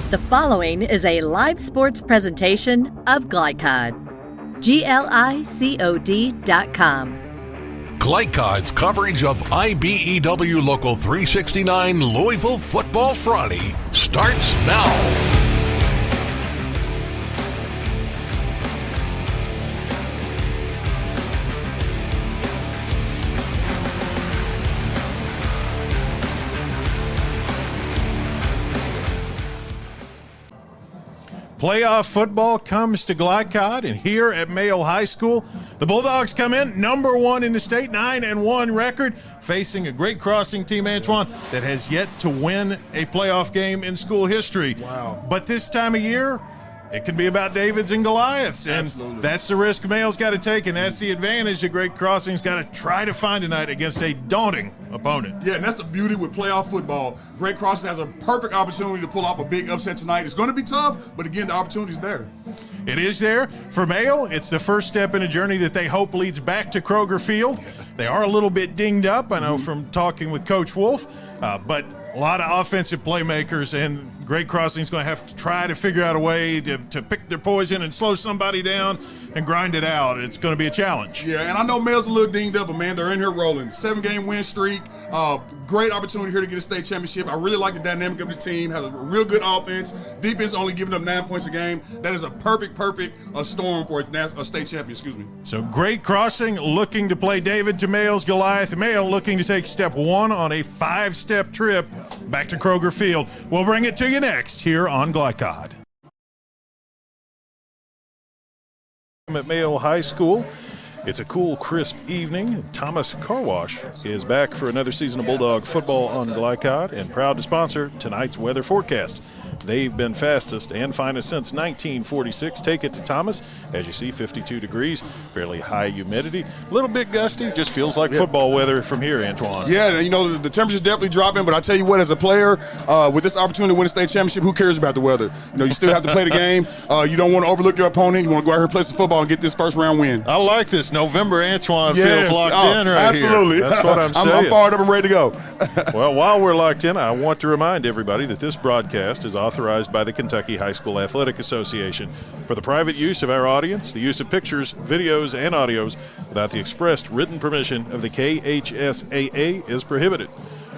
The following is a live sports presentation of Glycod. GLICOD.com. Glycod's coverage of IBEW Local 369 Louisville Football Friday starts now. Playoff football comes to Glycod, and here at Mayo High School, the Bulldogs come in #1 in the state, 9-1 record, facing a Great Crossing team, Antoine, that has yet to win a playoff game in school history. Wow. But this time of year, it can be about Davids and Goliaths, and Absolutely. that's the risk Mayo's got to take, and that's the advantage that Great Crossing's got to try to find tonight against a daunting opponent. Yeah, and that's the beauty with playoff football. Great Crossing has a perfect opportunity to pull off a big upset tonight. It's going to be tough, but again, the opportunity's there. It is there. For Mayo, it's the first step in a journey that they hope leads back to Kroger Field. They are a little bit dinged up, I know, from talking with Coach Wolf, but a lot of offensive playmakers, and Great Crossing's going to have to try to figure out a way to pick their poison and slow somebody down and grind it out. It's going to be a challenge. Yeah, and I know Mayo's a little dinged up, but, man, they're in here rolling. 7-game win streak. Great opportunity here to get a state championship. I really like the dynamic of this team. Has a real good offense. Defense only giving up 9 points a game. That is a perfect storm for a state champion, So Great Crossing looking to play David to Mayo's Goliath. Mayo looking to take step 1 on a 5-step trip back to Kroger Field. We'll bring it to you next here on Glycod. At Mayo High School, it's a cool, crisp evening. Thomas Car Wash is back for another season of Bulldog football on Glycod and proud to sponsor tonight's weather forecast. They've been fastest and finest since 1946. Take it to Thomas. As you see, 52 degrees, fairly high humidity. A little bit gusty, just feels like football weather from here, Antoine. Yeah, you know, the temperature's definitely dropping, but I tell you what, as a player, with this opportunity to win a state championship, who cares about the weather? You know, you still have to play the game. You don't want to overlook your opponent. You want to go out here and play some football and get this first round win. I like this. November Antoine feels locked in right absolutely. here. That's what I'm saying. I'm fired up and ready to go. Well, while we're locked in, I want to remind everybody that this broadcast is authorized by the Kentucky High School Athletic Association for the private use of our audience. The use of pictures, videos, and audios without the expressed written permission of the KHSAA is prohibited.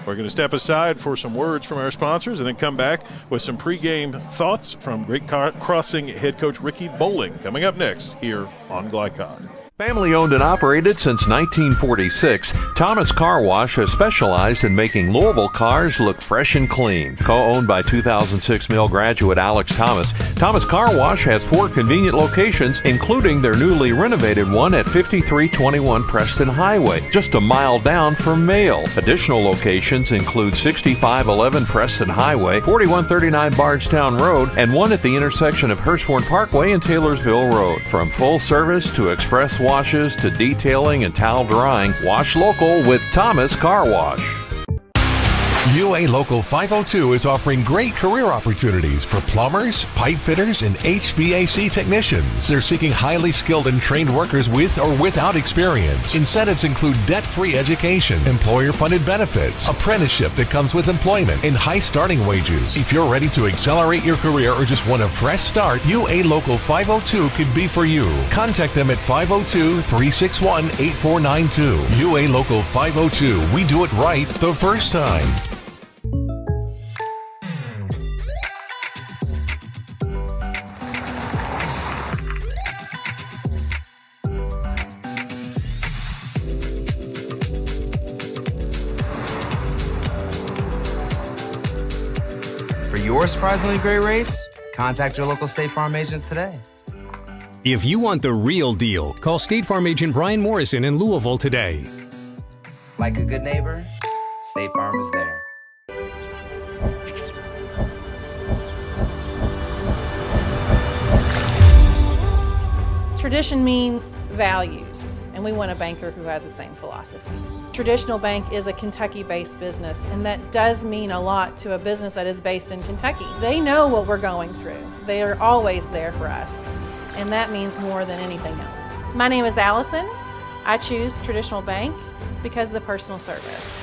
We're going to step aside for some words from our sponsors and then come back with some pregame thoughts from Great Crossing head coach Ricky Bowling coming up next here on Glycod. Family owned and operated since 1946, Thomas Car Wash has specialized in making Louisville cars look fresh and clean. Co-owned by 2006 Mill graduate Alex Thomas, Thomas Car Wash has 4 convenient locations, including their newly renovated one at 5321 Preston Highway, just a mile down from Mayo. Additional locations include 6511 Preston Highway, 4139 Bardstown Road, and one at the intersection of Hurstbourne Parkway and Taylorsville Road. From full service to express washes to detailing and towel drying, wash local with Thomas Car Wash. UA Local 502 is offering great career opportunities for plumbers, pipe fitters, and HVAC technicians. They're seeking highly skilled and trained workers with or without experience. Incentives include debt-free education, employer-funded benefits, apprenticeship that comes with employment, and high starting wages. If you're ready to accelerate your career or just want a fresh start, UA Local 502 could be for you. Contact them at 502-361-8492. UA Local 502. We do it right the first time. For your surprisingly great rates, contact your local State Farm agent today. If you want the real deal, call State Farm agent Brian Morrison in Louisville today. Like a good neighbor, State Farm is there. Tradition means values, and we want a banker who has the same philosophy. Traditional Bank is a Kentucky-based business, and that does mean a lot to a business that is based in Kentucky. They know what we're going through. They are always there for us, and that means more than anything else. My name is Allison. I choose Traditional Bank because of the personal service.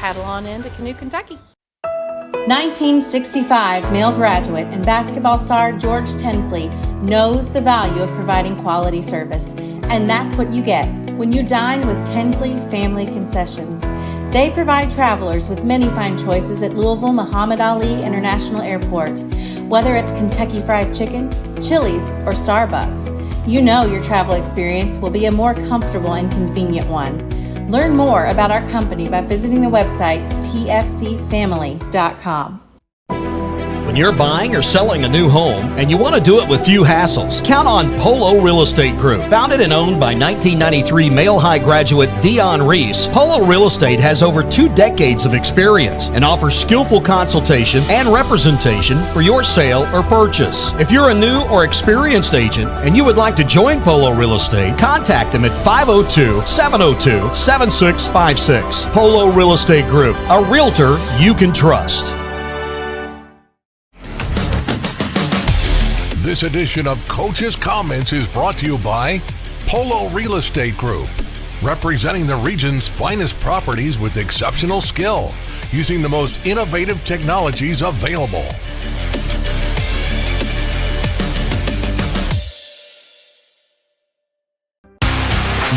Paddle on into Canoe, Kentucky. 1965 male graduate and basketball star George Tensley knows the value of providing quality service, and that's what you get when you dine with Tensley Family Concessions. They provide travelers with many fine choices at Louisville Muhammad Ali International Airport. Whether it's Kentucky Fried Chicken, Chili's, or Starbucks, you know your travel experience will be a more comfortable and convenient one. Learn more about our company by visiting the website tfcfamily.com. When you're buying or selling a new home and you want to do it with few hassles, count on Polo Real Estate Group. Founded and owned by 1993 Male High graduate Dion Reese, Polo Real Estate has over 2 decades of experience and offers skillful consultation and representation for your sale or purchase. If you're a new or experienced agent and you would like to join Polo Real Estate, contact them at 502-702-7656. Polo Real Estate Group, a realtor you can trust. This edition of Coach's Comments is brought to you by Polo Real Estate Group, representing the region's finest properties with exceptional skill, using the most innovative technologies available.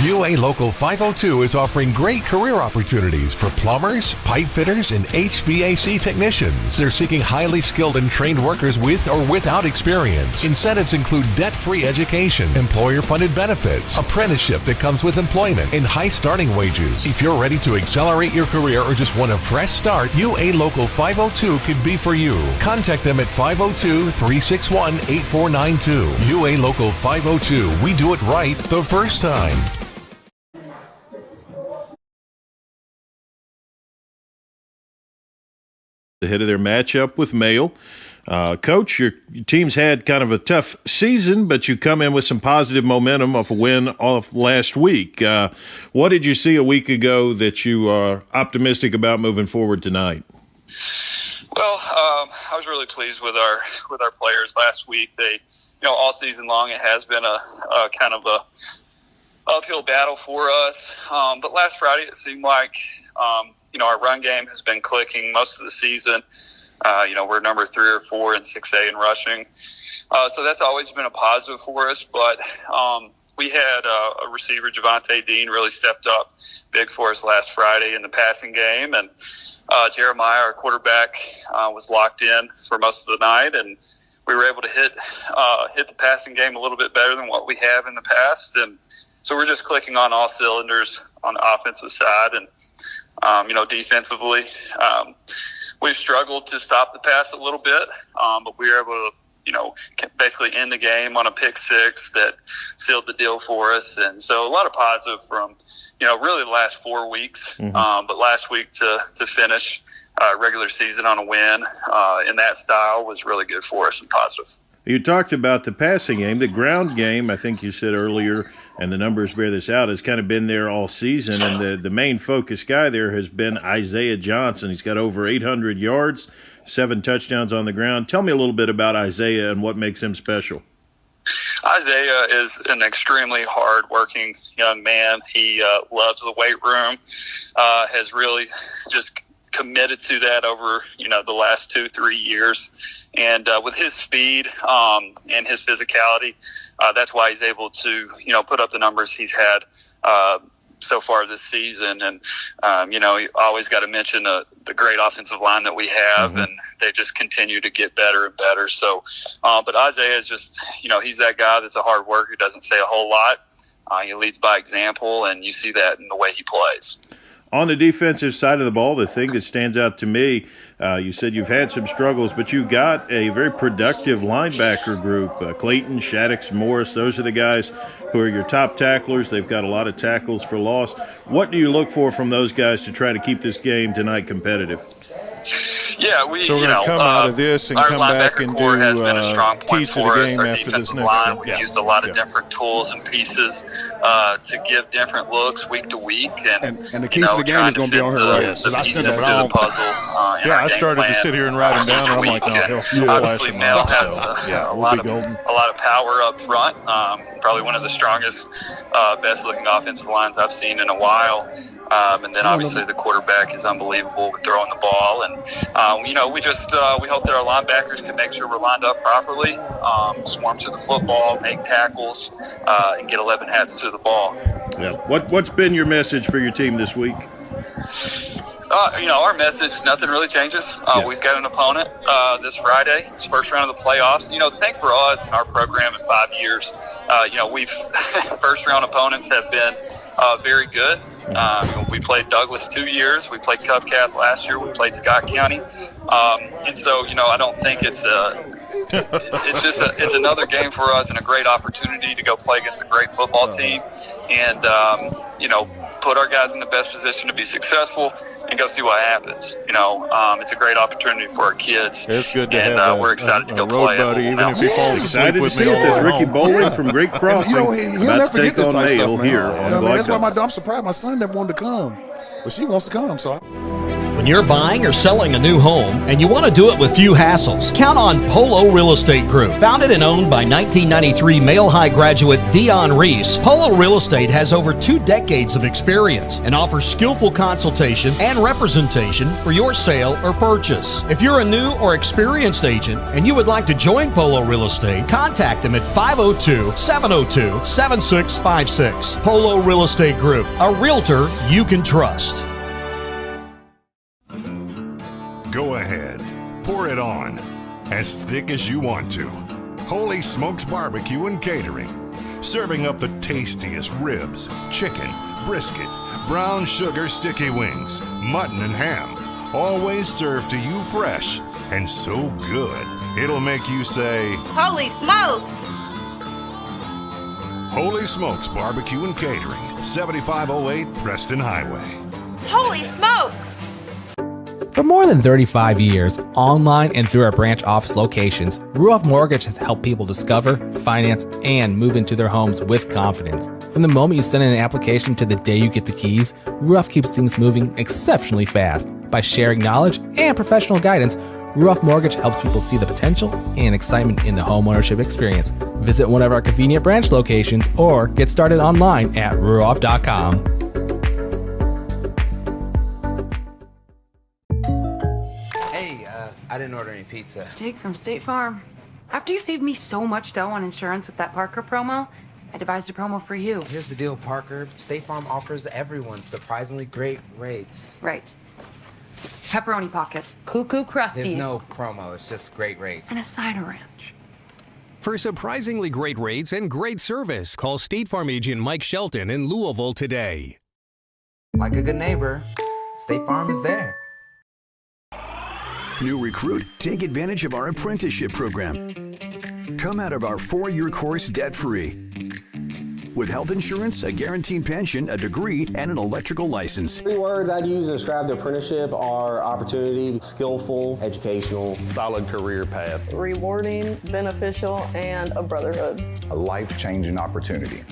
UA Local 502 is offering great career opportunities for plumbers, pipe fitters, and HVAC technicians. They're seeking highly skilled and trained workers with or without experience. Incentives include debt-free education, employer-funded benefits, apprenticeship that comes with employment, and high starting wages. If you're ready to accelerate your career or just want a fresh start, UA Local 502 could be for you. Contact them at 502-361-8492. UA Local 502. We do it right the first time. Ahead of their matchup with Mail. Coach, your team's had kind of a tough season, but you come in with some positive momentum off a win off last week. What did you see a week ago that you are optimistic about moving forward tonight? Well, I was really pleased with our players last week. They, all season long it has been a kind of a uphill battle for us. But last Friday it seemed like our run game has been clicking most of the season. We're number 3 or 4 in 6A in rushing. So that's always been a positive for us. But we had a receiver, Javante Dean, really stepped up big for us last Friday in the passing game. And Jeremiah, our quarterback, was locked in for most of the night. And we were able to hit the passing game a little bit better than what we have in the past. And so we're just clicking on all cylinders on the offensive side. And defensively, we've struggled to stop the pass a little bit, but we were able to, basically end the game on a pick six that sealed the deal for us. And so a lot of positive from, really the last 4 weeks. But last week to finish regular season on a win in that style was really good for us and positive. You talked about the passing game. The ground game, I think you said earlier, and the numbers bear this out, has kind of been there all season. And the main focus guy there has been Isaiah Johnson. He's got over 800 yards, 7 touchdowns on the ground. Tell me a little bit about Isaiah and what makes him special. Isaiah is an extremely hard-working young man. He loves the weight room, has really just committed to that over the last 2-3 years, and with his speed and his physicality, that's why he's able to put up the numbers he's had so far this season. And you always got to mention the great offensive line that we have, and they just continue to get better and better. So but Isaiah is just he's that guy that's a hard worker, doesn't say a whole lot. He leads by example, and you see that in the way he plays. On the defensive side of the ball, the thing that stands out to me, you said you've had some struggles, but you got a very productive linebacker group. Clayton, Shaddix, Morris, those are the guys who are your top tacklers. They've got a lot of tackles for loss. What do you look for from those guys to try to keep this game tonight competitive? Yeah, so we're going to come out of this and come back and do keys to the game after this next line. We've used a lot of different tools and pieces to give different looks week to week. And the keys to the game is going to be on here, right? Yes. I sent them down. I started to sit here and write them down, and I'm like, oh, he'll obviously Mel has a lot of power up front. Probably one of the strongest, best-looking offensive lines I've seen in a while. And then obviously the quarterback is unbelievable with throwing the ball. And we hope that our linebackers can make sure we're lined up properly, swarm to the football, make tackles, and get 11 hats to the ball. Yeah. What's been your message for your team this week? Our message, nothing really changes. We've got an opponent this Friday. It's first round of the playoffs. The thing for us in our program in 5 years, we've first round opponents have been very good. We played Douglas 2 years. We played Covcath last year. We played Scott County. And so, I don't think it's it's another game for us and a great opportunity to go play against a great football team and, put our guys in the best position to be successful and go see what happens. It's a great opportunity for our kids. It's good to have we're excited to go play. Buddy, even if he falls asleep with me. Ricky Bowling from Great Crossing. He'll never forget this type of stuff, man. Here on That's why I'm surprised my son never wanted to come. But she wants to come, so When you're buying or selling a new home and you want to do it with few hassles, count on Polo Real Estate Group. Founded and owned by 1993 Male High graduate Dion Reese, Polo Real Estate has over 2 decades of experience and offers skillful consultation and representation for your sale or purchase. If you're a new or experienced agent and you would like to join Polo Real Estate, contact them at 502-702-7656. Polo Real Estate Group, a realtor you can trust. Go ahead, pour it on, as thick as you want to. Holy Smokes Barbecue and Catering, serving up the tastiest ribs, chicken, brisket, brown sugar sticky wings, mutton and ham, always served to you fresh and so good, it'll make you say, Holy smokes! Holy Smokes Barbecue and Catering, 7508 Preston Highway. Holy smokes! For more than 35 years, online and through our branch office locations, Ruoff Mortgage has helped people discover, finance, and move into their homes with confidence. From the moment you send in an application to the day you get the keys, Ruoff keeps things moving exceptionally fast. By sharing knowledge and professional guidance, Ruoff Mortgage helps people see the potential and excitement in the homeownership experience. Visit one of our convenient branch locations or get started online at ruoff.com. I didn't order any pizza. Jake from State Farm. After you saved me so much dough on insurance with that Parker promo, I devised a promo for you. Here's the deal, Parker. State Farm offers everyone surprisingly great rates. Right. Pepperoni pockets. Cuckoo Crusties. There's no promo. It's just great rates. And a cider ranch. For surprisingly great rates and great service, call State Farm agent Mike Shelton in Louisville today. Like a good neighbor, State Farm is there. New recruit, take advantage of our apprenticeship program. Come out of our 4-year course debt-free. With health insurance, a guaranteed pension, a degree, and an electrical license. 3 words I'd use to describe the apprenticeship are opportunity, skillful, educational, solid career path, rewarding, beneficial, and a brotherhood. A life-changing opportunity.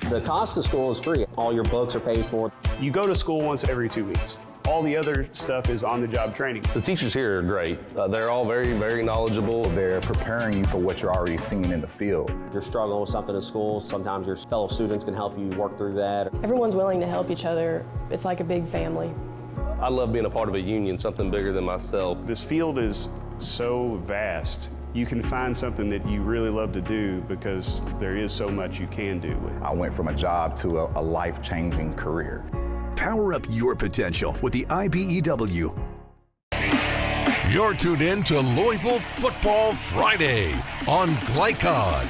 The cost of school is free. All your books are paid for. You go to school once every 2 weeks. All the other stuff is on-the-job training. The teachers here are great. They're all very, very knowledgeable. They're preparing you for what you're already seeing in the field. If you're struggling with something in school, sometimes your fellow students can help you work through that. Everyone's willing to help each other. It's like a big family. I love being a part of a union, something bigger than myself. This field is so vast. You can find something that you really love to do because there is so much you can do with it. I went from a job to a life-changing career. Power up your potential with the IBEW. You're tuned in to Louisville Football Friday on Glycod.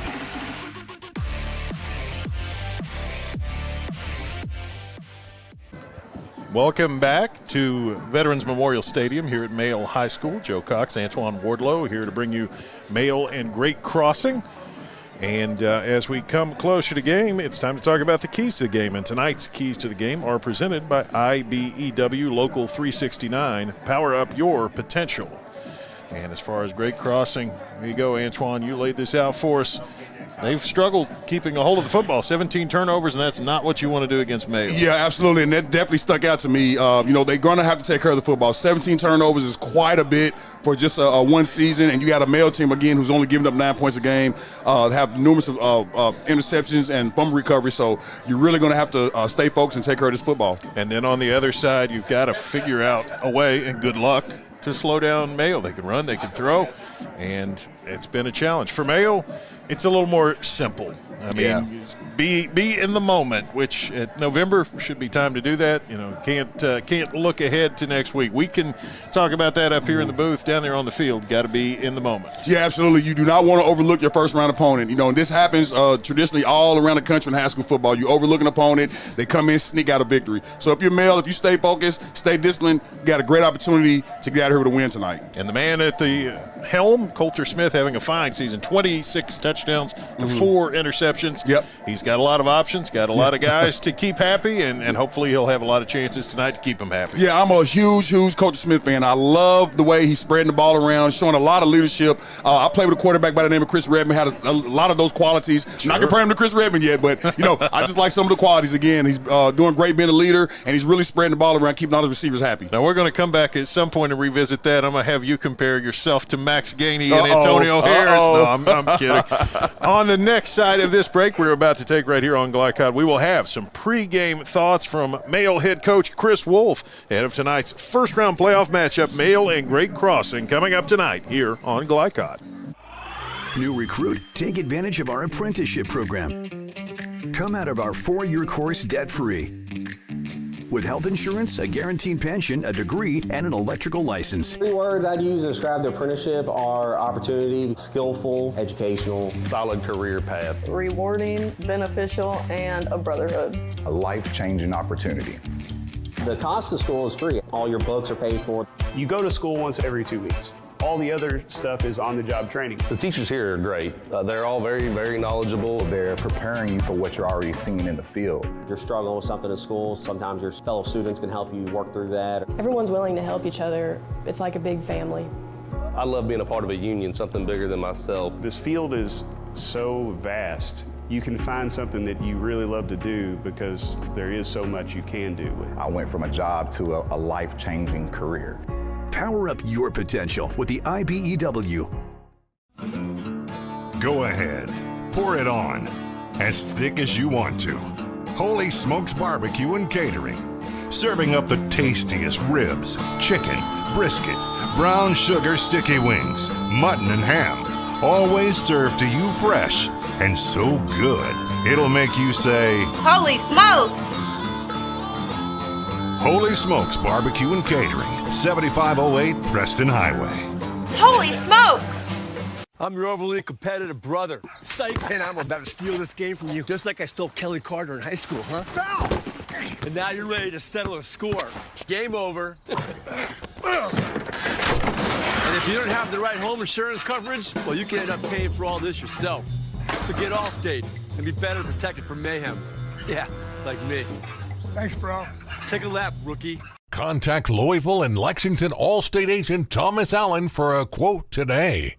Welcome back to Veterans Memorial Stadium here at Male High School. Joe Cox, Antoine Wardlow here to bring you Male and Great Crossing. And as we come closer to game, it's time to talk about the keys to the game. And tonight's keys to the game are presented by IBEW Local 369. Power up your potential. And as far as Great Crossing, here you go, Antoine. You laid this out for us. They've struggled keeping a hold of the football. 17 turnovers, and that's not what you want to do against Mayo. Yeah, absolutely, and that definitely stuck out to me. They're going to have to take care of the football. 17 turnovers is quite a bit for just one season, and you got a Mayo team, again, who's only giving up 9 points a game, have numerous interceptions and fumble recovery, so you're really going to have to stay focused and take care of this football. And then on the other side, you've got to figure out a way, and good luck, to slow down Mayo. They can run, they can throw, and it's been a challenge. For Mayo, it's a little more simple. I mean, be in the moment, which at November should be time to do that. You know, can't look ahead to next week. We can talk about that up here in the booth. Down there on the field, got to be in the moment. Yeah, absolutely. You do not want to overlook your first-round opponent. You know, and this happens traditionally all around the country in high school football. You overlook an opponent, they come in, sneak out a victory. So if you're Male, if you stay focused, stay disciplined, you got a great opportunity to get out of here with a win tonight. And the man at the helm, Coulter Smith, having a fine season. 26 touchdowns to 4 interceptions. Yep. He's got a lot of options, got a lot of guys to keep happy, and hopefully he'll have a lot of chances tonight to keep them happy. Yeah, I'm a huge Coulter Smith fan. I love the way he's spreading the ball around, showing a lot of leadership. I played with a quarterback by the name of Chris Redmond, had a lot of those qualities. Sure. Not comparing him to Chris Redmond yet, but, I just like some of the qualities. Again, he's doing great being a leader, and he's really spreading the ball around, keeping all the receivers happy. Now, we're going to come back at some point and revisit that. I'm going to have you compare yourself to Max Gainey and Antonio Harris. No, I'm kidding. On the next side of this break we're about to take right here on Glycod, we will have some pregame thoughts from Male head coach Chris Wolf ahead of tonight's first-round playoff matchup, Male and Great Crossing, coming up tonight here on Glycod. New recruit, take advantage of our apprenticeship program. Come out of our 4-year course debt-free. With health insurance, a guaranteed pension, a degree, and an electrical license. 3 words I'd use to describe the apprenticeship are opportunity, skillful, educational, Solid career path. Rewarding, beneficial, and a brotherhood. A life-changing opportunity. The cost of school is free. All your books are paid for. You go to school once every 2 weeks. All the other stuff is on-the-job training. The teachers here are great. They're all very, very knowledgeable. They're preparing you for what you're already seeing in the field. If you're struggling with something in school, sometimes your fellow students can help you work through that. Everyone's willing to help each other. It's like a big family. I love being a part of a union, something bigger than myself. This field is so vast. You can find something that you really love to do because there is so much you can do with it. I went from a job to a life-changing career. Power up your potential with the IBEW. Go ahead, pour it on, as thick as you want to. Holy Smokes Barbecue and Catering. Serving up the tastiest ribs, chicken, brisket, brown sugar sticky wings, mutton and ham. Always served to you fresh and so good, it'll make you say, Holy smokes! Holy Smokes Barbecue and Catering, 7508 Preston Highway. Holy smokes! I'm your overly competitive brother. Psych, and I'm about to steal this game from you, just like I stole Kelly Carter in high school, huh? Foul! And now you're ready to settle a score. Game over. And if you don't have the right home insurance coverage, well, you can end up paying for all this yourself. So get Allstate and be better protected from mayhem. Yeah, like me. Thanks, bro. Take a lap, rookie. Contact Louisville and Lexington Allstate agent Thomas Allen for a quote today.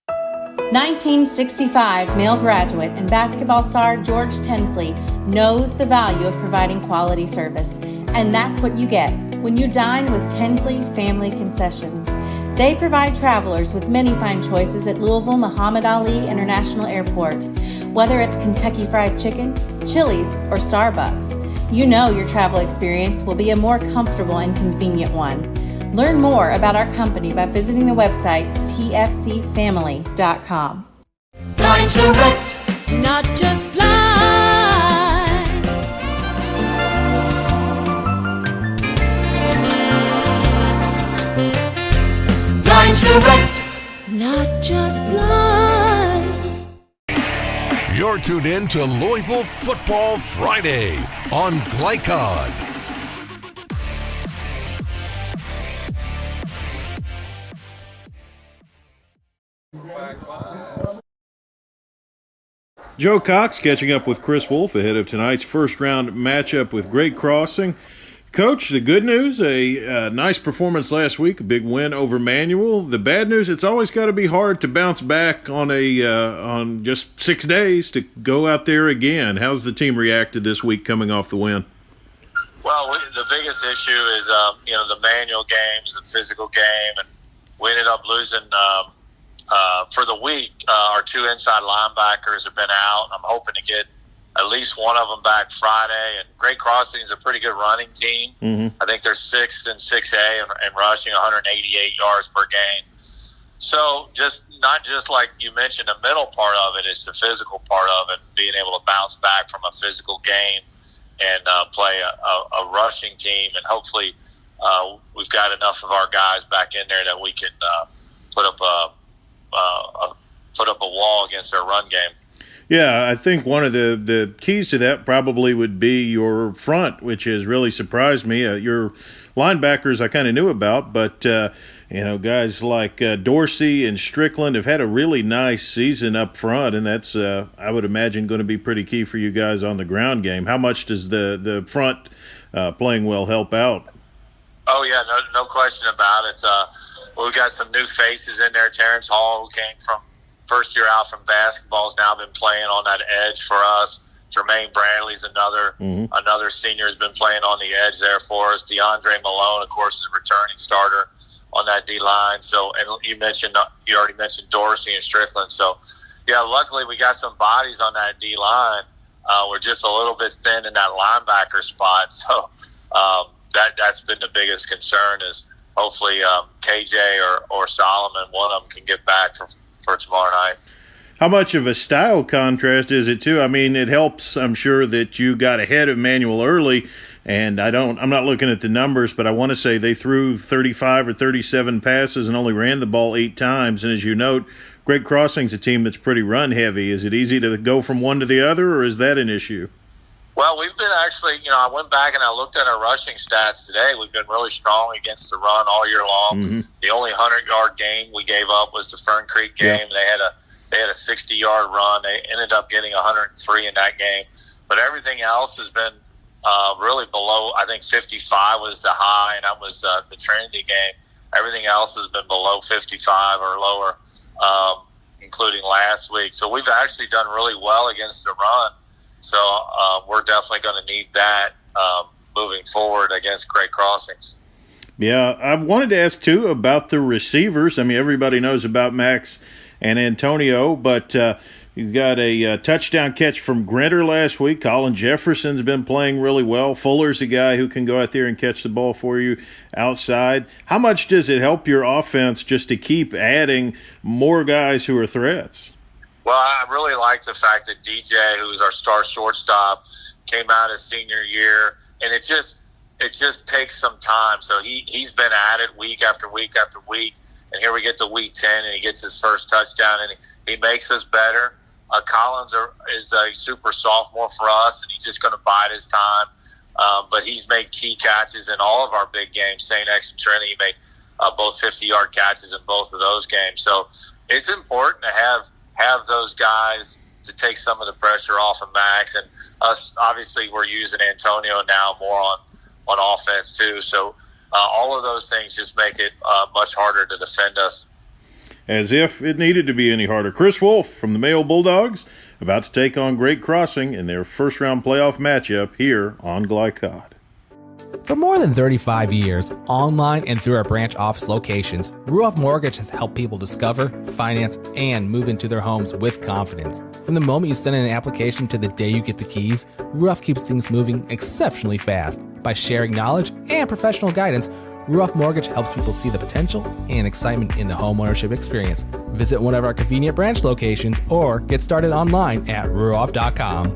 1965 Male graduate and basketball star George Tensley knows the value of providing quality service, and that's what you get when you dine with Tensley Family Concessions. They provide travelers with many fine choices at Louisville Muhammad Ali International Airport. Whether it's Kentucky Fried Chicken, Chili's, or Starbucks, you know your travel experience will be a more comfortable and convenient one. Learn more about our company by visiting the website tfcfamily.com. Blind to rent, not just blinds. Blind to rent, not just blinds. You're tuned in to Louisville Football Friday on Glycod. Joe Cox catching up with Chris Wolf ahead of tonight's first-round matchup with Great Crossing. Coach, the good news, a nice performance last week, a big win over Manual. The bad news, it's always got to be hard to bounce back on on just 6 days to go out there again. How's the team reacted this week coming off the win? Well, the biggest issue is the Manual games, the physical game, and we ended up losing for the week. Our 2 inside linebackers have been out. I'm hoping to get at least one of them back Friday. And Great Crossing is a pretty good running team. Mm-hmm. I think they're 6th in 6A and rushing 188 yards per game. So not just like you mentioned, the mental part of it, it's the physical part of it, being able to bounce back from a physical game and play a rushing team. And hopefully we've got enough of our guys back in there that we can put up a wall against their run game. Yeah, I think one of the keys to that probably would be your front, which has really surprised me. Your linebackers I kind of knew about, but guys like Dorsey and Strickland have had a really nice season up front, and that's I would imagine going to be pretty key for you guys on the ground game. How much does the front playing well help out? Oh yeah, no question about it. We've got some new faces in there. Terrence Hall, who came from first year out from basketball, has now been playing on that edge for us. Jermaine Bradley's another senior, has been playing on the edge there for us. DeAndre Malone, of course, is a returning starter on that D line. So, and you already mentioned Dorsey and Strickland. So, yeah, luckily we got some bodies on that D line. We're just a little bit thin in that linebacker spot. So that's been the biggest concern, is hopefully KJ or Solomon, one of them, can get back for tomorrow night. How much of a style contrast is it too? I mean, it helps, I'm sure, that you got ahead of Manual early, and I'm not looking at the numbers, but I want to say they threw 35 or 37 passes and only ran the ball 8 times. And as you note, Great Crossing's a team that's pretty run heavy. Is it easy to go from one to the other, or is that an issue? Well, we've been actually, I went back and I looked at our rushing stats today. We've been really strong against the run all year long. Mm-hmm. The only 100-yard game we gave up was the Fern Creek game. Yeah. They had a 60-yard run. They ended up getting 103 in that game. But everything else has been really below. I think 55 was the high, and that was the Trinity game. Everything else has been below 55 or lower, including last week. So we've actually done really well against the run. So we're definitely going to need that moving forward against Great Crossings. Yeah, I wanted to ask, too, about the receivers. I mean, everybody knows about Max and Antonio, but you got a touchdown catch from Grinter last week. Colin Jefferson's been playing really well. Fuller's a guy who can go out there and catch the ball for you outside. How much does it help your offense just to keep adding more guys who are threats? Well, I really like the fact that DJ, who's our star shortstop, came out his senior year, and it just takes some time. So he's been at it week after week after week, and here we get to week 10, and he gets his first touchdown, and he makes us better. Collins is a super sophomore for us, and he's just going to bide his time. But he's made key catches in all of our big games. St. X and Trinity, he made both 50-yard catches in both of those games. So it's important to have those guys to take some of the pressure off of Max, and us. Obviously, we're using Antonio now more on offense too. So all of those things just make it much harder to defend us. As if it needed to be any harder. Chris Wolf from the Mayo Bulldogs about to take on Great Crossing in their first-round playoff matchup here on Glycod. For more than 35 years, online and through our branch office locations, Ruoff Mortgage has helped people discover, finance, and move into their homes with confidence. From the moment you send in an application to the day you get the keys, Ruoff keeps things moving exceptionally fast. By sharing knowledge and professional guidance, Ruoff Mortgage helps people see the potential and excitement in the homeownership experience. Visit one of our convenient branch locations or get started online at ruoff.com.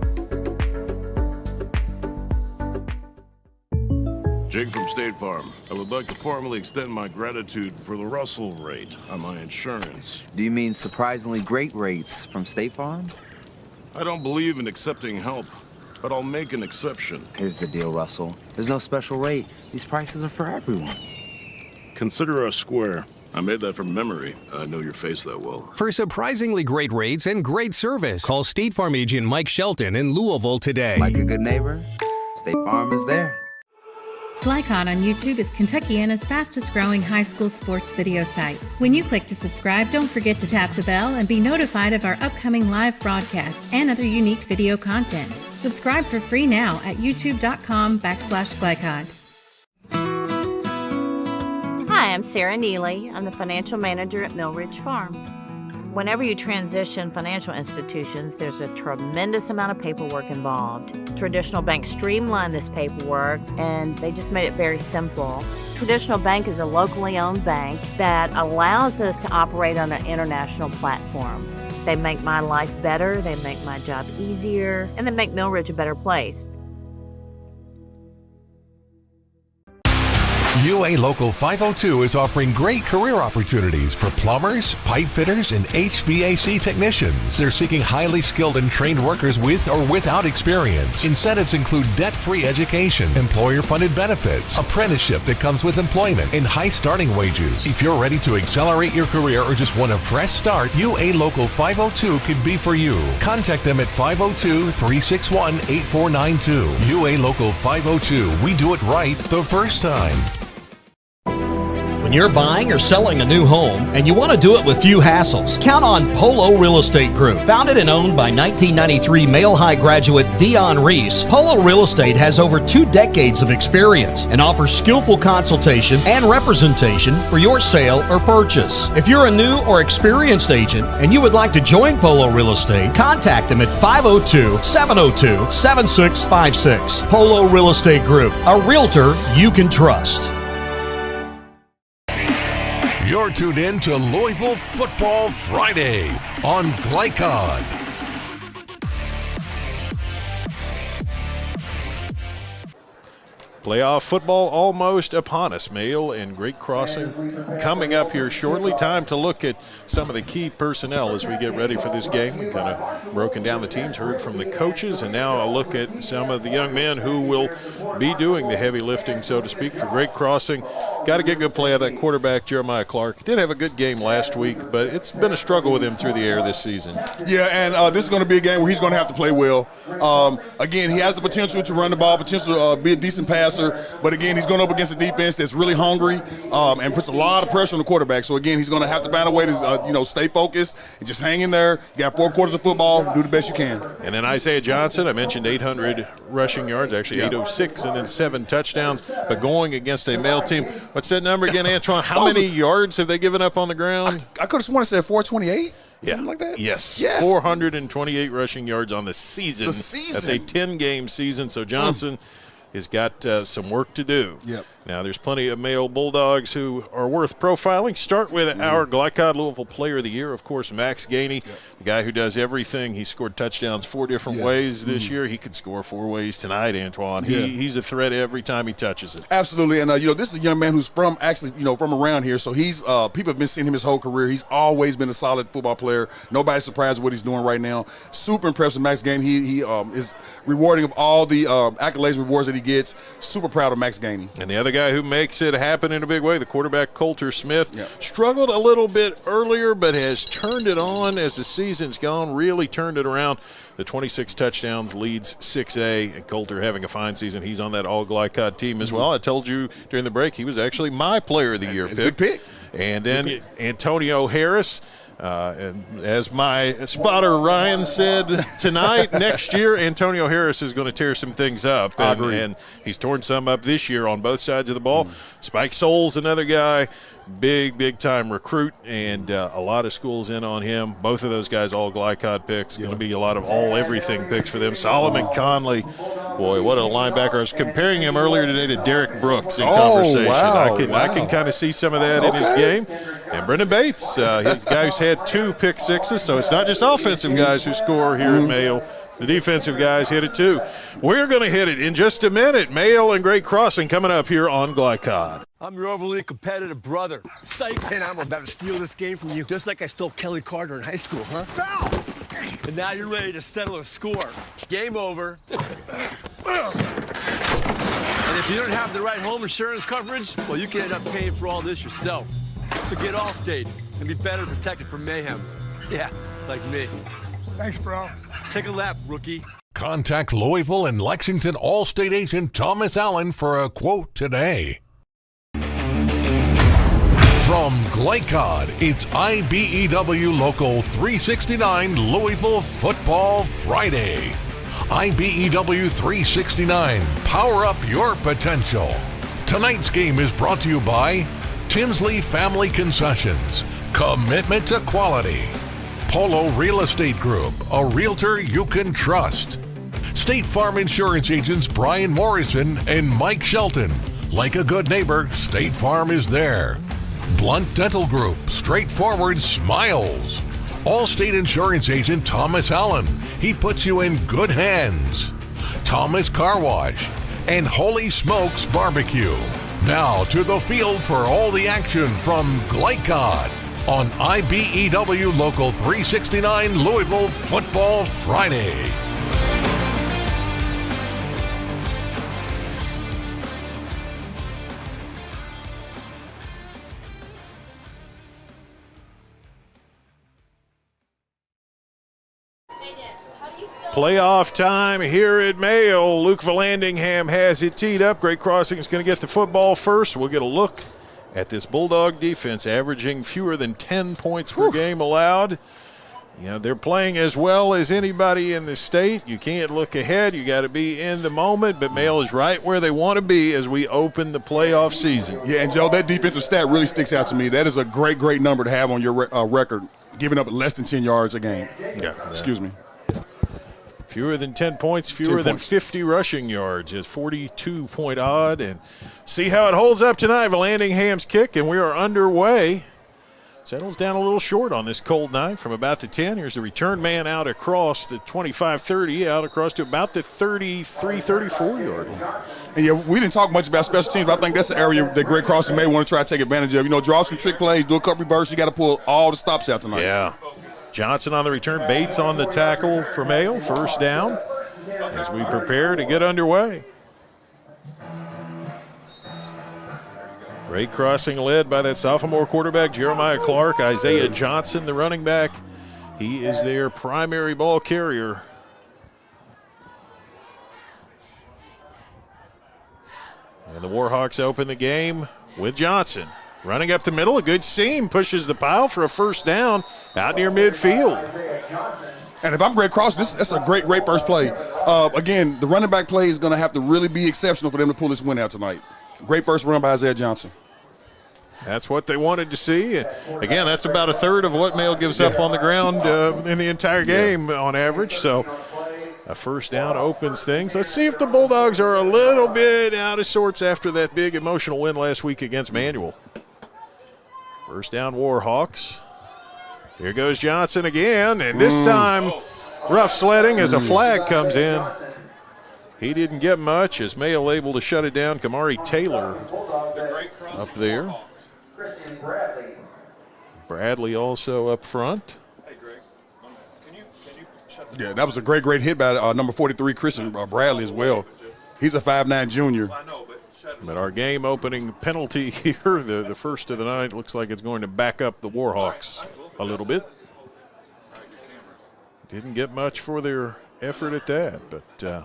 Jake from State Farm. I would like to formally extend my gratitude for the Russell rate on my insurance. Do you mean surprisingly great rates from State Farm? I don't believe in accepting help, but I'll make an exception. Here's the deal, Russell. There's no special rate. These prices are for everyone. Consider us square. I made that from memory. I know your face that well. For surprisingly great rates and great service, call State Farm agent Mike Shelton in Louisville today. Like a good neighbor, State Farm is there. Glycod on YouTube is Kentuckiana's fastest growing high school sports video site. When you click to subscribe, don't forget to tap the bell and be notified of our upcoming live broadcasts and other unique video content. Subscribe for free now at youtube.com/Glycod. Hi, I'm Sarah Neely. I'm the financial manager at Mill Ridge Farm. Whenever you transition financial institutions, there's a tremendous amount of paperwork involved. Traditional banks streamlined this paperwork and they just made it very simple. Traditional Bank is a locally owned bank that allows us to operate on an international platform. They make my life better, they make my job easier, and they make Millridge a better place. UA Local 502 is offering great career opportunities for plumbers, pipe fitters, and HVAC technicians. They're seeking highly skilled and trained workers with or without experience. Incentives include debt-free education, employer-funded benefits, apprenticeship that comes with employment, and high starting wages. If you're ready to accelerate your career or just want a fresh start, UA Local 502 could be for you. Contact them at 502-361-8492. UA Local 502. We do it right the first time. When you're buying or selling a new home and you want to do it with few hassles, count on Polo Real Estate Group. Founded and owned by 1993 Male High graduate Dion Reese, Polo Real Estate has over 2 decades of experience and offers skillful consultation and representation for your sale or purchase. If you're a new or experienced agent and you would like to join Polo Real Estate, contact them at 502-702-7656. Polo Real Estate Group, a realtor you can trust. You're tuned in to Louisville Football Friday on Glycod. Playoff football almost upon us. Mail and Great Crossing coming up here shortly. Time to look at some of the key personnel as we get ready for this game. We've kind of broken down the teams, heard from the coaches, and now a look at some of the young men who will be doing the heavy lifting, so to speak, for Great Crossing. Got to get good play out of that quarterback, Jeremiah Clark. Did have a good game last week, but it's been a struggle with him through the air this season. Yeah, and this is going to be a game where he's going to have to play well. Again, he has the potential to run the ball, potential to be a decent passer. But again, he's going up against a defense that's really hungry and puts a lot of pressure on the quarterback. So again, he's going to have to find a way to stay focused and just hang in there. You got 4 quarters of football. Do the best you can. And then Isaiah Johnson, I mentioned 800 rushing yards, actually 806, and then 7 touchdowns. But going against a male team, what's that number again, Antoine? How many yards have they given up on the ground? I could have sworn it said 428. Yeah. Something like that? Yes. 428 rushing yards on the season. That's a 10-game season. So Johnson has got some work to do. Yep. Now, there's plenty of male Bulldogs who are worth profiling. Start with our Glycod Louisville Player of the Year, of course, Max Gainey, the guy who does everything. He scored touchdowns 4 different ways this year. He could score 4 ways tonight, Antoine. He's a threat every time he touches it. Absolutely, and this is a young man who's from around here. So he's people have been seeing him his whole career. He's always been a solid football player. Nobody's surprised with what he's doing right now. Super impressed with Max Gainey. He is rewarding of all the accolades and rewards that he gets. Super proud of Max Gainey. And the other guy who makes it happen in a big way, the quarterback Coulter Smith, struggled a little bit earlier, but has turned it on as the season's gone, really turned it around. The 26 touchdowns leads 6A, and Coulter having a fine season. He's on that all-Glycod team as well. I told you during the break he was actually my Player of the Year pick. Good pick. And then Antonio Harris. And as my spotter Ryan said tonight, next year Antonio Harris is going to tear some things up. I agree. And he's torn some up this year on both sides of the ball. Spike Souls, another guy, big time recruit, and a lot of schools in on him. Both of those guys all Glycod picks. Going to be a lot of all everything picks for them. Solomon Conley, boy, what a linebacker. I was comparing him earlier today to Derek Brooks in conversation. Wow, I can kind of see some of that in his game. And Brendan Bates, he's a guy who's had 2 pick sixes, so it's not just offensive guys who score here at Mayo. The defensive guys hit it too. We're going to hit it in just a minute. Mayo and Great Crossing coming up here on Glycod. I'm your overly competitive brother. Psych, and I'm about to steal this game from you, just like I stole Kelly Carter in high school, huh? Foul! And now you're ready to settle a score. Game over. And if you don't have the right home insurance coverage, well, you can end up paying for all this yourself. So get Allstate and be better protected from mayhem. Yeah, like me. Thanks, bro. Take a lap, rookie. Contact Louisville and Lexington Allstate agent Thomas Allen for a quote today. From Glycod, it's IBEW Local 369 Louisville Football Friday. IBEW 369, power up your potential. Tonight's game is brought to you by Tinsley Family Concessions, commitment to quality. Polo Real Estate Group, a realtor you can trust. State Farm Insurance agents Brian Morrison and Mike Shelton. Like a good neighbor, State Farm is there. Blunt Dental Group, straightforward smiles. Allstate Insurance agent Thomas Allen. He puts you in good hands. Thomas Car Wash and Holy Smokes Barbecue. Now to the field for all the action from Glycod on IBEW Local 369 Louisville Football Friday. Playoff time here at Mayo. Luke Vallandingham has it teed up. Great Crossing is going to get the football first. We'll get a look at this Bulldog defense, averaging fewer than 10 points per game allowed. You know, they're playing as well as anybody in the state. You can't look ahead. You got to be in the moment. But Mayo is right where they want to be as we open the playoff season. Yeah, and Joe, that defensive stat really sticks out to me. That is a great, great number to have on your record, giving up less than 10 yards a game. Yeah. Excuse me. Fewer than 10 points, fewer than 50 rushing yards is 42-point odd. And see how it holds up tonight. Vallandingham's kick, and we are underway. Settles down a little short on this cold night from about the 10. Here's the return man out across the 25-30, out across to about the 33-34 yard line. And yeah, we didn't talk much about special teams, but I think that's the area that Great Crossing may want to try to take advantage of. You know, draw some trick plays, do a couple reverse. You got to pull all the stops out tonight. Yeah. Johnson on the return, Bates on the tackle for Mayo, first down as we prepare to get underway. Great Crossing led by that sophomore quarterback, Jeremiah Clark. Isaiah Johnson, the running back. He is their primary ball carrier. And the Warhawks open the game with Johnson. Running up the middle, a good seam, pushes the pile for a first down out near midfield. And if I'm Great Crossing, that's a great first play. Again, the running back play is going to have to really be exceptional for them to pull this win out tonight. Great first run by Isaiah Johnson. That's what they wanted to see. Again, that's about a third of what Mayo gives up on the ground in the entire game on average. So a first down opens things. Let's see if the Bulldogs are a little bit out of sorts after that big emotional win last week against Manual. First down, Warhawks. Here goes Johnson again, and this time rough sledding as a flag comes in. He didn't get much as Mayo able to shut it down. Kamari Taylor up there. Bradley also up front. Yeah, that was a great hit by number 43, Christian Bradley as well. He's a 5'9" junior. But our game-opening penalty here, the first of the night, looks like it's going to back up the Warhawks a little bit. Didn't get much for their effort at that, but the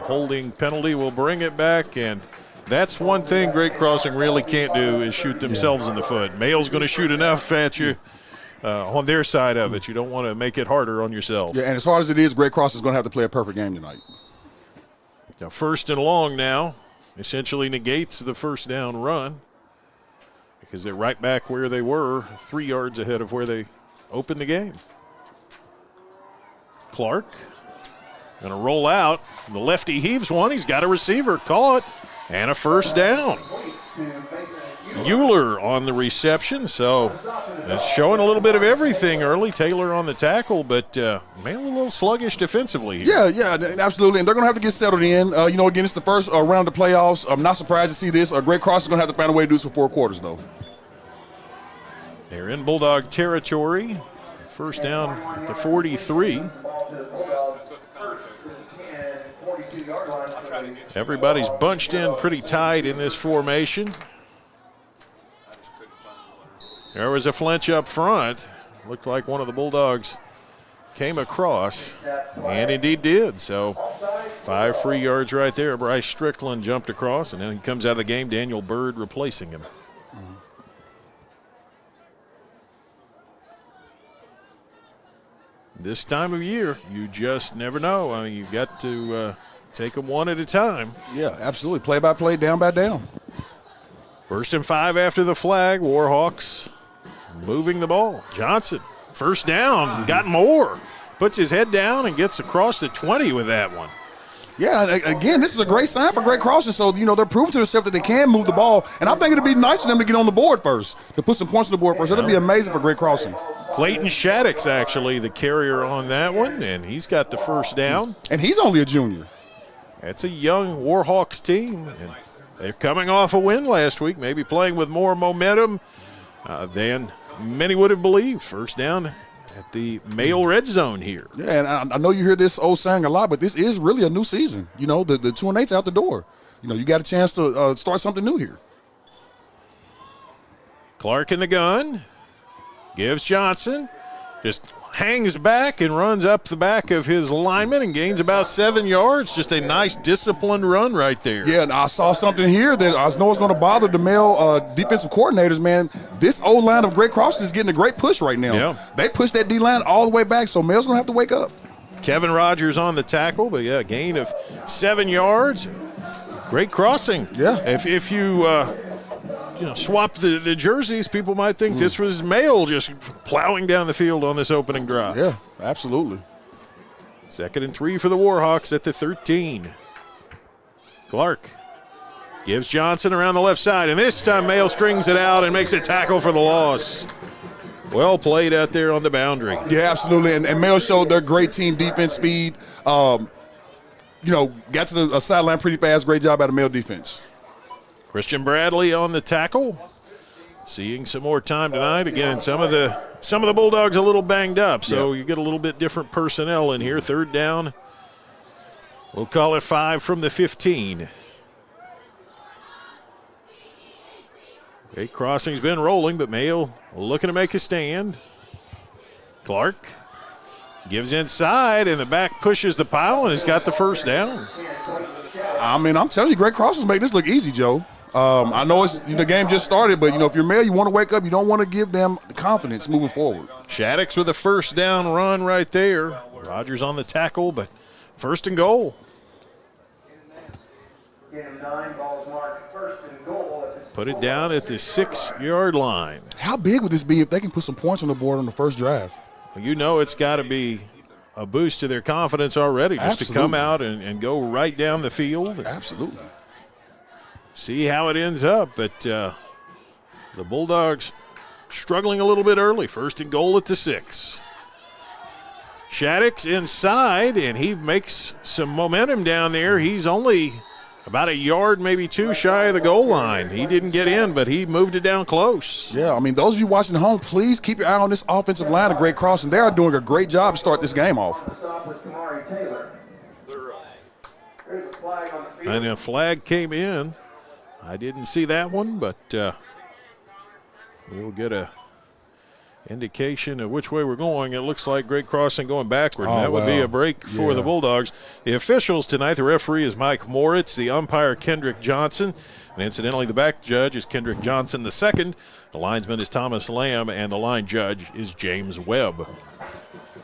holding penalty will bring it back, and that's one thing Great Crossing really can't do is shoot themselves in the foot. Mayo's going to shoot enough at you on their side of it. You don't want to make it harder on yourself. Yeah, and as hard as it is, Great Crossing is going to have to play a perfect game tonight. Now, first and long now essentially negates the first down run because they're right back where they were, 3 yards ahead of where they opened the game. Clark going to roll out. The lefty heaves one. He's got a receiver. Caught. And a first down. Euler on the reception, so it's showing a little bit of everything early. Taylor on the tackle, but Mayo a little sluggish defensively here. Yeah, absolutely, and they're going to have to get settled in. Again, it's the first round of the playoffs. I'm not surprised to see this. Great Cross is going to have to find a way to do this for 4 quarters, though. They're in Bulldog territory. First down at the 43. Everybody's bunched in pretty tight in this formation. There was a flinch up front. Looked like one of the Bulldogs came across, and indeed did. So 5 free yards right there. Bryce Strickland jumped across, and then he comes out of the game. Daniel Bird replacing him. This time of year, you just never know. I mean, you've got to take them one at a time. Yeah, absolutely. Play by play, down by down. 1st and 5 after the flag. Warhawks moving the ball. Johnson, first down, got more. Puts his head down and gets across the 20 with that one. Yeah, again, this is a great sign for Great Crossing. So, they're proving to themselves that they can move the ball. And I think it'd be nice for them to get on the board first, to put some points on the board first. That'd be amazing for Great Crossing. Clayton Shaddix, actually, the carrier on that one, and he's got the first down. And he's only a junior. That's a young Warhawks team, and they're coming off a win last week, maybe playing with more momentum than many would have believed. First down at the male red zone here. Yeah, and I know you hear this old saying a lot, but this is really a new season. The 2-8's out the door. You got a chance to start something new here. Clark in the gun. Gives Johnson, just hangs back and runs up the back of his lineman and gains about 7 yards. Just a nice disciplined run right there. Yeah, and I saw something here that I know is going to bother the male defensive coordinators, man. This O-line of Great Crossing is getting a great push right now. Yeah. They push that D-line all the way back, so Male's going to have to wake up. Kevin Rogers on the tackle, but gain of 7 yards. Great Crossing. Yeah. If you swap the jerseys, people might think this was Male just plowing down the field on this opening drive. Yeah, absolutely. 2nd and 3 for the Warhawks at the 13. Clark gives Johnson around the left side, and this time Male strings it out and makes a tackle for the loss. Well played out there on the boundary. Yeah, absolutely. And Male showed their great team defense speed. Got to the sideline pretty fast. Great job out of Male defense. Christian Bradley on the tackle. Seeing some more time tonight. Again, some of the Bulldogs a little banged up, so you get a little bit different personnel in here. 3rd down. We'll call it 5 from the 15. Great Crossing's been rolling, but Male looking to make a stand. Clark gives inside, and the back pushes the pile, and has got the first down. I mean, I'm telling you, Great Crossing's making this look easy, Joe. I know the game just started, but, if you're Male, you want to wake up. You don't want to give them confidence moving forward. Shaddix with a first down run right there. Rogers on the tackle, but 1st and goal. Put it down at the 6-yard line. How big would this be if they can put some points on the board on the first drive? Well, it's got to be a boost to their confidence already just to come out and go right down the field. Absolutely. See how it ends up, but the Bulldogs struggling a little bit early. 1st and goal at the 6. Shaddix inside, and he makes some momentum down there. He's only about a yard, maybe 2 shy of the goal line. He didn't get in, but he moved it down close. Yeah, I mean, those of you watching at home, please keep your eye on this offensive line of Great Crossing. They are doing a great job to start this game off. And a flag came in. I didn't see that one, but we'll get a indication of which way we're going. It looks like Great Crossing going backward. That would be a break for the Bulldogs. The officials tonight, the referee is Mike Moritz, the umpire Kendrick Johnson, and incidentally the back judge is Kendrick Johnson II. The linesman is Thomas Lamb, and the line judge is James Webb.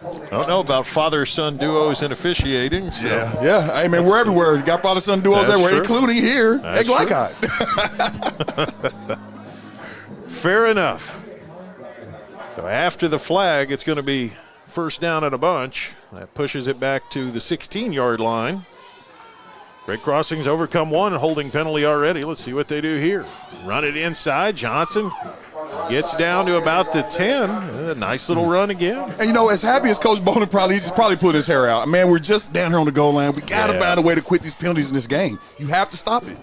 I don't know about father-son duos in officiating. So yeah. Hey, man, we're everywhere. You got father-son duos everywhere, including here at Glycott. Fair enough. So after the flag, it's going to be first down and a bunch. That pushes it back to the 16-yard line. Great Crossing's overcome one holding penalty already. Let's see what they do here. Run it inside. Johnson gets down to about the 10. A nice little run again. And, as happy as Coach Bowling he's probably put his hair out. Man, we're just down here on the goal line. We got to find a way to quit these penalties in this game. You have to stop it.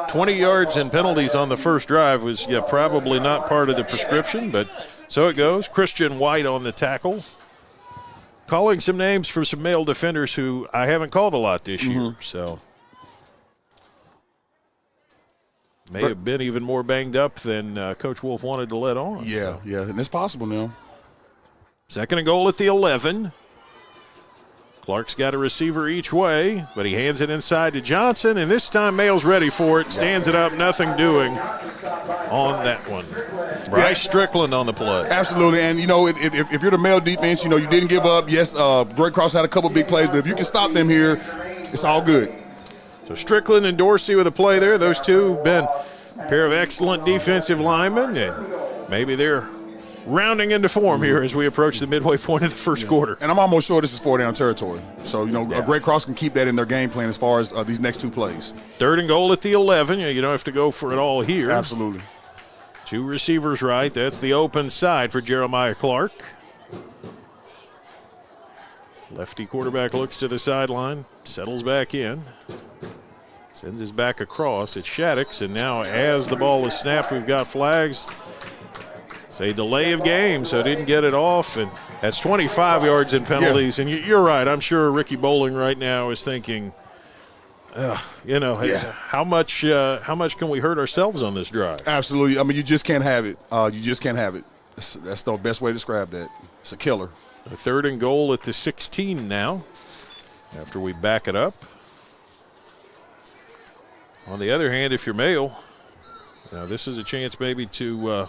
20 yards and penalties on the first drive was probably not part of the prescription, but so it goes. Christian White on the tackle. Calling some names for some male defenders who I haven't called a lot this year, so may have been even more banged up than Coach Wolf wanted to let on. Yeah, and it's possible now. 2nd and goal at the 11. Clark's got a receiver each way, but he hands it inside to Johnson, and this time Male's ready for it. Stands it up, nothing doing on that one. Bryce Strickland on the play. Absolutely, and if you're the Male defense, you didn't give up. Yes, Great Cross had a couple big plays, but if you can stop them here, it's all good. So Strickland and Dorsey with a play there. Those two have been a pair of excellent defensive linemen. And maybe they're rounding into form here as we approach the midway point of the first quarter. And I'm almost sure this is 4-down territory. So, a Great Cross can keep that in their game plan as far as these next 2 plays. 3rd and goal at the 11. You don't have to go for it all here. Absolutely. 2 receivers right. That's the open side for Jeremiah Clark. Lefty quarterback looks to the sideline, settles back in, sends his back across. It's Shaddix, and now as the ball is snapped, we've got flags. It's a delay of game, so didn't get it off, and that's 25 yards in penalties. Yeah. And you're right. I'm sure Ricky Bowling right now is thinking, how much can we hurt ourselves on this drive? Absolutely. I mean, you just can't have it. You just can't have it. That's the best way to describe that. It's a killer. A 3rd and goal at the 16 now, after we back it up. On the other hand, if you're Mayo, this is a chance maybe to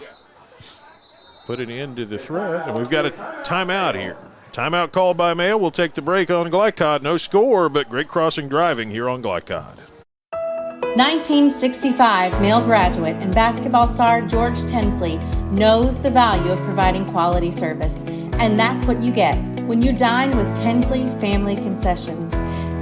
put an end to the threat. And we've got a timeout here. Timeout called by Mayo. We'll take the break on Glycod. No score, but Great Crossing driving here on Glycod. 1965 male graduate and basketball star George Tensley knows the value of providing quality service. And that's what you get when you dine with Tensley Family Concessions.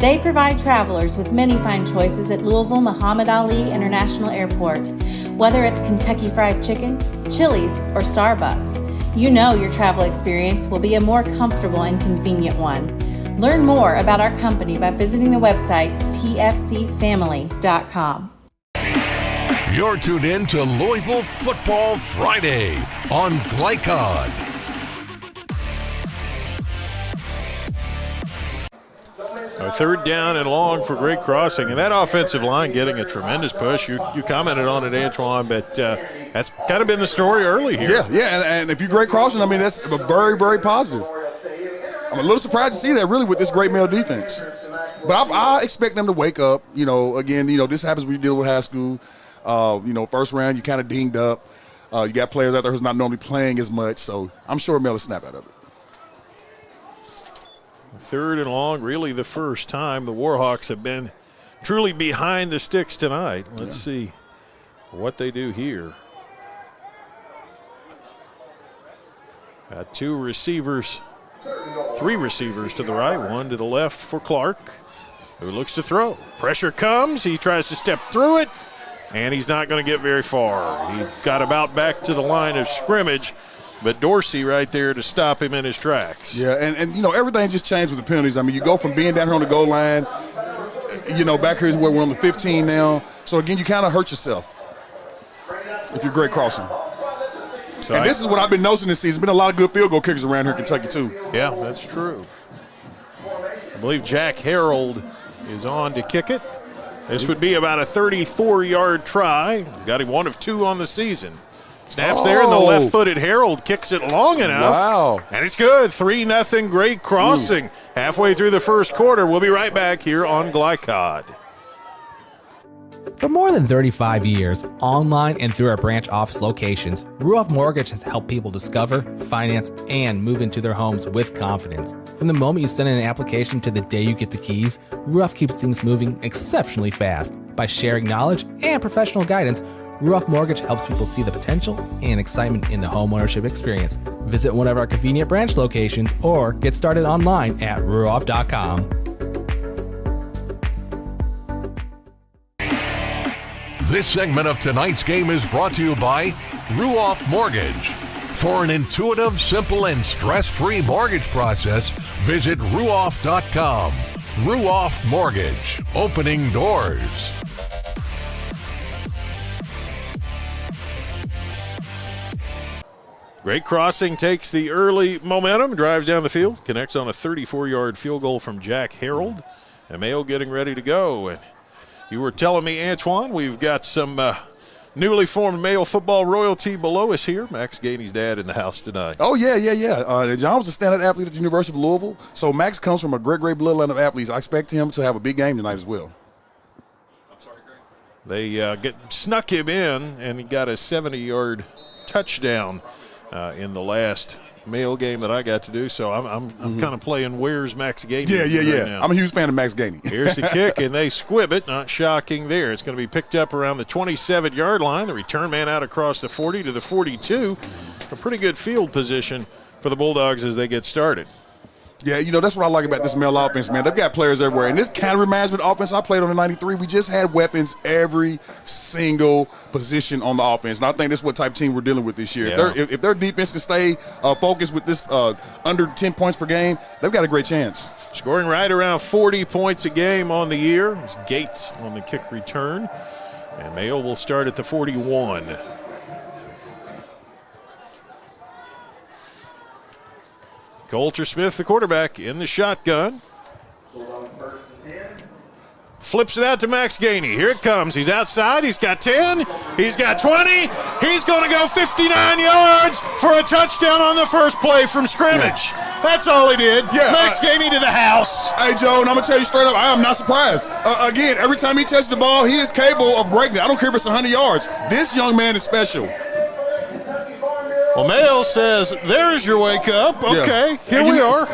They provide travelers with many fine choices at Louisville Muhammad Ali International Airport. Whether it's Kentucky Fried Chicken, Chili's, or Starbucks, you know your travel experience will be a more comfortable and convenient one. Learn more about our company by visiting the website tfcfamily.com. You're tuned in to Louisville Football Friday on Glycod. A 3rd down and long for Great Crossing, and that offensive line getting a tremendous push. You commented on it, Antoine, but that's kind of been the story early here. Yeah, and if you're Great Crossing, I mean, that's very, very positive. I'm a little surprised to see that, really, with this great male defense. But I expect them to wake up. Again, this happens when you deal with high school. First round, you kind of dinged up. You got players out there who's not normally playing as much, so I'm sure Mel will snap out of it. 3rd and long, really the first time the Warhawks have been truly behind the sticks tonight. Let's see what they do here. Got 3 receivers to the right, 1 to the left for Clark, who looks to throw. Pressure comes, he tries to step through it, and he's not going to get very far. He got about back to the line of scrimmage, but Dorsey right there to stop him in his tracks. Yeah, and everything just changed with the penalties. I mean, you go from being down here on the goal line, back here is where we're on the 15 now. So, again, you kind of hurt yourself if you're Great Crossing. And this is what I've been noticing this season. Been a lot of good field goal kickers around here in Kentucky, too. Yeah, that's true. I believe Jack Harold is on to kick it. This would be about a 34-yard try. Got him 1 of 2 on the season. Snaps there, and the left-footed Harold kicks it long enough. Wow. And it's good. 3-0 Great Crossing. Halfway through the first quarter. We'll be right back here on Glycod. For more than 35 years, online and through our branch office locations, Ruoff Mortgage has helped people discover, finance, and move into their homes with confidence. From the moment you send in an application to the day you get the keys, Ruoff keeps things moving exceptionally fast. By sharing knowledge and professional guidance, Ruoff Mortgage helps people see the potential and excitement in the homeownership experience. Visit one of our convenient branch locations or get started online at ruoff.com. This segment of tonight's game is brought to you by Ruoff Mortgage. For an intuitive, simple, and stress-free mortgage process, visit ruoff.com. Ruoff Mortgage, opening doors. Great Crossing takes the early momentum, drives down the field, connects on a 34-yard field goal from Jack Harold, and Mayo getting ready to go. And you were telling me, Antoine, we've got some newly formed Mayo football royalty below us here. Max Gainey's dad in the house tonight. Oh, yeah. John was a standout athlete at the University of Louisville, so Max comes from a great bloodline of athletes. I expect him to have a big game tonight as well. They snuck him in, and he got a 70-yard touchdown in the last Mail game that I got to do, so I'm kind of playing where's Max Gainey. Yeah. Now. I'm a huge fan of Max Gainey. Here's the kick, and they squib it. Not shocking there. It's going to be picked up around the 27-yard line. The return man out across the 40 to the 42. A pretty good field position for the Bulldogs as they get started. Yeah, that's what I like about this Male offense, man. They've got players everywhere. And this kind of reminds me of the offense I played on the 93. We just had weapons every single position on the offense. And I think that's what type of team we're dealing with this year. Yeah. If their defense can stay focused with this under 10 points per game, they've got a great chance. Scoring right around 40 points a game on the year. It's Gates on the kick return. And Mayo will start at the 41. Coulter Smith, the quarterback, in the shotgun. Flips it out to Max Gainey. Here it comes. He's outside. He's got 10. He's got 20. He's going to go 59 yards for a touchdown on the first play from scrimmage. That's all he did. Max Gainey to the house. Hey, Joe, and I'm going to tell you straight up, I am not surprised. Again, every time he touches the ball, he is capable of breaking it. I don't care if it's 100 yards. This young man is special. Well, Mayo says, there's your wake up. Okay, here we are.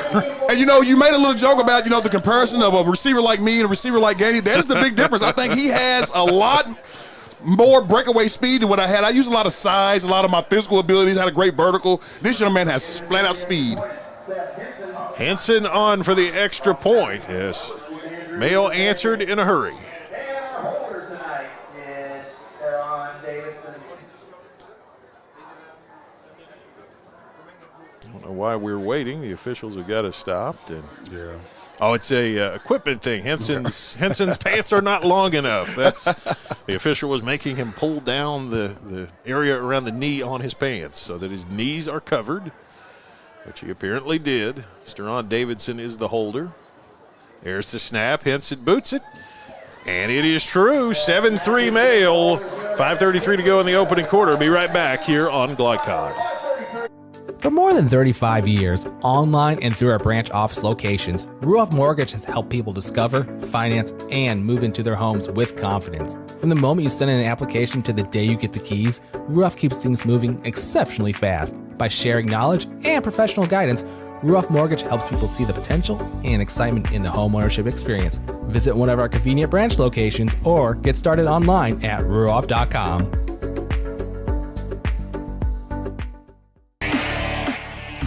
And, you made a little joke about, the comparison of a receiver like me and a receiver like Gainey. That's the big difference. I think he has a lot more breakaway speed than what I had. I use a lot of size, a lot of my physical abilities, had a great vertical. This young man has flat-out speed. Henson on for the extra point. Yes. Mayo answered in a hurry. Why we're waiting. The officials have got us stopped. And oh, it's a equipment thing. Henson's pants are not long enough. That's the official was making him pull down the area around the knee on his pants so that his knees are covered, which he apparently did. Steron Davidson is the holder. There's the snap. Henson boots it. And it is true. 7-3 Mayo. 5:33 to go in the opening quarter. Be right back here on Glycod. For more than 35 years, online and through our branch office locations, Ruoff Mortgage has helped people discover, finance, and move into their homes with confidence. From the moment you send in an application to the day you get the keys, Ruoff keeps things moving exceptionally fast. By sharing knowledge and professional guidance, Ruoff Mortgage helps people see the potential and excitement in the homeownership experience. Visit one of our convenient branch locations or get started online at ruoff.com.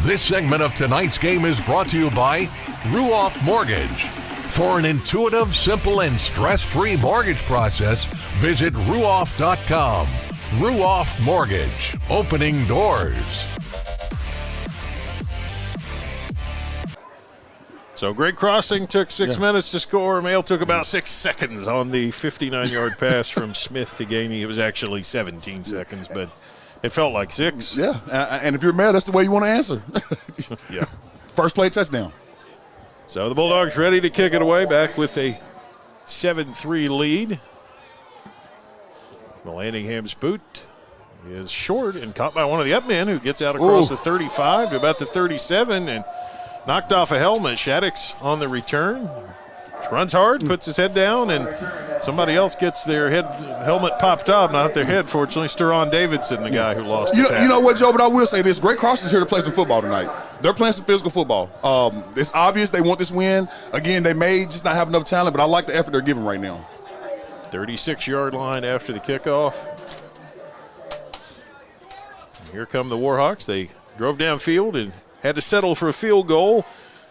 This segment of tonight's game is brought to you by Ruoff Mortgage. For an intuitive, simple, and stress-free mortgage process, visit ruoff.com. Ruoff Mortgage, opening doors. So Greg Crossing took 6 minutes to score. Mayo took about 6 seconds on the 59-yard pass from Smith to Gainey. It was actually 17 seconds, but it felt like 6. Yeah, and if you're mad, that's the way you want to answer. Yeah. First play touchdown. So the Bulldogs ready to kick it away, back with a 7-3 lead. Melanningham's boot is short and caught by one of the up men who gets out across the 35 to about the 37 and knocked off a helmet. Shaddix on the return. Runs hard, puts his head down, and somebody else gets their helmet popped off. Not their head, fortunately. Steron Davidson, the guy who lost his hat. You know what, Joe, but I will say this. Greg Cross is here to play some football tonight. They're playing some physical football. It's obvious they want this win. Again, they may just not have enough talent, but I like the effort they're giving right now. 36-yard line after the kickoff. And here come the Warhawks. They drove downfield and had to settle for a field goal.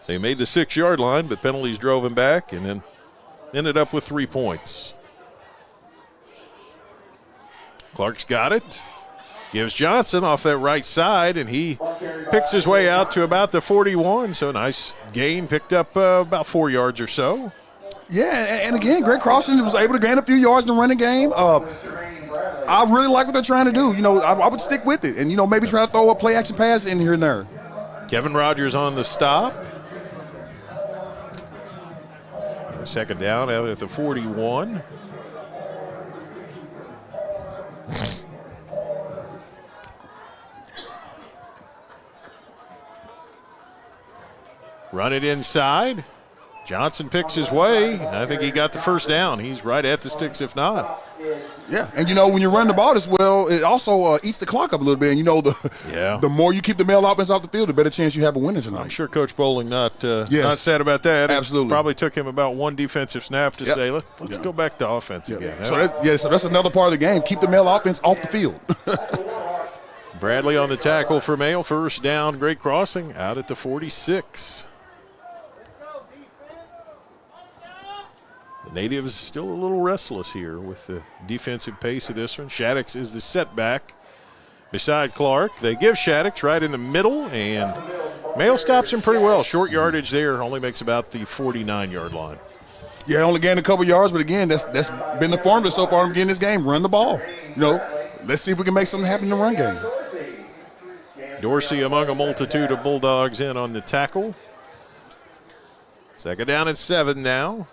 They made the 6-yard line, but penalties drove him back and then ended up with 3 points. Clark's got it. Gives Johnson off that right side, and he picks his way out to about the 41. So nice gain, picked up about 4 yards or so. Yeah, and again, Greg Crossan was able to gain a few yards in the running game. I really like what they're trying to do. I would stick with it and, maybe try to throw a play-action pass in here and there. Kevin Rogers on the stop. Second down out at the 41. Run it inside. Johnson picks his way. I think he got the first down. He's right at the sticks if not. Yeah, and when you run the ball as well, it also eats the clock up a little bit. And the more you keep the male offense off the field, the better chance you have of winning tonight. I'm sure Coach Bowling not sad about that. Absolutely. It probably took him about one defensive snap to say, let's go back to offense again. So that's another part of the game. Keep the male offense off the field. Bradley on the tackle for Male. First down, great crossing out at the 46. The Natives still a little restless here with the defensive pace of this one. Shaddix is the setback beside Clark. They give Shaddix right in the middle, and Male stops him pretty well. Short yardage there, only makes about the 49-yard line. Yeah, only gained a couple yards, but again, that's been the formula so far in this game. Run the ball. Let's see if we can make something happen in the run game. Dorsey among a multitude of Bulldogs in on the tackle. Second down and 7 now.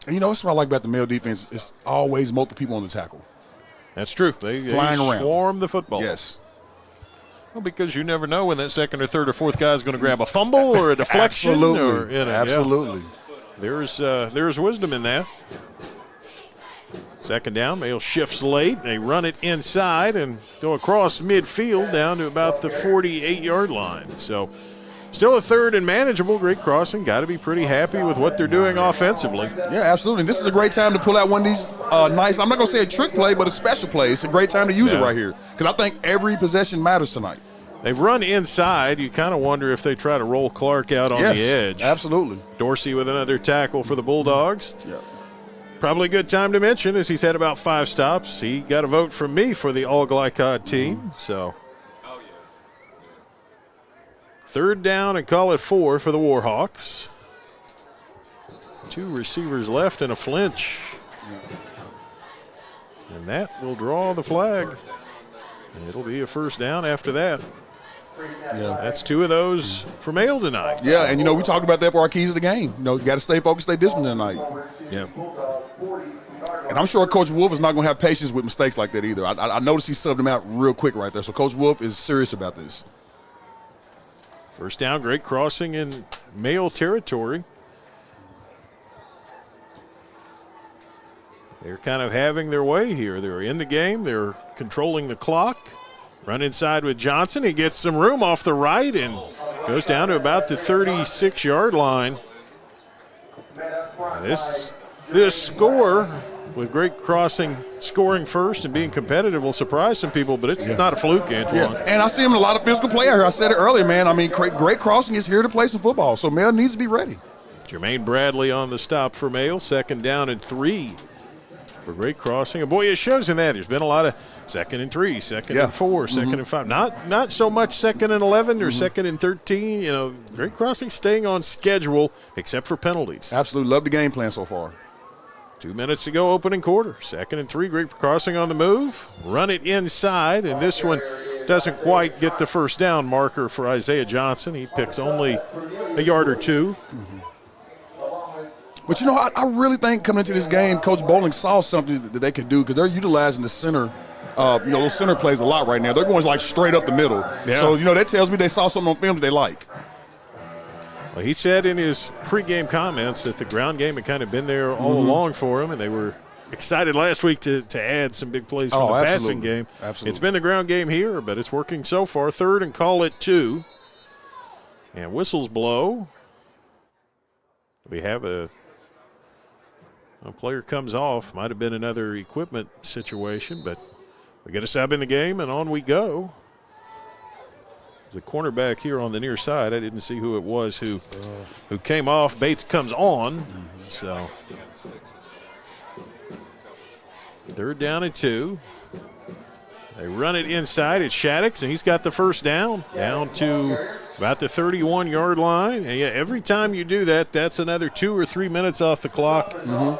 And that's what I like about the male defense. It's always multiple people on the tackle. That's true. They flying around. Swarm the football. Yes. Well, because you never know when that second or third or fourth guy is going to grab a fumble or a deflection. Absolutely. Or, Absolutely. Yeah. There's wisdom in that. Second down, Male shifts late. They run it inside and go across midfield down to about the 48-yard line. So still a third and manageable. Great crossing. Got to be pretty happy with what they're doing offensively. Yeah, absolutely. And this is a great time to pull out one of these nice, I'm not going to say a trick play, but a special play. It's a great time to use it right here because I think every possession matters tonight. They've run inside. You kind of wonder if they try to roll Clark out on the edge. Absolutely. Dorsey with another tackle for the Bulldogs. Yeah. Probably a good time to mention as he's had about 5 stops. He got a vote from me for the all-glycod team. So third down and call it 4 for the Warhawks. 2 receivers left and a flinch. And that will draw the flag. And it'll be a first down after that. Yeah. That's 2 of those for Male tonight. Yeah, and we talked about that for our keys of the game. You got to stay focused, stay disciplined tonight. Yeah. And I'm sure Coach Wolf is not going to have patience with mistakes like that either. I noticed he subbed them out real quick right there. So Coach Wolf is serious about this. First down, great crossing in Male territory. They're kind of having their way here. They're in the game. They're controlling the clock. Run inside with Johnson. He gets some room off the right and goes down to about the 36-yard line. This score with great crossing, scoring first and being competitive will surprise some people, but it's not a fluke, Antoine. Yeah. And I see him in a lot of physical play out here. I said it earlier, man. I mean, great crossing is here to play some football, so Male needs to be ready. Jermaine Bradley on the stop for Male. Second down and 3 for great crossing. And boy, it shows in that. There's been a lot of second and 3, second and 4, second and 5. Not so much second and 11 or second and 13. Great crossing staying on schedule except for penalties. Absolutely. Love the game plan so far. 2 minutes to go, opening quarter. Second and 3, great crossing on the move. Run it inside, and this one doesn't quite get the first down marker for Isaiah Johnson. He picks only a yard or 2. But, I really think coming into this game, Coach Bowling saw something that they could do because they're utilizing the center. Those center plays a lot right now. They're going like straight up the middle. Yeah. So, that tells me they saw something on film that they like. Well, he said in his pregame comments that the ground game had kind of been there all along for him, and they were excited last week to add some big plays from the passing game. Absolutely. It's been the ground game here, but it's working so far. Third and call it 2. And whistles blow. We have a player comes off. Might have been another equipment situation, but we get a sub in the game, and on we go. The cornerback here on the near side, I didn't see who it was who came off. Bates comes on. So third down and 2. They run it inside. It's Shaddix, and he's got the first down to about the 31-yard line. And every time you do that, that's another 2 or 3 minutes off the clock.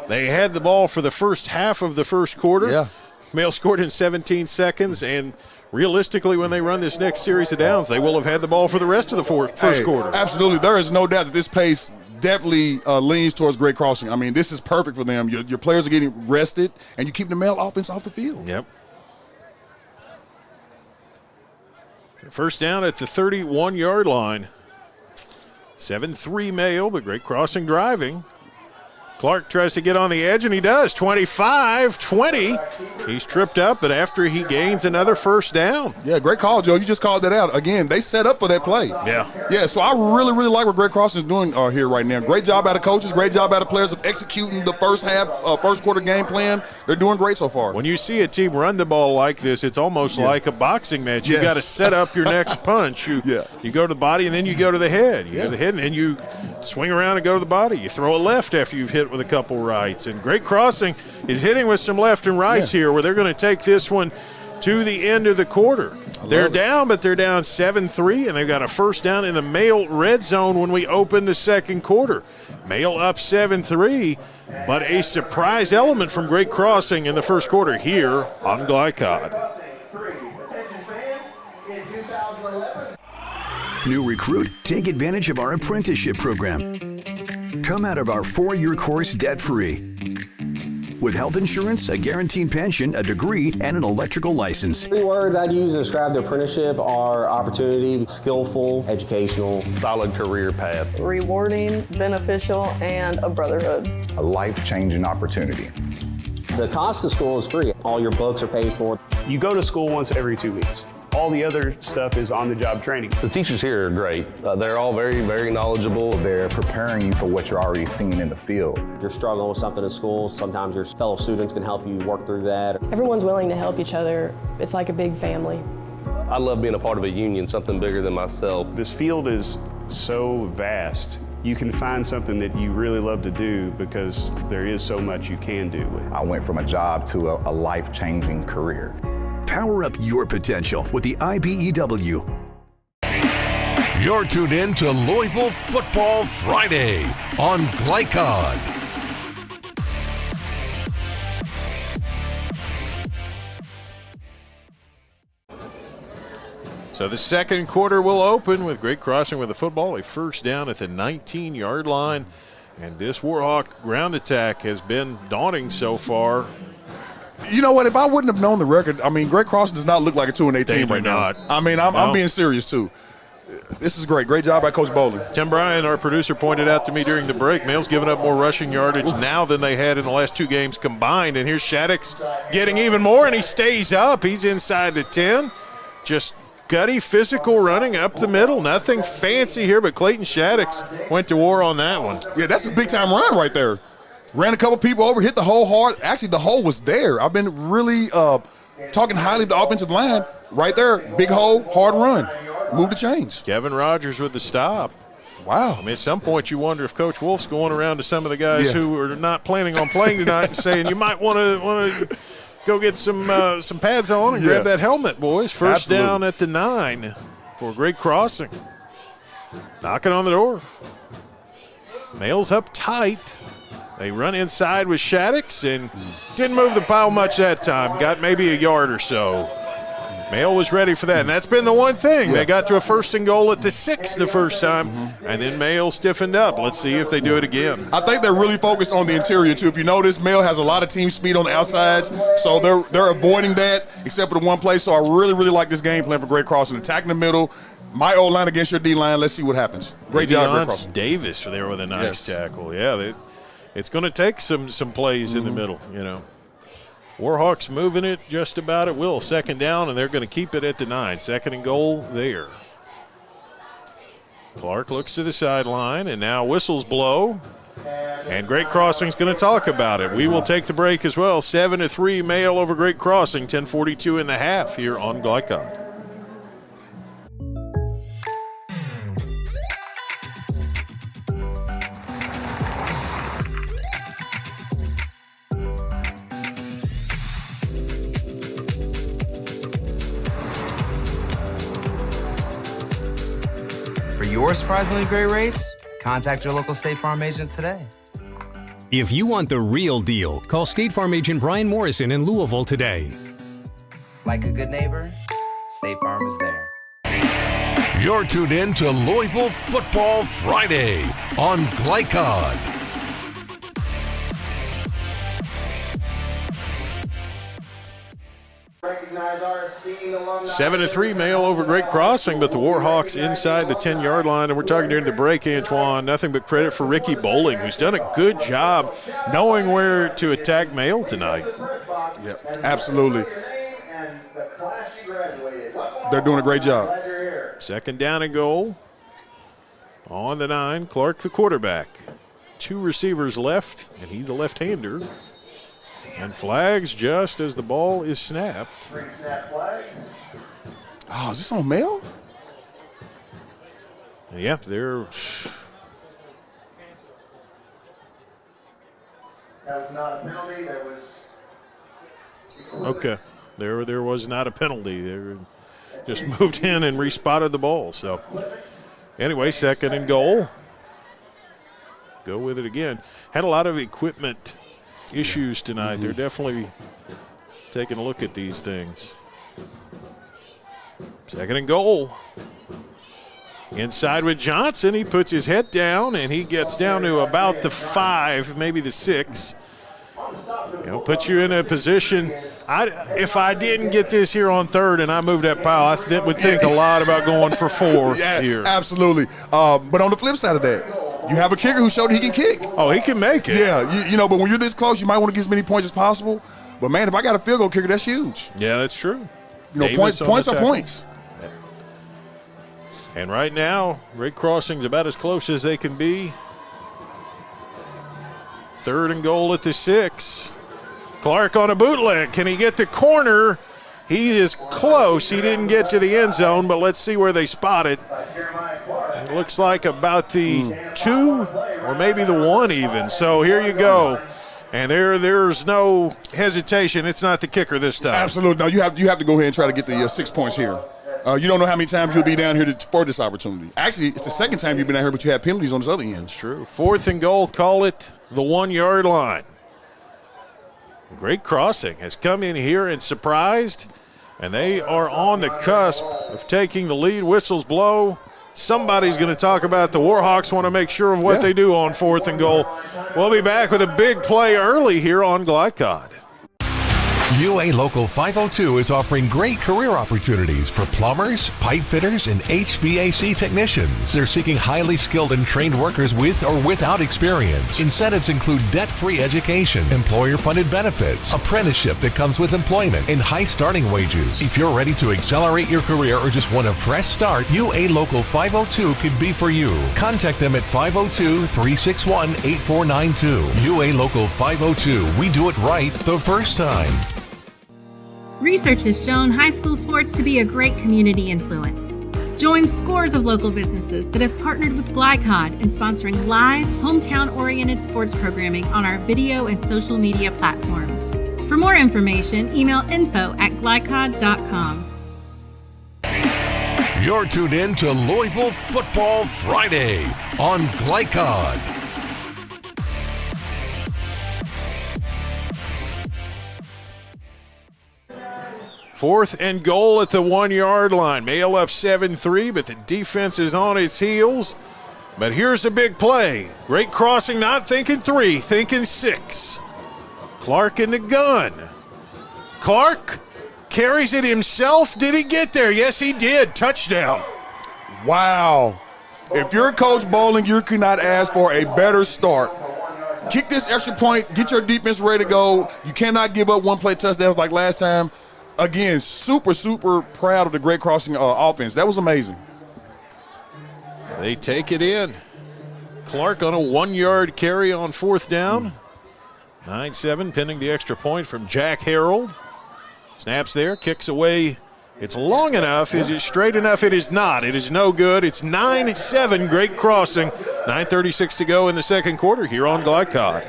They had the ball for the first half of the first quarter. Yeah. Male scored in 17 seconds, and realistically, when they run this next series of downs, they will have had the ball for the rest of the first quarter. Absolutely. There is no doubt that this pace definitely leans towards great crossing. I mean, this is perfect for them. Your players are getting rested, and you keep the Male offense off the field. Yep. First down at the 31-yard line. 7-3 Male, but great crossing driving. Clark tries to get on the edge, and he does. 25-20. He's tripped up, but after he gains another first down. Yeah, great call, Joe. You just called that out. Again, they set up for that play. Yeah. Yeah, so I really, really like what Greg Cross is doing here right now. Great job out of coaches, great job out of players of executing the first quarter game plan. They're doing great so far. When you see a team run the ball like this, it's almost like a boxing match. You got to set up your next punch. You go to the body, and then you go to the head. You go to the head, and then you swing around and go to the body. You throw a left after you've hit with a couple rights. And Great Crossing is hitting with some left and rights here, where they're going to take this one to the end of the quarter. They're down, but they're down 7-3, and they've got a first down in the Male red zone when we open the second quarter. Male up 7-3, but a surprise element from Great Crossing in the first quarter here on Glycod. New recruit, take advantage of our apprenticeship program. Come out of our 4-year course debt-free. With health insurance, a guaranteed pension, a degree, and an electrical license. 3 words I'd use to describe the apprenticeship are opportunity, skillful, educational, solid career path, rewarding, beneficial, and a brotherhood. A life-changing opportunity. The cost of school is free. All your books are paid for. You go to school once every 2 weeks. All the other stuff is on-the-job training. The teachers here are great. They're all very, very knowledgeable. They're preparing you for what you're already seeing in the field. If you're struggling with something at school, sometimes your fellow students can help you work through that. Everyone's willing to help each other. It's like a big family. I love being a part of a union, something bigger than myself. This field is so vast. You can find something that you really love to do because there is so much you can do. I went from a job to a life-changing career. Power up your potential with the IBEW. You're tuned in to Louisville Football Friday on Glycod. So the second quarter will open with Great Crossing with the football, a first down at the 19-yard line. And this Warhawk ground attack has been daunting so far. You know what? If I wouldn't have known the record, I mean, Great Crossing does not look like a 2-8 team right now. I mean, I'm being serious too. This is great. Great job by Coach Bowling. Tim Bryan, our producer, pointed out to me during the break, Male's given up more rushing yardage now than they had in the last 2 games combined. And here's Shaddix getting even more, and he stays up. He's inside the 10. Just gutty physical running up the middle. Nothing fancy here, but Clayton Shaddix went to war on that one. Yeah, that's a big-time run right there. Ran a couple people over, hit the hole hard. Actually, the hole was there. I've been really talking highly of the offensive line. Right there, big hole, hard run. Move the chains. Kevin Rogers with the stop. Wow. I mean, at some point you wonder if Coach Wolf's going around to some of the guys who are not planning on playing tonight and saying, you might want to go get some pads on and grab that helmet, boys. First down at the 9 for Great Crossing. Knocking on the door. Male's up tight. They run inside with Shaddix and didn't move the pile much that time. Got maybe a yard or so. Male was ready for that, and that's been the one thing. They got to a 1st and goal at the 6 the first time, and then Male stiffened up. Let's see if they do it again. I think they're really focused on the interior, too. If you notice, Male has a lot of team speed on the outsides, so they're avoiding that except for the one play. So I really, really like this game plan for Great Crossing. Attacking the middle, my O-line against your D-line. Let's see what happens. Great job, Great Crossing. Davis there with a nice tackle. Yeah, it's going to take some plays in the middle, you know. Warhawks moving it just about at will. 2nd down, and they're going to keep it at the 9. 2nd and goal there. Clark looks to the sideline, and now whistles blow. And Great Crossing's going to talk about it. We will take the break as well. 7-3 Male over Great Crossing. 10:42 in the half here on Glycod. For your surprisingly great rates, contact your local State Farm agent today. If you want the real deal, call State Farm agent Brian Morrison in Louisville today. Like a good neighbor, State Farm is there. You're tuned in to Louisville Football Friday on Glycod. 7-3 Mail over Great Crossing, but the Warhawks inside the 10-yard line. And we're talking during the break, Antoine, nothing but credit for Ricky Bowling, who's done a good job knowing where to attack Mail tonight. Yep, absolutely. They're doing a great job. 2nd down and goal. On the 9, Clark the quarterback. 2 receivers left, and he's a left-hander. And flags just as the ball is snapped. Oh, is this on Mail? Yeah, they're... That was not a penalty. There was... Okay. There was not a penalty. They just moved in and respotted the ball. So, anyway, 2nd and goal. Go with it again. Had a lot of equipment issues tonight. They're definitely taking a look at these things. 2nd and goal. Inside with Johnson. He puts his head down, and he gets down to about the 5, maybe the 6. Puts you in a position. If I didn't get this here on 3rd and I moved that pile, I would think a lot about going for 4th here. Absolutely. But on the flip side of that, you have a kicker who showed he can kick. Oh, he can make it. Yeah, you know, but when you're this close, you might want to get as many points as possible. But, man, if I got a field goal kicker, that's huge. Yeah, that's true. You know, points are points. And right now, Great Crossing's about as close as they can be. 3rd and goal at the 6. Clark on a bootleg. Can he get the corner? He is close. He didn't get to the end zone, but let's see where they spot it. It looks like about the 2 or maybe the 1 even. So here you go. And there's no hesitation. It's not the kicker this time. Absolutely. No, you have to go ahead and try to get the 6 points here. You don't know how many times you'll be down here for this opportunity. Actually, it's the 2nd time you've been down here, but you have penalties on this other end. It's true. 4th and goal, call it the 1-yard line. Great Crossing has come in here and surprised, and they are on the cusp of taking the lead. Whistles blow. Somebody's going to talk about the Warhawks want to make sure of what they do on 4th and goal. We'll be back with a big play early here on Glycod. UA Local 502 is offering great career opportunities for plumbers, pipe fitters, and HVAC technicians. They're seeking highly skilled and trained workers with or without experience. Incentives include debt-free education, employer-funded benefits, apprenticeship that comes with employment, and high starting wages. If you're ready to accelerate your career or just want a fresh start, UA Local 502 could be for you. Contact them at 502-361-8492. UA Local 502. We do it right the first time. Research has shown high school sports to be a great community influence. Join scores of local businesses that have partnered with Glycod in sponsoring live, hometown-oriented sports programming on our video and social media platforms. For more information, email info@glycod.com. You're tuned in to Louisville Football Friday on Glycod. 4th and goal at the 1-yard line. Mail up 7-3, but the defense is on its heels. But here's a big play. Great Crossing not thinking 3, thinking 6. Clark in the gun. Clark carries it himself. Did he get there? Yes, he did. Touchdown. Wow. If you're Coach Bowling, you cannot ask for a better start. Kick this extra point. Get your defense ready to go. You cannot give up one-play touchdowns like last time. Again, super, super proud of the Great Crossing offense. That was amazing. They take it in. Clark on a 1-yard carry on 4th down. 9-7, pending the extra point from Jack Harold. Snaps there, kicks away. It's long enough. Is it straight enough? It is not. It is no good. It's 9-7, Great Crossing. 9:36 to go in the 2nd quarter here on Glycod.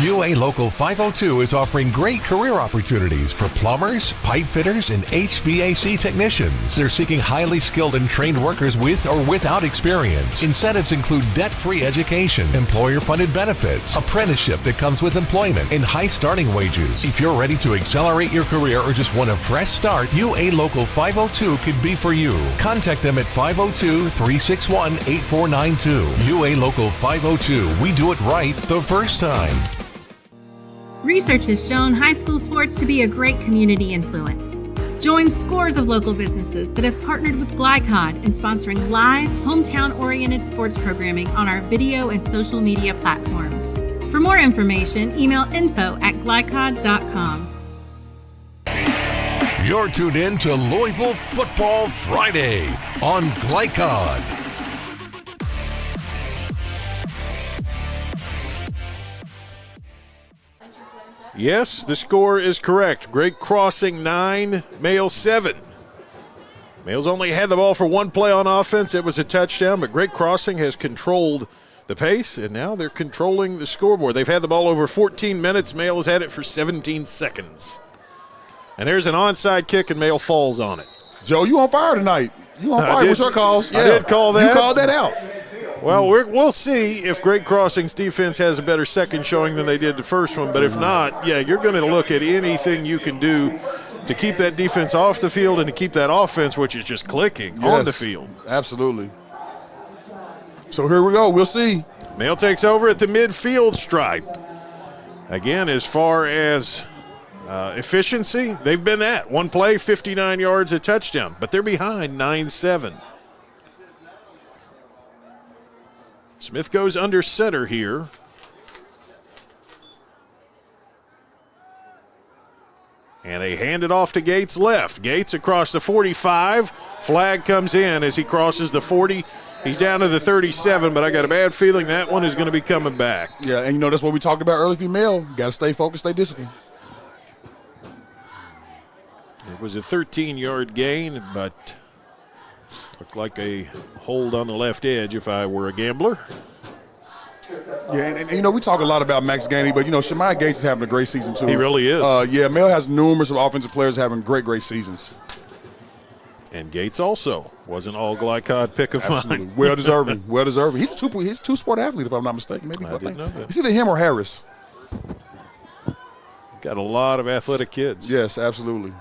UA Local 502 is offering great career opportunities for plumbers, pipe fitters, and HVAC technicians. They're seeking highly skilled and trained workers with or without experience. Incentives include debt-free education, employer-funded benefits, apprenticeship that comes with employment, and high starting wages. If you're ready to accelerate your career or just want a fresh start, UA Local 502 could be for you. Contact them at 502-361-8492. UA Local 502. We do it right the first time. Research has shown high school sports to be a great community influence. Join scores of local businesses that have partnered with Glycod in sponsoring live, hometown-oriented sports programming on our video and social media platforms. For more information, email info@glycod.com. You're tuned in to Louisville Football Friday on Glycod. Yes, the score is correct. Great Crossing 9, Male 7. Males only had the ball for one play on offense. It was a touchdown, but Great Crossing has controlled the pace, and now they're controlling the scoreboard. They've had the ball over 14 minutes. Male has had it for 17 seconds. And there's an onside kick, and Male falls on it. Joe, you on fire tonight. You on fire. What's your calls? I did call that. You called that out. Well, we'll see if Great Crossing's defense has a better second showing than they did the first one. But if not, yeah, you're going to look at anything you can do to keep that defense off the field and to keep that offense, which is just clicking, on the field. Absolutely. So here we go. We'll see. Male takes over at the midfield stripe. Again, as far as efficiency, they've been that. One play, 59 yards, a touchdown. But they're behind 9-7. Smith goes under center here. And they hand it off to Gates left. Gates across the 45. Flag comes in as he crosses the 40. He's down to the 37, but I got a bad feeling that one is going to be coming back. Yeah, and that's what we talked about early female. Got to stay focused, stay disciplined. It was a 13-yard gain, but looked like a hold on the left edge if I were a gambler. Yeah, and we talk a lot about Max Gainey, but, Shemai Gates is having a great season, too. He really is. Male has numerous of offensive players having great seasons. And Gates also was an all-Glycod pick of mine. Well deserving. He's a two-sport athlete, if I'm not mistaken. Maybe I didn't know that. It's either him or Harris. Got a lot of athletic kids. Yes, absolutely.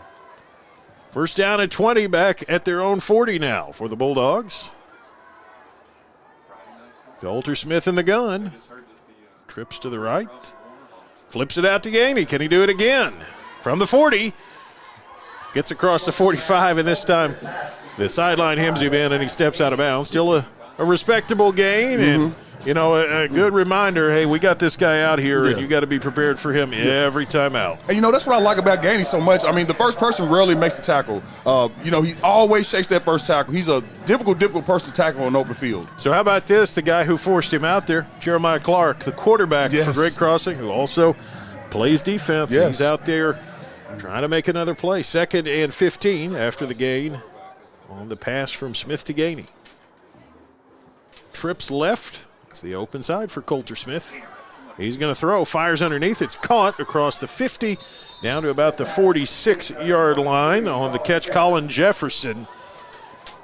First down at 20, back at their own 40 now for the Bulldogs. Coulter Smith in the gun. Trips to the right. Flips it out to Gainey. Can he do it again? From the 40. Gets across the 45, and this time the sideline hems him in, and he steps out of bounds. Still a respectable gain, and, a good reminder, hey, we got this guy out here, and you got to be prepared for him every time out. And, that's what I like about Gainey so much. I mean, the first person rarely makes the tackle. He always shakes that first tackle. He's a difficult person to tackle on open field. So how about this, the guy who forced him out there, Jeremiah Clark, the quarterback for Great Crossing, who also plays defense. Yes. He's out there trying to make another play. 2nd and 15 after the gain on the pass from Smith to Gainey. Trips left. It's the open side for Coulter Smith. He's going to throw. Fires underneath. It's caught across the 50 down to about the 46-yard line on the catch, Colin Jefferson.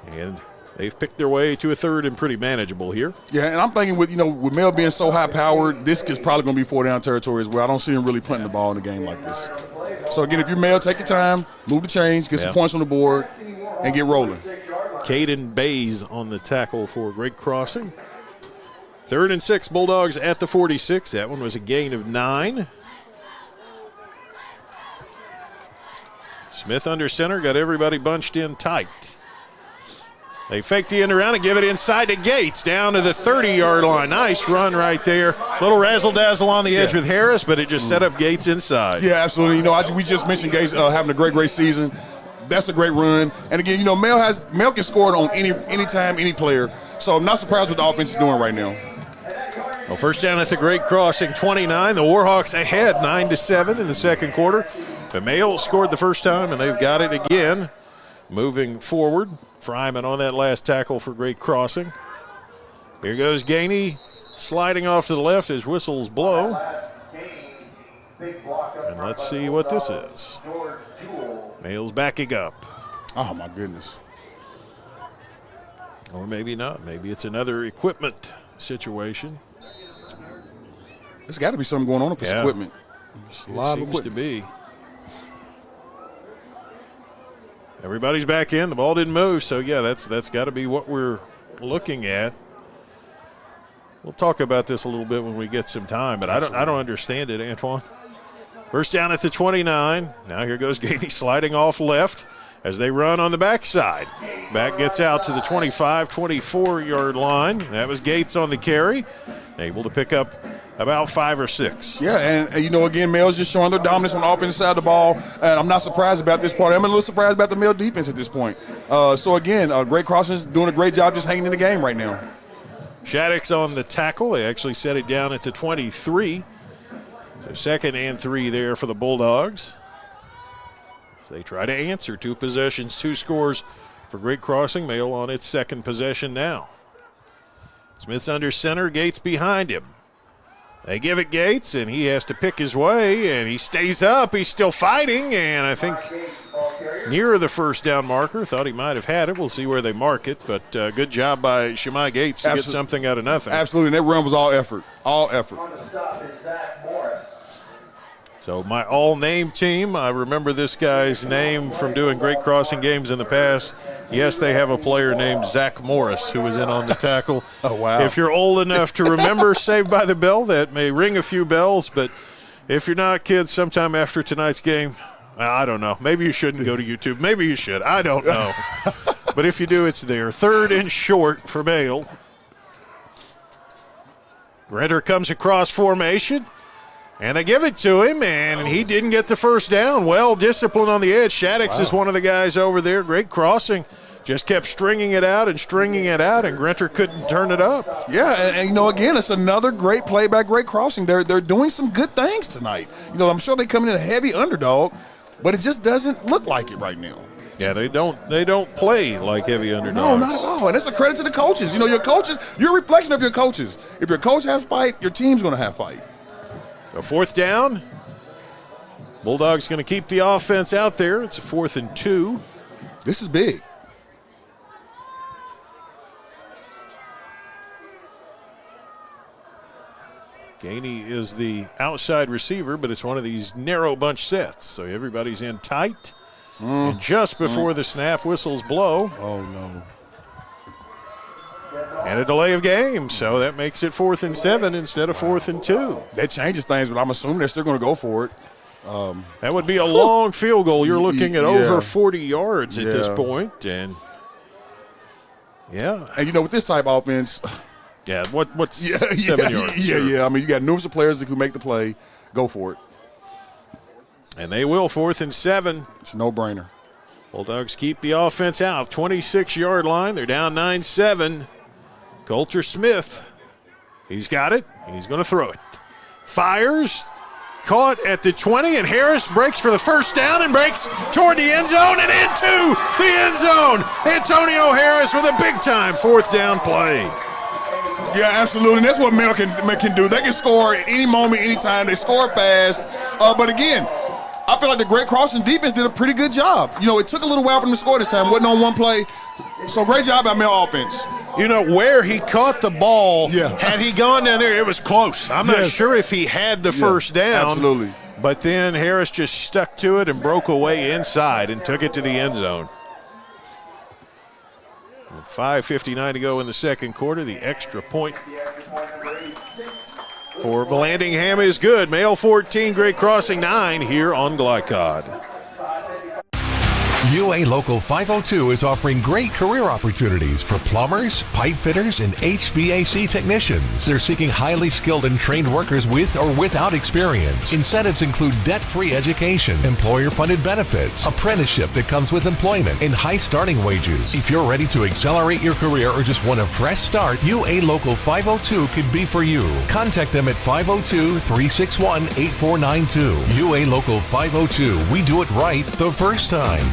And they've picked their way to a third and pretty manageable here. Yeah, and I'm thinking with Mel being so high-powered, this is probably going to be 4-down territory as well. I don't see him really punting the ball in a game like this. So, again, if you're Mel, take your time, move the chains, get some points on the board, and get rolling. Caden Bays on the tackle for Great Crossing. 3rd and 6, Bulldogs at the 46. That one was a gain of 9. Smith under center, got everybody bunched in tight. They fake the end around and give it inside to Gates, down to the 30-yard line. Nice run right there. Little razzle-dazzle on the edge with Harris, but it just set up Gates inside. Yeah, absolutely. We just mentioned Gates having a great season. That's a great run. And again, Mel can score on any time, any player. So I'm not surprised what the offense is doing right now. Well, first down at the Great Crossing 29. The Warhawks ahead 9-7 in the second quarter. The Male scored the first time, and they've got it again. Moving forward, Fryman on that last tackle for Great Crossing. Here goes Gainey sliding off to the left as whistles blow. And let's see what this is. Male's backing up. Oh, my goodness. Or maybe not. Maybe it's another equipment situation. There's got to be something going on with this equipment. A lot of equipment. To be. Everybody's back in. The ball didn't move, so that's got to be what we're looking at. We'll talk about this a little bit when we get some time, but I don't understand it, Antoine. First down at the 29. Now here goes Gainey sliding off left as they run on the backside. Back gets out to the 25, 24-yard line. That was Gates on the carry, able to pick up about 5 or 6. Yeah, and you know, again, Male's just showing their dominance on the offensive side of the ball, and I'm not surprised about this part. I'm a little surprised about the Male defense at this point. So, again, Great Crossing's doing a great job just hanging in the game right now. Shattuck's on the tackle. They actually set it down at the 23. So 2nd and 3 there for the Bulldogs. As they try to answer 2 possessions, 2 scores for Great Crossing. Male on its 2nd possession now. Smith's under center, Gates behind him. They give it Gates, and he has to pick his way, and he stays up. He's still fighting, and I think near the first down marker. Thought he might have had it. We'll see where they mark it, but good job by Shemai Gates to get something out of nothing. Absolutely, and that run was all effort, all effort. So my all-name team, I remember this guy's name from doing Great Crossing games in the past. Yes, they have a player named Zach Morris who was in on the tackle. Oh, wow. If you're old enough to remember Saved by the Bell, that may ring a few bells, but if you're not, kids, sometime after tonight's game, I don't know. Maybe you shouldn't go to YouTube. Maybe you should. I don't know. But if you do, it's there. 3rd and short for Male. Renter comes across formation. And they give it to him, and he didn't get the first down. Well disciplined on the edge. Shaddix is one of the guys over there. Great Crossing. Just kept stringing it out, and Grenter couldn't turn it up. Yeah, and you know, again, it's another great play by Great Crossing. They're doing some good things tonight. You know, I'm sure they come in a heavy underdog, but it just doesn't look like it right now. Yeah, they don't play like heavy underdogs. No, not at all. And it's a credit to the coaches. You know, your coaches, you're a reflection of your coaches. If your coach has fight, your team's going to have fight. So 4th down. Bulldogs going to keep the offense out there. It's a 4th and 2. This is big. Gainey is the outside receiver, but it's one of these narrow bunch sets. So everybody's in tight. And just before the snap whistles blow. Oh, no. And a delay of game, so that makes it 4th and 7 instead of 4th and 2. That changes things, but I'm assuming they're still going to go for it. That would be a long field goal. You're looking at over 40 yards at this point, and and you know, with this type of offense, what's 7 yards? Yeah. I mean, you got numerous players that can make the play. Go for it. And they will. 4th and 7. It's a no-brainer. Bulldogs keep the offense out. 26-yard line. They're down 9-7. Coulter Smith, he's got it. He's going to throw it. Fires, caught at the 20, and Harris breaks for the first down and breaks toward the end zone and into the end zone. Antonio Harris with a big-time 4th down play. Yeah, absolutely. And that's what Mel can do. They can score at any moment, anytime. They score fast. But again, I feel like the Great Crossing defense did a pretty good job. You know, it took a little while for them to score this time. Wasn't on one play. So great job by Mel offense. You know, where he caught the ball, had he gone down there, it was close. I'm not sure if he had the first down. Absolutely. But then Harris just stuck to it and broke away inside and took it to the end zone. With 5:59 to go in the second quarter, the extra point for Blandingham is good. Male 14, Great Crossing 9 here on Glycod. UA Local 502 is offering great career opportunities for plumbers, pipe fitters, and HVAC technicians. They're seeking highly skilled and trained workers with or without experience. Incentives include debt-free education, employer-funded benefits, apprenticeship that comes with employment, and high starting wages. If you're ready to accelerate your career or just want a fresh start, UA Local 502 could be for you. Contact them at 502-361-8492. UA Local 502. We do it right the first time.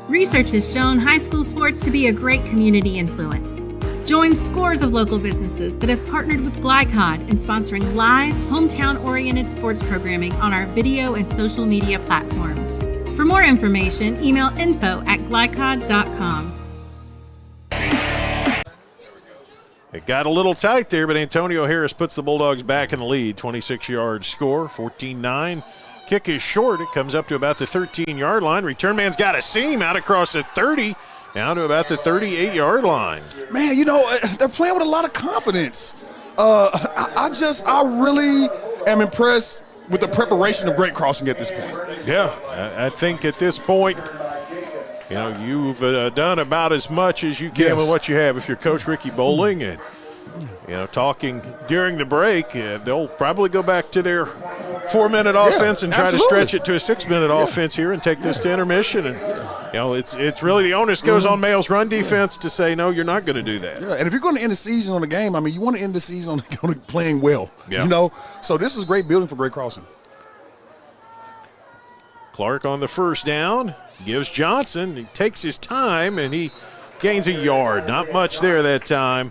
Research has shown high school sports to be a great community influence. Join scores of local businesses that have partnered with Glycod in sponsoring live, hometown-oriented sports programming on our video and social media platforms. For more information, email info@glycod.com. It got a little tight there, but Antonio Harris puts the Bulldogs back in the lead. 26-yard score, 14-9. Kick is short. It comes up to about the 13-yard line. Return man's got a seam out across the 30, down to about the 38-yard line. Man, you know, they're playing with a lot of confidence. I really am impressed with the preparation of Great Crossing at this point. Yeah, I think at this point, you know, you've done about as much as you can with what you have. If you're Coach Ricky Bowling and, you know, talking during the break, they'll probably go back to their 4-minute offense and try to stretch it to a 6-minute offense here and take this to intermission. And, you know, it's really the onus goes on Mayo's run defense to say, no, you're not going to do that. Yeah, and if you're going to end the season on a game, I mean, you want to end the season on playing well, you know. So this is great building for Great Crossing. Clark on the first down, gives Johnson. He takes his time, and he gains a yard. Not much there that time.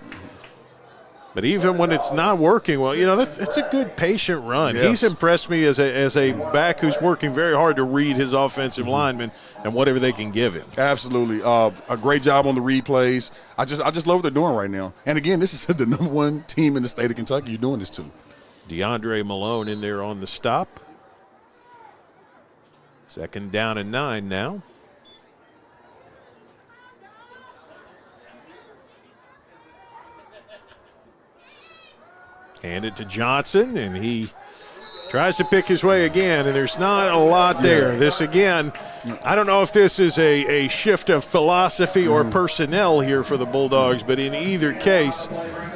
But even when it's not working well, you know, that's a good patient run. Yes. He's impressed me as a back who's working very hard to read his offensive linemen and whatever they can give him. Absolutely. A great job on the read plays. I just love what they're doing right now. And, again, this is the number one team in the state of Kentucky you're doing this to. DeAndre Malone in there on the stop. 2nd down and 9 now. Hand it to Johnson, and he tries to pick his way again, and there's not a lot there. This, again, I don't know if this is a shift of philosophy or personnel here for the Bulldogs, but in either case,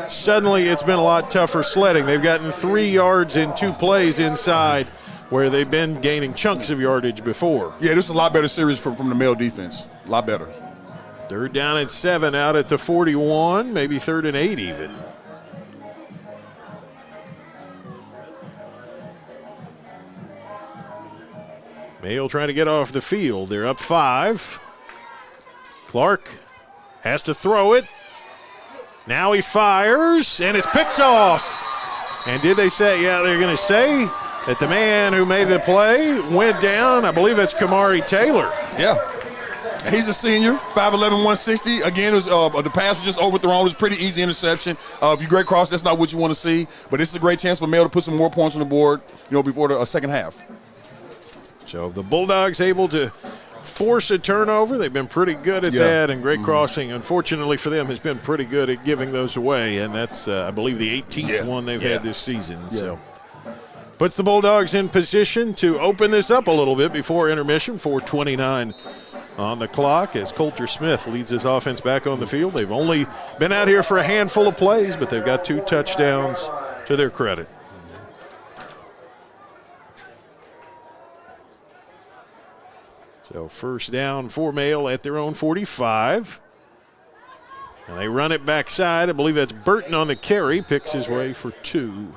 suddenly it's been a lot tougher sledding. They've gotten 3 yards in 2 plays inside where they've been gaining chunks of yardage before. Yeah, this is a lot better series from the Mayo defense. A lot better. 3rd down and 7 out at the 41, maybe 3rd and 8 even. Mayo trying to get off the field. They're up 5. Clark has to throw it. Now he fires, and it's picked off. And did they say, they're going to say that the man who made the play went down. I believe that's Kamari Taylor. Yeah. He's a senior, 5'11", 160. Again, it was, the pass was just overthrown. It was a pretty easy interception. If you Great Cross, that's not what you want to see. But this is a great chance for Mayo to put some more points on the board, you know, before the second half. So the Bulldogs able to force a turnover. They've been pretty good at that, and Great Crossing, unfortunately for them, has been pretty good at giving those away, and that's, I believe, the 18th one they've had this season. So puts the Bulldogs in position to open this up a little bit before intermission. 4:29 on the clock as Coulter Smith leads his offense back on the field. They've only been out here for a handful of plays, but they've got 2 touchdowns to their credit. So 1st down for Mayo at their own 45. And they run it backside. I believe that's Burton on the carry. Picks his way for 2.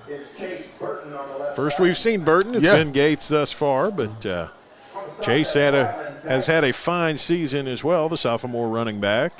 First we've seen Burton. It's been Gates thus far, but Chase has had a fine season as well, the sophomore running back.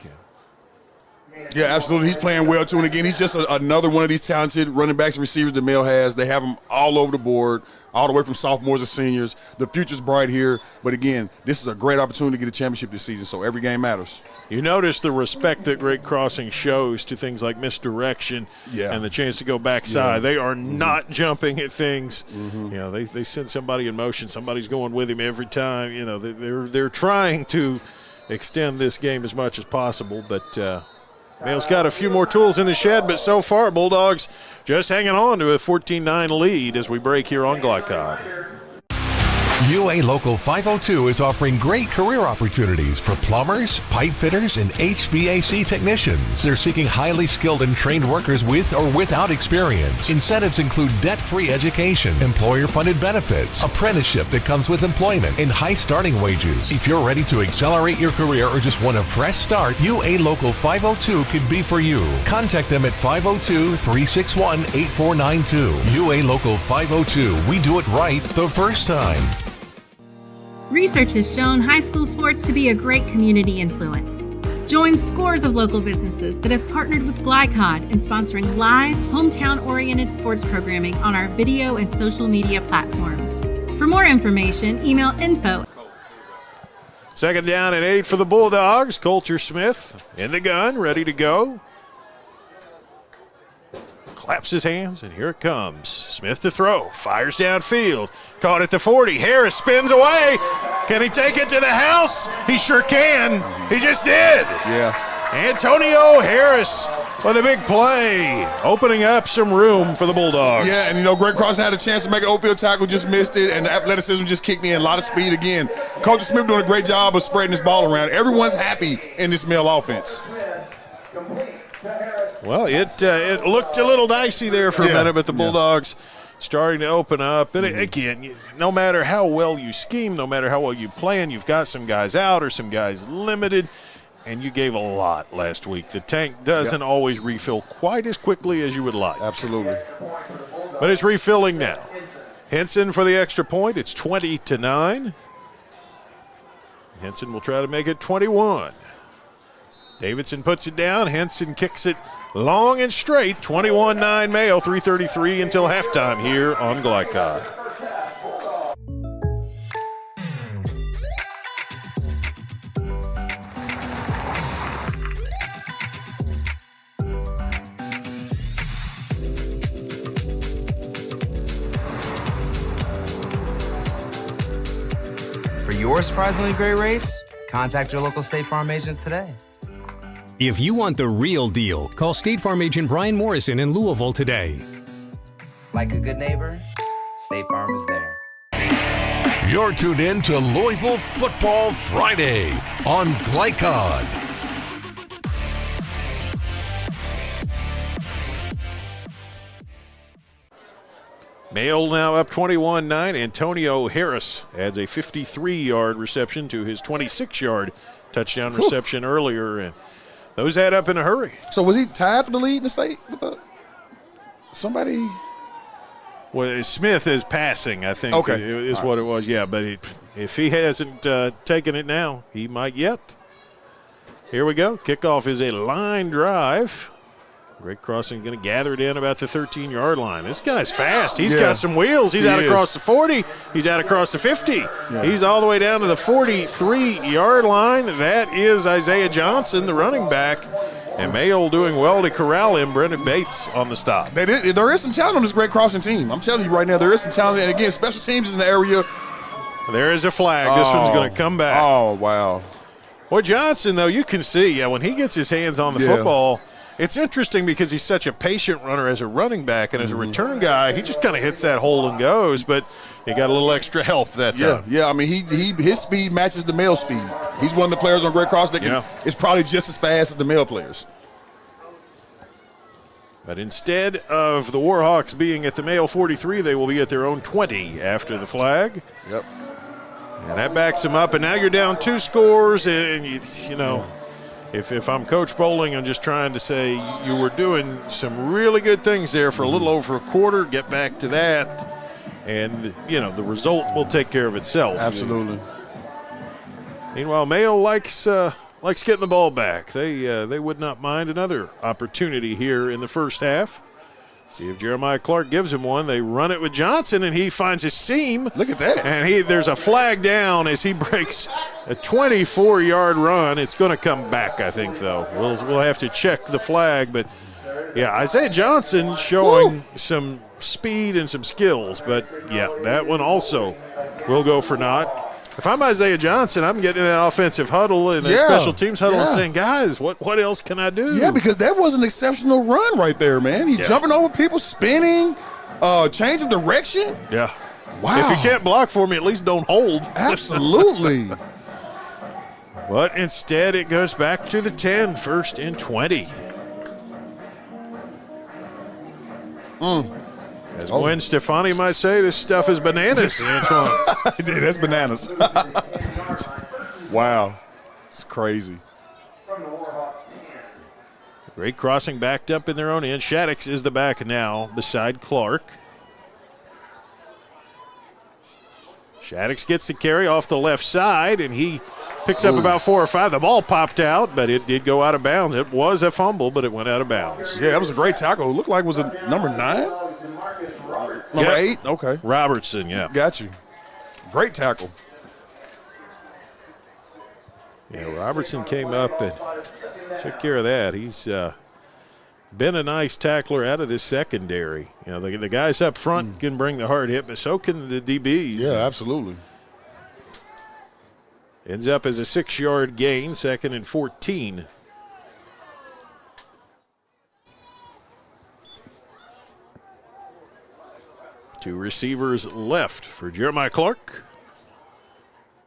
Yeah, absolutely. He's playing well, too. And, again, he's just another one of these talented running backs and receivers that Mayo has. They have them all over the board, all the way from sophomores to seniors. The future's bright here. But, again, this is a great opportunity to get a championship this season, so every game matters. You notice the respect that Great Crossing shows to things like misdirection and the chance to go backside. They are not jumping at things. You know, they send somebody in motion. Somebody's going with him every time. You know, they're trying to extend this game as much as possible, but Mayo's got a few more tools in the shed, but so far Bulldogs just hanging on to a 14-9 lead as we break here on Glycod. UA Local 502 is offering great career opportunities for plumbers, pipe fitters, and HVAC technicians. They're seeking highly skilled and trained workers with or without experience. Incentives include debt-free education, employer-funded benefits, apprenticeship that comes with employment, and high starting wages. If you're ready to accelerate your career or just want a fresh start, UA Local 502 could be for you. Contact them at 502-361-8492. UA Local 502. We do it right the first time. Research has shown high school sports to be a great community influence. Join scores of local businesses that have partnered with Glycod in sponsoring live, hometown-oriented sports programming on our video and social media platforms. For more information, email info. 2nd down and 8 for the Bulldogs. Coulter Smith in the gun, ready to go. Claps his hands, and here it comes. Smith to throw, fires downfield, caught at the 40. Harris spins away. Can he take it to the house? He sure can. He just did. Yeah. Antonio Harris with a big play, opening up some room for the Bulldogs. Yeah, and Greg Cross had a chance to make an open field tackle, just missed it, and the athleticism just kicked in. A lot of speed again. Coach Smith doing a great job of spreading this ball around. Everyone's happy in this Mill offense. Well, it looked a little dicey there for a minute, but the Bulldogs starting to open up. And again, no matter how well you scheme, no matter how well you plan, you've got some guys out or some guys limited. And you gave a lot last week. The tank doesn't always refill quite as quickly as you would like. Absolutely. But it's refilling now. Henson for the extra point. It's 20-9. Henson will try to make it 21. Davidson puts it down. Henson kicks it long and straight. 21-9 Mayo. 3:33 until halftime here on Glycod. For your surprisingly great rates, contact your local State Farm agent today. If you want the real deal, call State Farm agent Brian Morrison in Louisville today. Like a good neighbor, State Farm is there. You're tuned in to Louisville Football Friday on Glycod. Mail now up 21-9. Antonio Harris adds a 53-yard reception to his 26-yard touchdown reception earlier, and those add up in a hurry. So was he tied for the lead in the state? Somebody? Well, Smith is passing, I think, is what it was. Yeah, but if he hasn't taken it now, he might yet. Here we go. Kickoff is a line drive. Greg Crossing going to gather it in about the 13-yard line. This guy's fast. He's got some wheels. He's out across the 40. He's out across the 50. Yeah. He's all the way down to the 43-yard line. That is Isaiah Johnson, the running back. And Mayo doing well to corral him. Brendan Bates on the stop. There is some talent on this Greg Crossing team. I'm telling you right now, there is some talent. And, again, special teams is in the area. There is a flag. This one's going to come back. Oh, wow. Well, Johnson, though, you can see, when he gets his hands on the football – it's interesting because he's such a patient runner as a running back, and as a return guy, he just kind of hits that hole and goes, but he got a little extra help that time. Yeah, I mean, his speed matches the male speed. He's one of the players on Greg Cross that is probably just as fast as the male players. But instead of the Warhawks being at the male 43, they will be at their own 20 after the flag. Yep. And that backs them up, and now you're down 2 scores, and you know. If I'm Coach Bowling, I'm just trying to say you were doing some really good things there for a little over a quarter. Get back to that, and, the result will take care of itself. Absolutely. Meanwhile, Mayo likes getting the ball back. They would not mind another opportunity here in the first half. See if Jeremiah Clark gives him one. They run it with Johnson, and he finds his seam. Look at that. And there's a flag down as he breaks a 24-yard run. It's going to come back, I think, though. We'll have to check the flag. But, Isaiah Johnson showing some speed and some skills. But, that one also will go for naught. If I'm Isaiah Johnson, I'm getting in that offensive huddle and the special teams huddle and saying, guys, what else can I do? Yeah, because that was an exceptional run right there, man. He's jumping over people, spinning, change of direction. Yeah. Wow. If you can't block for me, at least don't hold. Absolutely. But instead, it goes back to the 10, 1st and 20. As Gwen Stefani might say, this stuff is bananas, Antoine. Yeah, that's bananas. Wow. It's crazy. Great crossing backed up in their own end. Shaddix is the back now beside Clark. Shaddix gets the carry off the left side, and he picks up about 4 or 5. The ball popped out, but it did go out of bounds. It was a fumble, but it went out of bounds. Yeah, that was a great tackle. It looked like it was a number 9? Number 8? Okay. Robertson, yeah. Got you. Great tackle. Yeah, Robertson came up and took care of that. He's been a nice tackler out of this secondary. The guys up front can bring the hard hit, but so can the DBs. Yeah, absolutely. Ends up as a 6-yard gain, 2nd and 14. Two receivers left for Jeremiah Clark.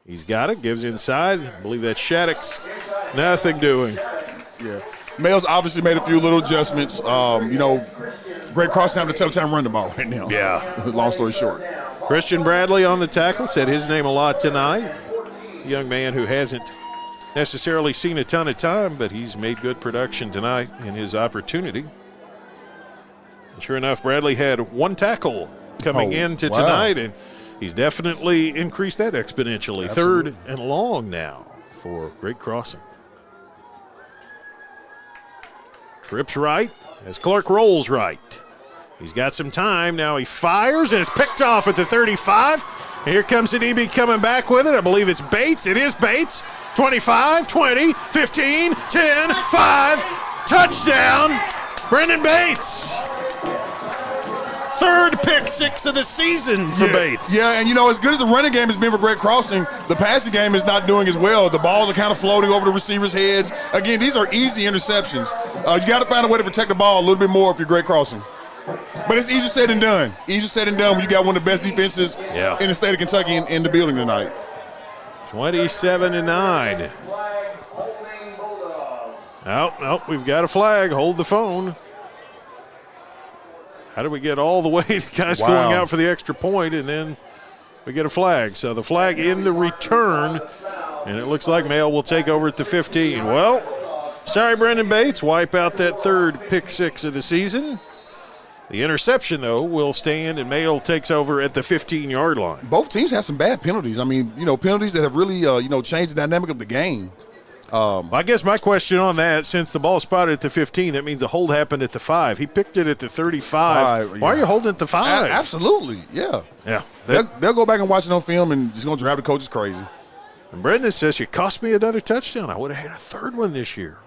He's got it, gives inside. I believe that's Shattuck's. Nothing doing. Yeah. Mayo's obviously made a few little adjustments. Great cross having a tough time running the ball right now. Yeah. Long story short. Christian Bradley on the tackle, said his name a lot tonight. A young man who hasn't necessarily seen a ton of time, but he's made good production tonight in his opportunity. And sure enough, Bradley had one tackle coming into tonight, and he's definitely increased that exponentially. Absolutely. Third and long now for Great Crossing. Trips right as Clark rolls right. He's got some time. Now he fires, and it's picked off at the 35. Here comes the DB coming back with it. I believe it's Bates. It is Bates. 25, 20, 15, 10, 5. Touchdown, Brendan Bates. Third pick six of the season for Bates. Yeah, and as good as the running game has been for Great Crossing, the passing game is not doing as well. The balls are kind of floating over the receivers' heads. Again, these are easy interceptions. You got to find a way to protect the ball a little bit more if you're Great Crossing. But it's easier said than done. Easier said than done when you got one of the best defenses in the state of Kentucky in the building tonight. 27-9. Oh, we've got a flag. Hold the phone. How do we get all the way to guys going out for the extra point, and then we get a flag? So the flag in the return, and it looks like Mayo will take over at the 15. Well, sorry, Brendan Bates. Wipe out that third pick six of the season. The interception, though, will stand, and Mayo takes over at the 15-yard line. Both teams have some bad penalties. I mean, penalties that have really, changed the dynamic of the game. I guess my question on that, since the ball spotted at the 15, that means the hold happened at the 5. He picked it at the 35. Why are you holding at the 5? Absolutely, yeah. Yeah. They'll go back and watch it on film and just going to drive the coaches crazy. And Brendan says, you cost me another touchdown. I would have had a third one this year.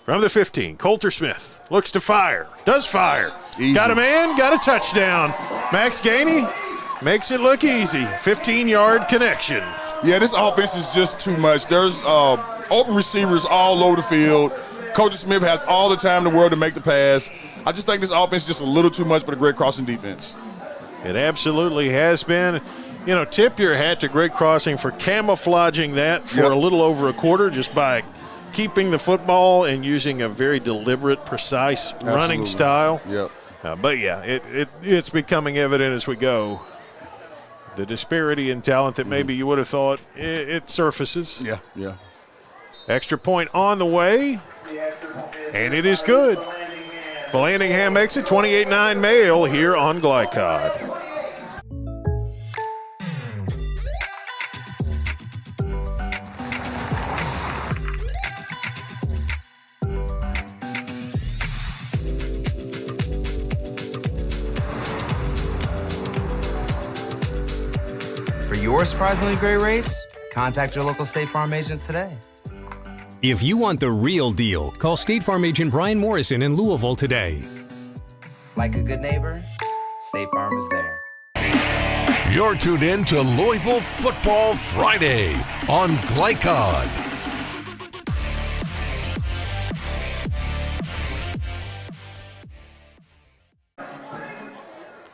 From the 15, Coulter Smith looks to fire. Does fire. Easy. Got a man, got a touchdown. Max Gainey makes it look easy. 15-yard connection. Yeah, this offense is just too much. There's open receivers all over the field. Coach Smith has all the time in the world to make the pass. I just think this offense is just a little too much for the Great Crossing defense. It absolutely has been. Tip your hat to Great Crossing for camouflaging that for a little over a quarter just by keeping the football and using a very deliberate, precise running style. Yep. But, it's becoming evident as we go. The disparity in talent that maybe you would have thought it surfaces. Yeah. Extra point on the way, and it is good. Vallandigham makes it 28-9 Mayo here on Glycod. For your surprisingly great rates, contact your local State Farm agent today. If you want the real deal, call State Farm agent Brian Morrison in Louisville today. Like a good neighbor, State Farm is there. You're tuned in to Louisville Football Friday on Glycod.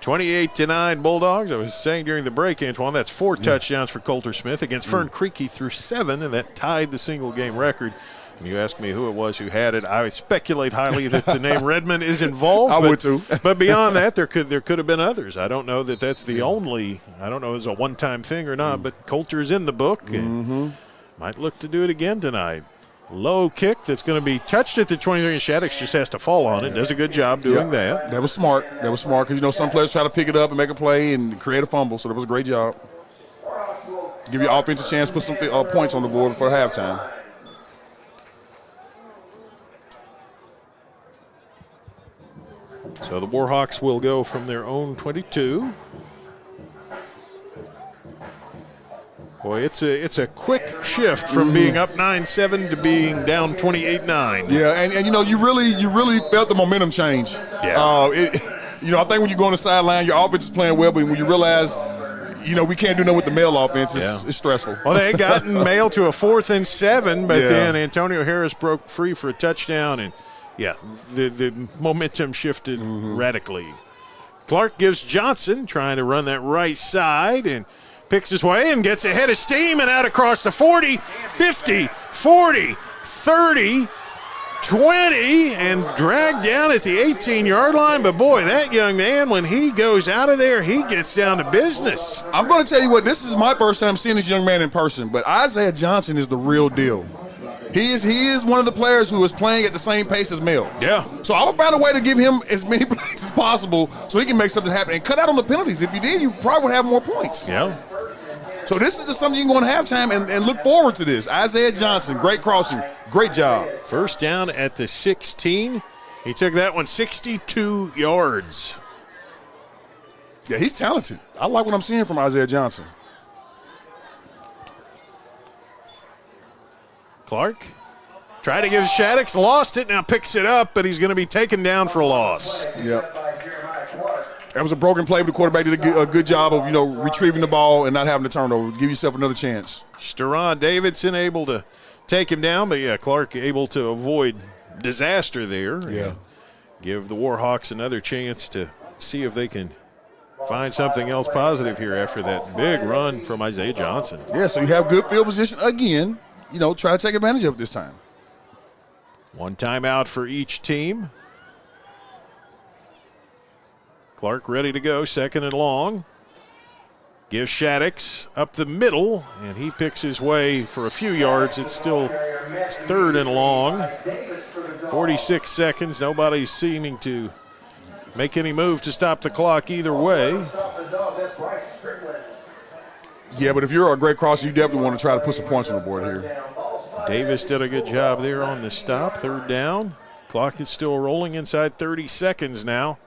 (28-9) Bulldogs. I was saying during the break, Antoine, that's 4 touchdowns for Coulter Smith against Fern Creek. He threw 7, and that tied the single-game record. And you asked me who it was who had it. I would speculate highly that the name Redmond is involved. I would too. But beyond that, there could have been others. I don't know that that's the only. I don't know if it's a one-time thing or not. But Coulter's in the book and might look to do it again tonight. Low kick that's going to be touched at the 23, and Shaddix just has to fall on it. Does a good job doing that. That was smart. Because, some players try to pick it up and make a play and create a fumble, so that was a great job. Give your offense a chance to put some points on the board before halftime. So the Warhawks will go from their own 22. Boy, it's a quick shift from being up 9-7 to being down 28-9. Yeah, and you really felt the momentum change. Yeah. I think when you go on the sideline, your offense is playing well, but when you realize, we can't do nothing with the Mail offense, it's stressful. Well, they had gotten Mail to a 4th and 7, but then Antonio Harris broke free for a touchdown, and the momentum shifted radically. Clark gives Johnson, trying to run that right side, and picks his way and gets ahead of steam and out across the 40, 50, 40, 30, 20, and dragged down at the 18-yard line. But, boy, that young man, when he goes out of there, he gets down to business. I'm going to tell you what, this is my first time seeing this young man in person, but Isaiah Johnson is the real deal. He is one of the players who is playing at the same pace as Mel. Yeah. So I would find a way to give him as many plays as possible so he can make something happen and cut out on the penalties. If you did, you probably would have more points. Yeah. So this is just something you can go in halftime and look forward to this. Isaiah Johnson, great crossing, great job. First down at the 16. He took that one 62 yards. Yeah, he's talented. I like what I'm seeing from Isaiah Johnson. Clark tried to give Shaddix, lost it, now picks it up, but he's going to be taken down for a loss. Yep. That was a broken play, but the quarterback did a good job of, retrieving the ball and not having to turnover. Give yourself another chance. Steron Davidson able to take him down, but, yeah, Clark able to avoid disaster there. Yeah. Give the Warhawks another chance to see if they can find something else positive here after that big run from Isaiah Johnson. Yeah, so you have good field position again. Try to take advantage of it this time. One timeout for each team. Clark ready to go, second and long. Gives Shaddix up the middle, and he picks his way for a few yards. It's still third and long. 46 seconds. Nobody's seeming to make any move to stop the clock either way. Yeah, but if you're a great crosser, you definitely want to try to put some points on the board here. Davis did a good job there on the stop. Third down. Clock is still rolling inside 30 seconds now.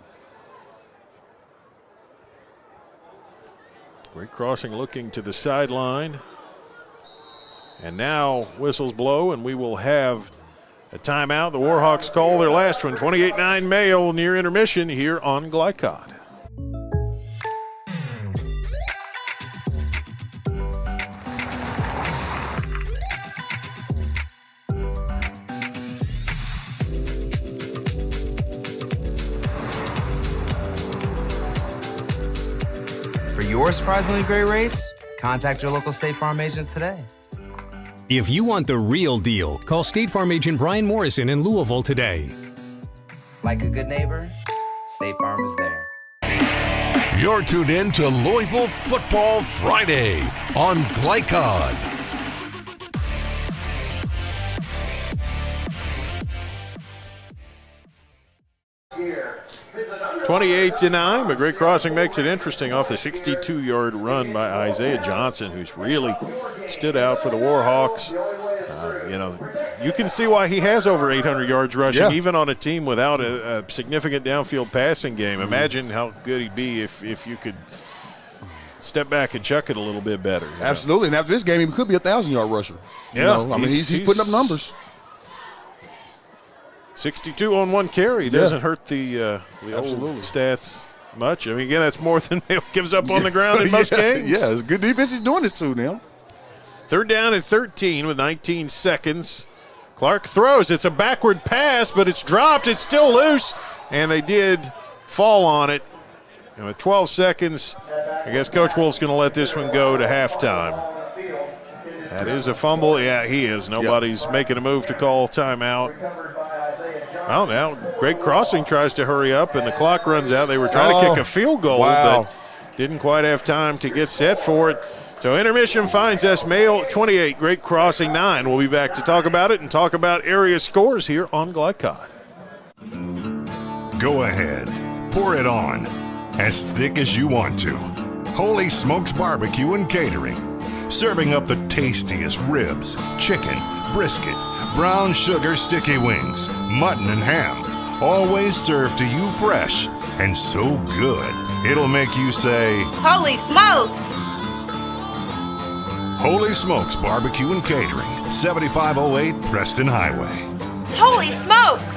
Great crossing looking to the sideline. And now whistles blow, and we will have a timeout. The Warhawks call their last one. 28-9 Mayo near intermission here on Glycod. For your surprisingly great rates, contact your local State Farm agent today. If you want the real deal, call State Farm agent Brian Morrison in Louisville today. Like a good neighbor, State Farm is there. You're tuned in to Louisville Football Friday on Glycod. 28-9, but great crossing makes it interesting off the 62-yard run by Isaiah Johnson, who's really stood out for the Warhawks. You can see why he has over 800 yards rushing, even on a team without a significant downfield passing game. Imagine how good he'd be if you could step back and chuck it a little bit better. Absolutely, and after this game, he could be a 1,000-yard rusher. He's putting up numbers. 62 on one carry doesn't hurt the old stats much. I mean, again, that's more than he gives up on the ground in most games. Yeah, it's good defense he's doing this to now. Third down at 13 with 19 seconds. Clark throws. It's a backward pass, but it's dropped. It's still loose, and they did fall on it. And with 12 seconds, I guess Coach Wolf's going to let this one go to halftime. That is a fumble. Yeah, he is. Nobody's making a move to call timeout. Oh, now Greg Crossing tries to hurry up, and the clock runs out. They were trying to kick a field goal, but didn't quite have time to get set for it. So intermission finds us Mayo 28, Great Crossing 9. We'll be back to talk about it and talk about area scores here on Glycod. Go ahead, pour it on, as thick as you want to. Holy Smokes Barbecue and Catering, serving up the tastiest ribs, chicken, brisket, brown sugar sticky wings, mutton and ham, always served to you fresh and so good, it'll make you say, Holy smokes! Holy Smokes Barbecue and Catering, 7508 Preston Highway. Holy smokes!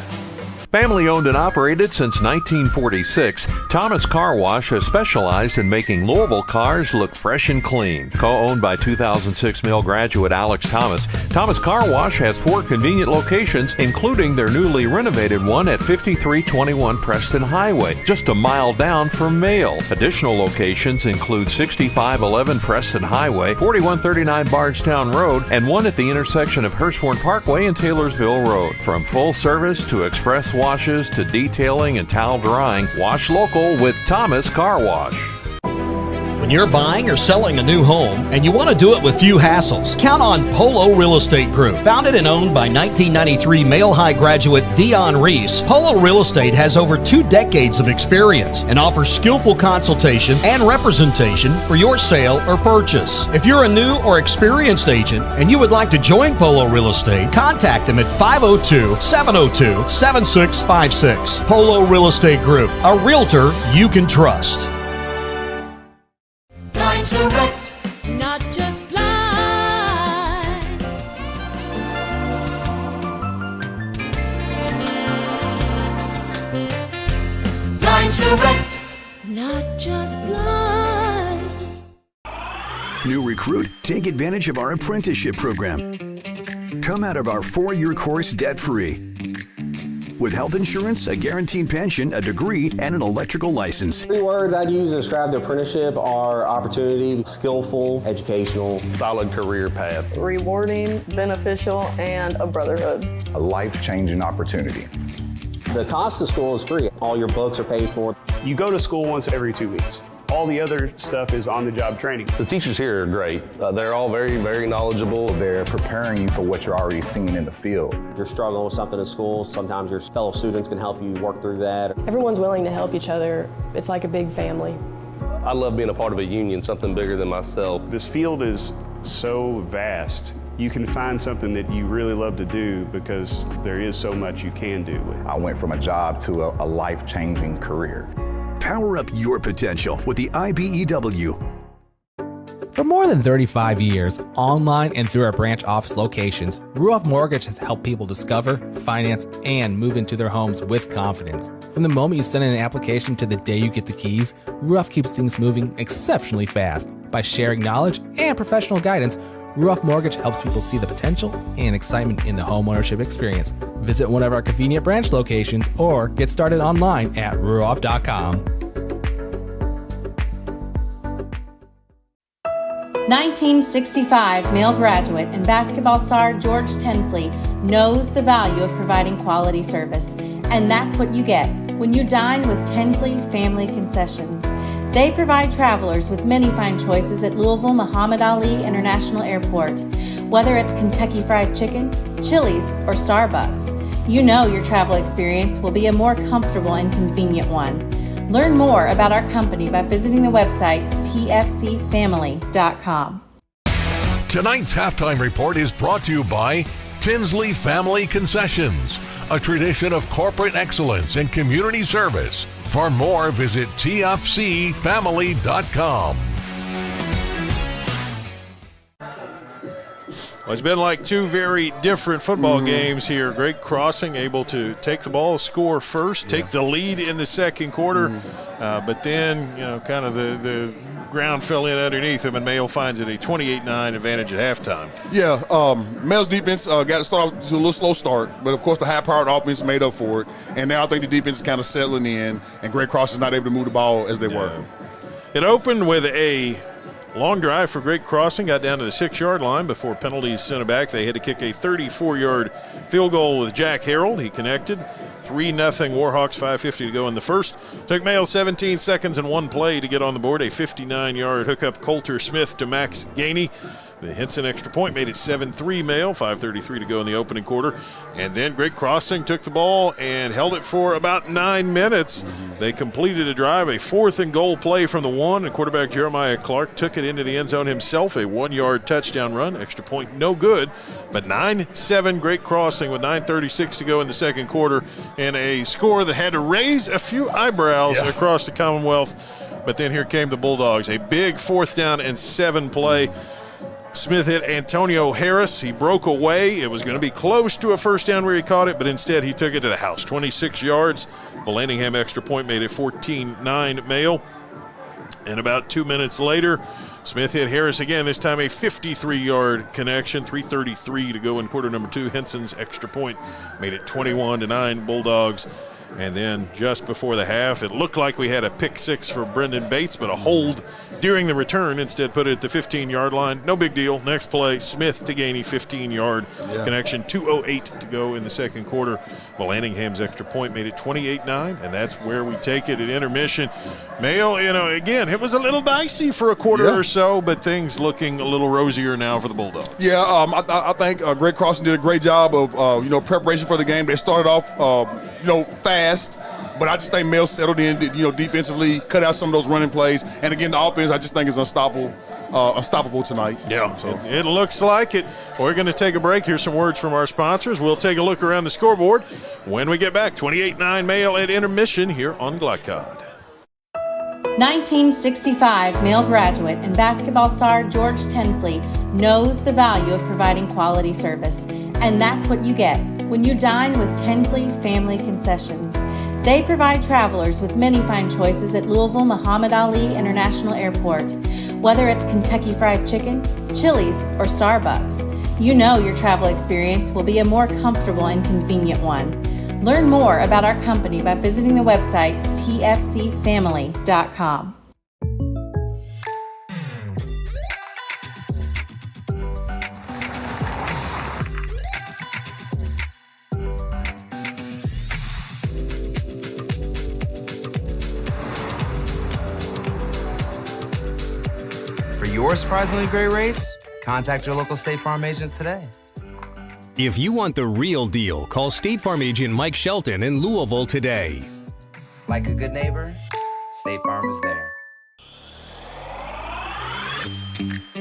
Family owned and operated since 1946, Thomas Car Wash has specialized in making Louisville cars look fresh and clean. Co-owned by 2006 Mill graduate Alex Thomas, Thomas Car Wash has 4 convenient locations, including their newly renovated one at 5321 Preston Highway, just a mile down from Mail. Additional locations include 6511 Preston Highway, 4139 Bardstown Road, and one at the intersection of Hurstbourne Parkway and Taylorsville Road. From full service to express washes to detailing and towel drying, wash local with Thomas Car Wash. When you're buying or selling a new home and you want to do it with few hassles, count on Polo Real Estate Group. Founded and owned by 1993 Male High graduate Dion Reese, Polo Real Estate has over 2 decades of experience and offers skillful consultation and representation for your sale or purchase. If you're a new or experienced agent and you would like to join Polo Real Estate, contact them at 502-702-7656. Polo Real Estate Group, a realtor you can trust. Direct, not just blinds. Blind Direct, not just blinds. New recruit, take advantage of our apprenticeship program. Come out of our 4-year course debt-free. With health insurance, a guaranteed pension, a degree, and an electrical license. 3 words I'd use to describe the apprenticeship are opportunity, skillful, educational, solid career path, Rewarding, beneficial, and a brotherhood. A life-changing opportunity. The cost of school is free. All your books are paid for. You go to school once every 2 weeks. All the other stuff is on-the-job training. The teachers here are great. They're all very, very knowledgeable. They're preparing you for what you're already seeing in the field. If you're struggling with something at school, sometimes your fellow students can help you work through that. Everyone's willing to help each other. It's like a big family. I love being a part of a union, something bigger than myself. This field is so vast. You can find something that you really love to do because there is so much you can do with it. I went from a job to a life-changing career. Power up your potential with the IBEW. For more than 35 years, online and through our branch office locations, Ruoff Mortgage has helped people discover, finance, and move into their homes with confidence. From the moment you send in an application to the day you get the keys, Ruoff keeps things moving exceptionally fast. By sharing knowledge and professional guidance, Ruoff Mortgage helps people see the potential and excitement in the homeownership experience. Visit one of our convenient branch locations or get started online at ruoff.com. 1965 Male graduate and basketball star George Tensley knows the value of providing quality service, and that's what you get when you dine with Tensley Family Concessions. They provide travelers with many fine choices at Louisville Muhammad Ali International Airport. Whether it's Kentucky Fried Chicken, Chili's, or Starbucks, you know your travel experience will be a more comfortable and convenient one. Learn more about our company by visiting the website tfcfamily.com. Tonight's halftime report is brought to you by Tinsley Family Concessions, a tradition of corporate excellence and community service. For more, visit tfcfamily.com. Well, it's been like 2 very different football games here. Great Crossing able to take the ball, score first, take the lead in the second quarter, but then, kind of the ground fell in underneath them, and Mayo finds it a 28-9 advantage at halftime. Yeah, Mayo's defense got to start off to a little slow start, but of course the high-powered offense made up for it, and now I think the defense is kind of settling in, and Great Cross is not able to move the ball as they were. It opened with a long drive for Great Crossing, got down to the 6-yard line before penalties sent it back. They had to kick a 34-yard field goal with Jack Harold. He connected. 3-0 Warhawks, 5:50 to go in the first. Took Mayo 17 seconds and 1 play to get on the board. A 59-yard hookup Coulter Smith to Max Gainey. The Henson extra point made it 7-3 Mayo, 5:33 to go in the opening quarter. And then Great Crossing took the ball and held it for about 9 minutes. They completed a drive, a 4th and goal play from the 1, and quarterback Jeremiah Clark took it into the end zone himself, a 1-yard touchdown run. Extra point no good, but 9-7 Great Crossing with 9:36 to go in the second quarter, and a score that had to raise a few eyebrows across the Commonwealth. But then here came the Bulldogs, a big 4th down and 7 play. Smith hit Antonio Harris. He broke away. It was going to be close to a first down where he caught it, but instead he took it to the house. 26 yards. Bellingham extra point made it 14-9 Male. And about 2 minutes later, Smith hit Harris again, this time a 53-yard connection, 3:33 to go in quarter number 2. Henson's extra point made it 21-9 Bulldogs. And then just before the half, it looked like we had a pick six for Brendan Bates, but a hold during the return instead put it at the 15-yard line. No big deal. Next play, Smith to Gainey, 15-yard connection, 2:08 to go in the second quarter. Bellanningham's extra point made it 28-9, and that's where we take it at intermission. Male, again, it was a little dicey for a quarter or so, but things looking a little rosier now for the Bulldogs. Yeah, I think Greg Crossan did a great job of, preparation for the game. They started off, fast, but I just think Male settled in, defensively, cut out some of those running plays. And again, the offense, I just think is unstoppable tonight. Yeah, so it looks like it. We're going to take a break. Here's some words from our sponsors. We'll take a look around the scoreboard when we get back. 28-9 Male at intermission here on Glycod. 1965 Male graduate and basketball star George Tensley knows the value of providing quality service, and that's what you get when you dine with Tensley Family Concessions. They provide travelers with many fine choices at Louisville Muhammad Ali International Airport. Whether it's Kentucky Fried Chicken, Chili's, or Starbucks, you know your travel experience will be a more comfortable and convenient one. Learn more about our company by visiting the website tfcfamily.com. For your surprisingly great rates, contact your local State Farm agent today. If you want the real deal, call State Farm agent Mike Shelton in Louisville today. Like a good neighbor, State Farm is there.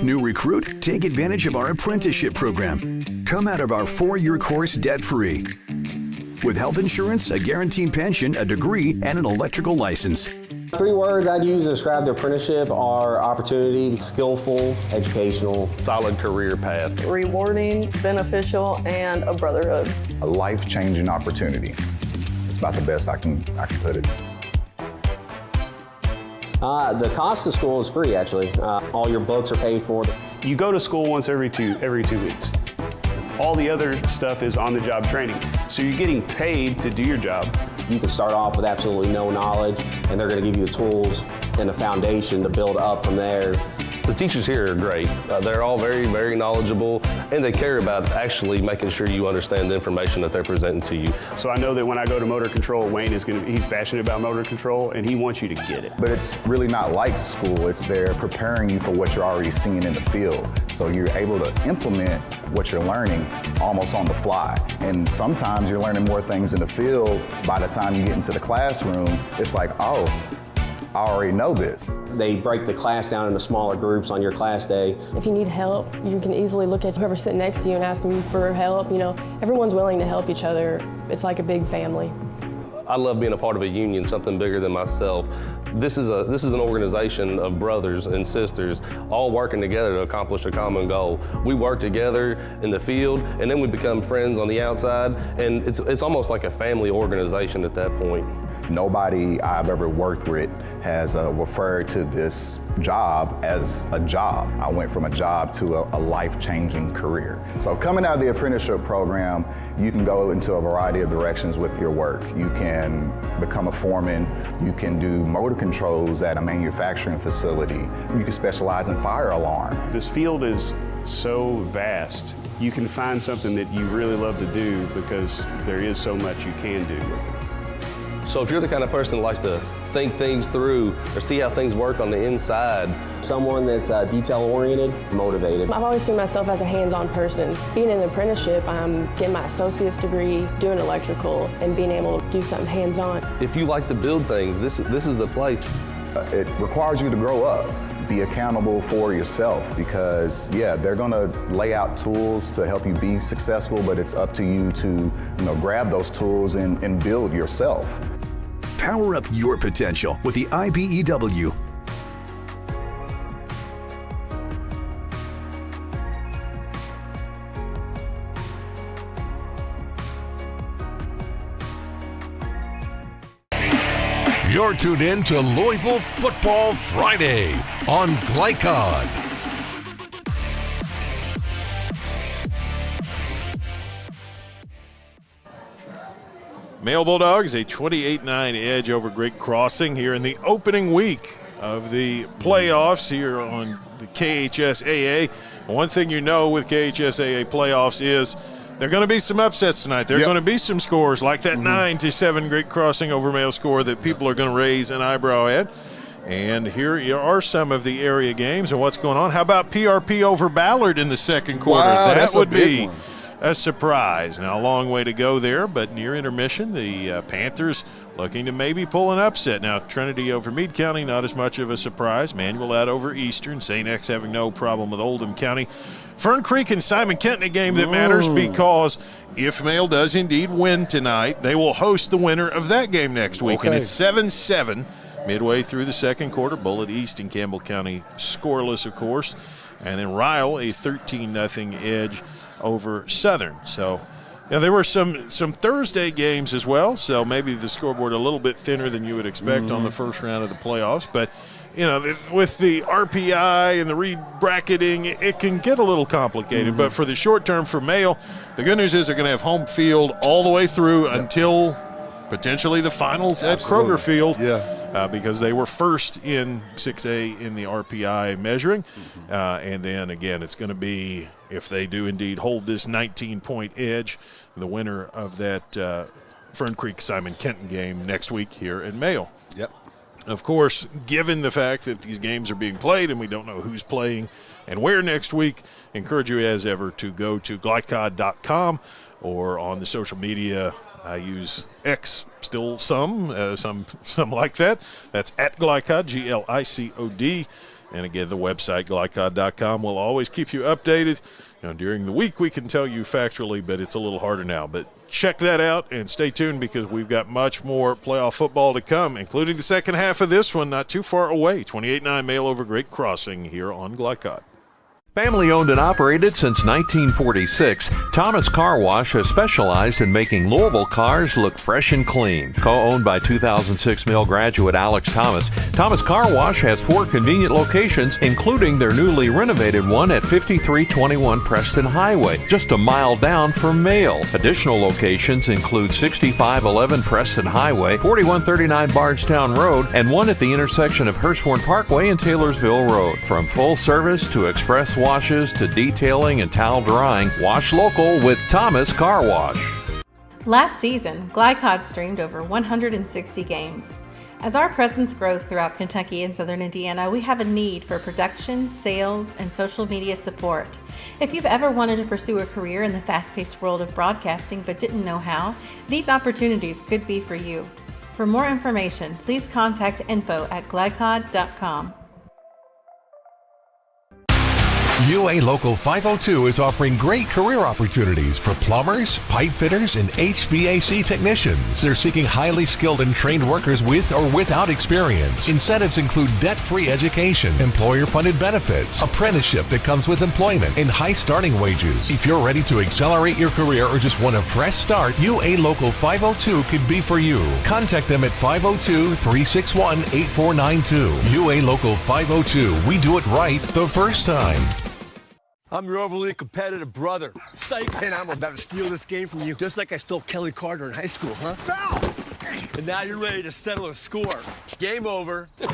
New recruit? Take advantage of our apprenticeship program. Come out of our 4-year course debt-free. With health insurance, a guaranteed pension, a degree, and an electrical license. 3 words I'd use to describe the apprenticeship are opportunity, skillful, educational, solid career path, rewarding, beneficial, and a brotherhood. A life-changing opportunity. It's about the best I can put it. The cost of school is free, actually. All your books are paid for. You go to school once every two weeks. All the other stuff is on-the-job training. So you're getting paid to do your job. You can start off with absolutely no knowledge, and they're going to give you the tools and the foundation to build up from there. The teachers here are great. They're all very, very knowledgeable, and they care about actually making sure you understand the information that they're presenting to you. So I know that when I go to motor control, Wayne he's passionate about motor control, and he wants you to get it. But it's really not like school. It's they're preparing you for what you're already seeing in the field. So you're able to implement what you're learning almost on the fly. And sometimes you're learning more things in the field. By the time you get into the classroom, it's like, oh, I already know this. They break the class down into smaller groups on your class day. If you need help, you can easily look at whoever's sitting next to you and ask them for help. Everyone's willing to help each other. It's like a big family. I love being a part of a union, something bigger than myself. This is an organization of brothers and sisters all working together to accomplish a common goal. We work together in the field, and then we become friends on the outside, and it's almost like a family organization at that point. Nobody I've ever worked with has referred to this job as a job. I went from a job to a life-changing career. So coming out of the apprenticeship program, you can go into a variety of directions with your work. You can become a foreman, you can do motor controls at a manufacturing facility, you can specialize in fire alarm. This field is so vast. You can find something that you really love to do because there is so much you can do with it. So if you're the kind of person that likes to think things through or see how things work on the inside. Someone that's detail-oriented, motivated. I've always seen myself as a hands-on person. Being in an apprenticeship, I'm getting my associate's degree, doing electrical, and being able to do something hands-on. If you like to build things, this is the place. It requires you to grow up. Be accountable for yourself because, they're going to lay out tools to help you be successful, but it's up to you to, grab those tools and build yourself. Power up your potential with the IBEW. You're tuned in to Louisville Football Friday on Glycod. Male Bulldogs, a 28-9 edge over Great Crossing here in the opening week of the playoffs here on the KHSAA. One thing you know with KHSAA playoffs is there are going to be some upsets tonight. There are going to be some scores like that 9-7 Great Crossing over Male score that people are going to raise an eyebrow at. And here are some of the area games and what's going on. How about PRP over Ballard in the second quarter? Wow, that would be one. A surprise. Now, a long way to go there, but near intermission, the Panthers looking to maybe pull an upset. Now, Trinity over Meade County, not as much of a surprise. Manual out over Eastern. St. X having no problem with Oldham County. Fern Creek and Simon Kent, a game that matters because if Male does indeed win tonight, they will host the winner of that game next week. And it's 7-7 midway through the second quarter. Bullitt East and Campbell County scoreless, of course. And then Ryle, a 13-0 edge over Southern. So, there were some Thursday games as well, so maybe the scoreboard a little bit thinner than you would expect on the first round of the playoffs. But, with the RPI and the re-bracketing, it can get a little complicated. But for the short term for Male, the good news is they're going to have home field all the way through until potentially the finals at Kroger Field. Because they were first in 6A in the RPI measuring. And then, again, it's going to be, if they do indeed hold this 19-point edge, the winner of that Fern Creek-Simon Kenton game next week here in Male. Of course, given the fact that these games are being played and we don't know who's playing and where next week, encourage you as ever to go to glycod.com or on the social media. I use X still some like that. That's at Glycod, Glycod. And again, the website, glycod.com, will always keep you updated. During the week, we can tell you factually, but it's a little harder now. But check that out and stay tuned because we've got much more playoff football to come, including the second half of this one, not too far away. 28-9 Male over Great Crossing here on Glycod. Family owned and operated since 1946, Thomas Car Wash has specialized in making Louisville cars look fresh and clean. Co-owned by 2006 Mill graduate Alex Thomas, Thomas Car Wash has 4 convenient locations, including their newly renovated one at 5321 Preston Highway, just a mile down from Male. Additional locations include 6511 Preston Highway, 4139 Bardstown Road, and one at the intersection of Hurstbourne Parkway and Taylorsville Road. From full service to express washes to detailing and towel drying, wash local with Thomas Car Wash. Last season, Glycod streamed over 160 games. As our presence grows throughout Kentucky and Southern Indiana, we have a need for production, sales, and social media support. If you've ever wanted to pursue a career in the fast-paced world of broadcasting but didn't know how, these opportunities could be for you. For more information, please contact info@glycod.com. UA Local 502 is offering great career opportunities for plumbers, pipe fitters, and HVAC technicians. They're seeking highly skilled and trained workers with or without experience. Incentives include debt-free education, employer-funded benefits, apprenticeship that comes with employment, and high starting wages. If you're ready to accelerate your career or just want a fresh start, UA Local 502 could be for you. Contact them at 502-361-8492. UA Local 502. We do it right the first time. I'm your overly competitive brother. Psych, and I'm about to steal this game from you, just like I stole Kelly Carter in high school, huh? Foul! And now you're ready to settle a score. Game over. And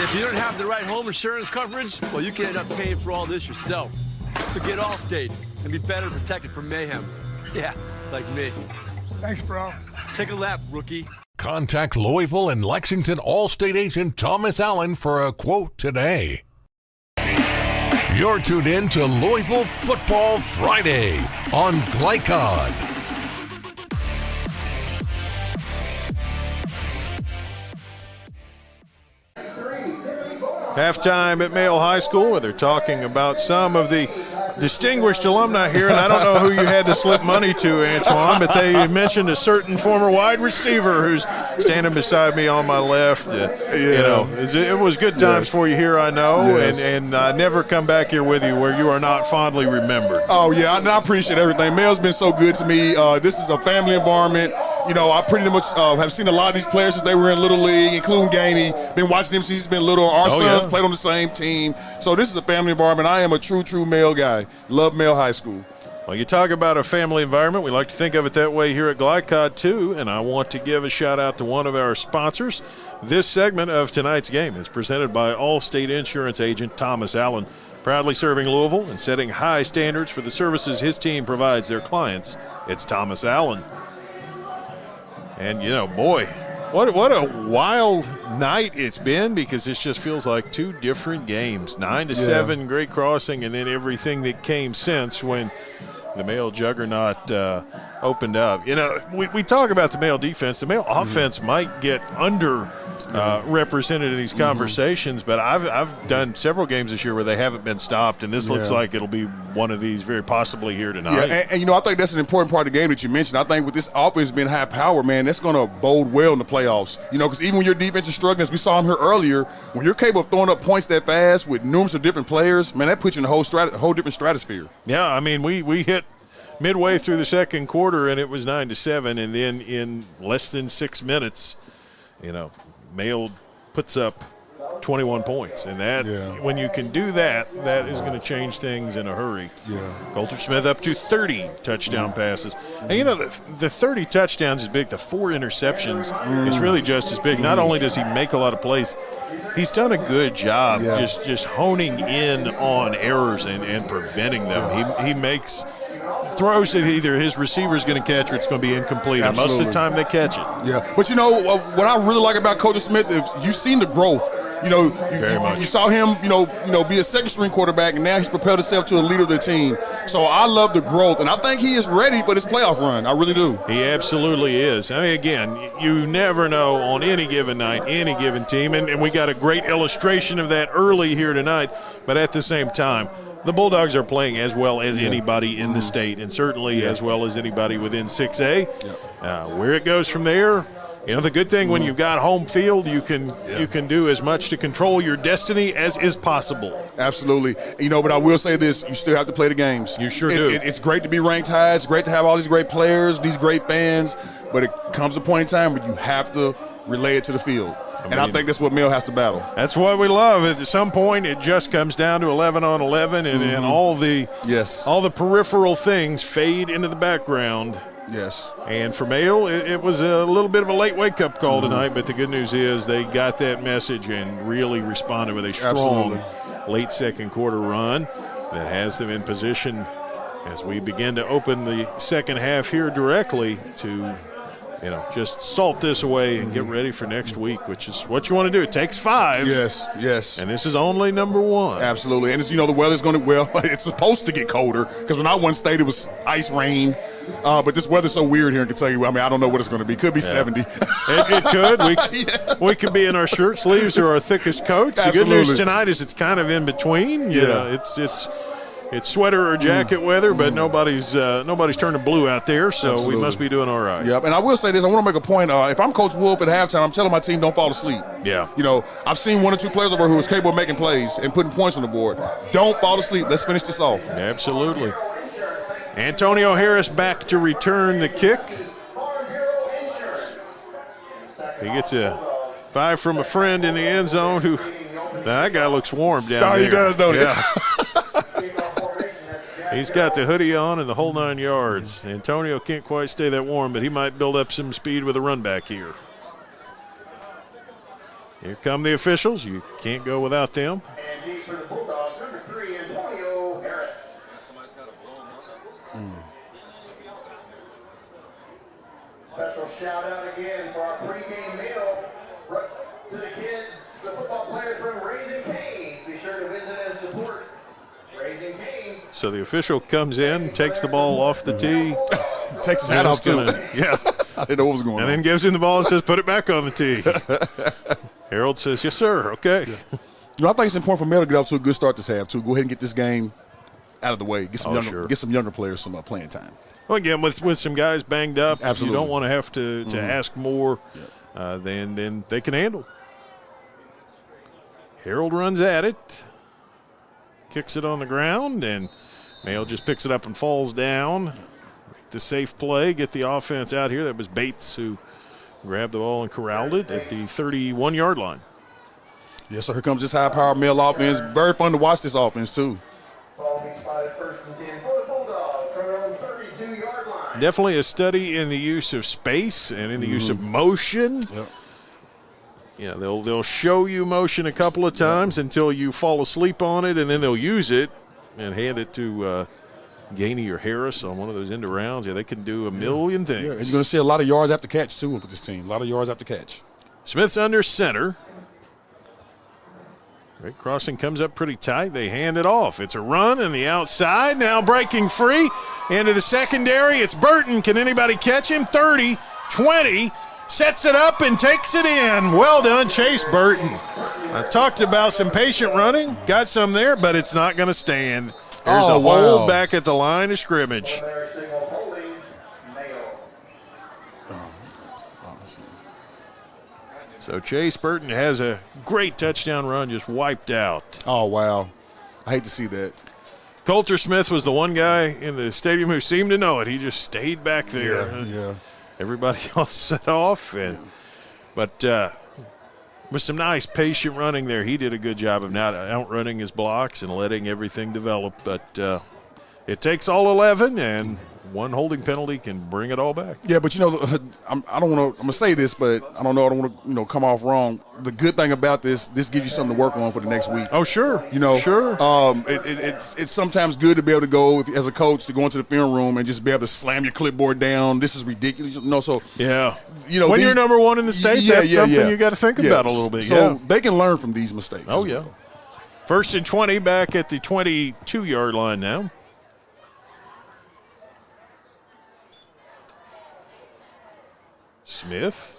if you don't have the right home insurance coverage, well, you can end up paying for all this yourself. So get Allstate and be better protected from mayhem. Yeah, like me. Thanks, bro. Take a lap, rookie. Contact Louisville and Lexington Allstate agent Thomas Allen for a quote today. You're tuned in to Louisville Football Friday on Glycod. Halftime at Male High School, where they're talking about some of the distinguished alumni here, and I don't know who you had to slip money to, Antoine, but they mentioned a certain former wide receiver who's standing beside me on my left. You know, it was good times for you here, I know, and never come back here with you where you are not fondly remembered. Oh, yeah, I appreciate everything. Male's been so good to me. This is a family environment. I pretty much have seen a lot of these players since they were in Little League, including Gamey. Been watching them since he's been little. Our sons played on the same team. So this is a family environment. I am a true Male guy. Love Male High School. Well, you talk about a family environment. We like to think of it that way here at Glycod, too, and I want to give a shout-out to one of our sponsors. This segment of tonight's game is presented by Allstate Insurance agent Thomas Allen, proudly serving Louisville and setting high standards for the services his team provides their clients. It's Thomas Allen. And, boy, what a wild night it's been, because this just feels like two different games. 9-7, great crossing, and then everything that came since when the Male juggernaut opened up. We talk about the Male defense. The Male offense might get represented in these conversations, but I've done several games this year where they haven't been stopped, and this looks like it'll be one of these very possibly here tonight. Yeah, and I think that's an important part of the game that you mentioned. I think with this offense being high power, man, that's going to bode well in the playoffs. Because even when your defense is struggling, as we saw him here earlier, when you're capable of throwing up points that fast with numerous of different players, man, that puts you in a whole different stratosphere. Yeah, I mean, we hit midway through the second quarter, and it was 9-7, and then in less than 6 minutes, Male puts up 21 points, and that when you can do that, that is going to change things in a hurry. Coulter Smith up to 30 touchdown passes, and the 30 touchdowns is big. The 4 interceptions is really just as big. Not only does he make a lot of plays, he's done a good job just honing in on errors and preventing them. He makes throws that either his receiver is going to catch or it's going to be incomplete. And most of the time they catch it. Yeah, but what I really like about Coach Smith is you've seen the growth. Very much. You saw him, be a second-string quarterback, and now he's propelled himself to a leader of the team. So I love the growth, and I think he is ready for this playoff run. I really do. He absolutely is. I mean, again, you never know on any given night, any given team, and we got a great illustration of that early here tonight. But at the same time, the Bulldogs are playing as well as anybody in the state, and certainly as well as anybody within 6A. Where it goes from there, the good thing when you've got home field, you can do as much to control your destiny as is possible. Absolutely. But I will say this, you still have to play the games. You sure do. It's great to be ranked high. It's great to have all these great players, these great fans, but it comes a point in time where you have to relay it to the field. I think that's what Male has to battle. That's what we love. At some point, it just comes down to 11 on 11, and all the peripheral things fade into the background. Yes. And for Male, it was a little bit of a late wake-up call tonight, but the good news is they got that message and really responded with a strong late second quarter run that has them in position as we begin to open the second half here directly to just salt this away and get ready for next week, which is what you want to do. It takes 5. Yes. And this is only number 1. Absolutely. And it's, the weather's going to, it's supposed to get colder, because when I won state, it was ice rain. But this weather's so weird here in Kentucky. I mean, I don't know what it's going to be. It could be 70. It could. We could be in our shirt sleeves or our thickest coats. The good news tonight is it's kind of in between. It's sweater or jacket weather, but nobody's turning blue out there, so we must be doing all right. Yep, and I will say this. I want to make a point. If I'm Coach Wolf at halftime, I'm telling my team don't fall asleep. Yeah. I've seen 1 or 2 players over who was capable of making plays and putting points on the board. Don't fall asleep. Let's finish this off. Absolutely. Antonio Harris back to return the kick. He gets a 5 from a friend in the end zone. That guy looks warm down there. He does, don't he? He's got the hoodie on and the whole 9 yards. Antonio can't quite stay that warm, but he might build up some speed with a run back here. Here come the officials. You can't go without them. And for the Bulldogs, number 3, Antonio Harris. Special shout out again for our pregame meal to the kids, the football players from Raising Cane's. Be sure to visit and support Raising Cane's. So the official comes in, takes the ball off the tee. Takes his hat off too. I didn't know what was going on. And then gives him the ball and says, put it back on the tee. Harold says, yes, sir. Okay. I think it's important for Male to get off to a good start this half, too. Go ahead and get this game out of the way. Get some younger players some playing time. Well, again, with some guys banged up, you don't want to have to ask more than they can handle. Harold runs at it, kicks it on the ground, and Male just picks it up and falls down. the safe play, get the offense out here. That was Bates who grabbed the ball and corralled it at the 31-yard line. Yeah, so here comes this high-powered male offense. Very fun to watch this offense, too. Definitely a study in the use of space and in the use of motion. Yep. Yeah, they'll show you motion a couple of times until you fall asleep on it, and then they'll use it and hand it to Gainey or Harris on one of those end rounds. Yeah, they can do a million things. Yeah, and you're going to see a lot of yards after catch, too, with this team. A lot of yards after catch. Smith's under center. Great crossing comes up pretty tight. They hand it off. It's a run in the outside. Now breaking free into the secondary. It's Burton. Can anybody catch him? 30, 20. Sets it up and takes it in. Well done, Chase Burton. I talked about some patient running. Got some there, but it's not going to stand. There's a hold back at the line of scrimmage. So Chase Burton has a great touchdown run, just wiped out. Oh, wow. I hate to see that. Coulter Smith was the one guy in the stadium who seemed to know it. He just stayed back there. Yeah. Everybody else set off. But with some nice patient running there, he did a good job of not outrunning his blocks and letting everything develop. But it takes all 11, and one holding penalty can bring it all back. Yeah, but I'm going to say this, but I don't want to come off wrong. The good thing about this gives you something to work on for the next week. Oh, sure. Sure. It's sometimes good to be able to go as a coach to go into the film room and just be able to slam your clipboard down. This is ridiculous. So yeah, when you're number one in the state, that's something you got to think about a little bit. So they can learn from these mistakes. Oh yeah. 1st and 20 back at the 22-yard line now. Smith.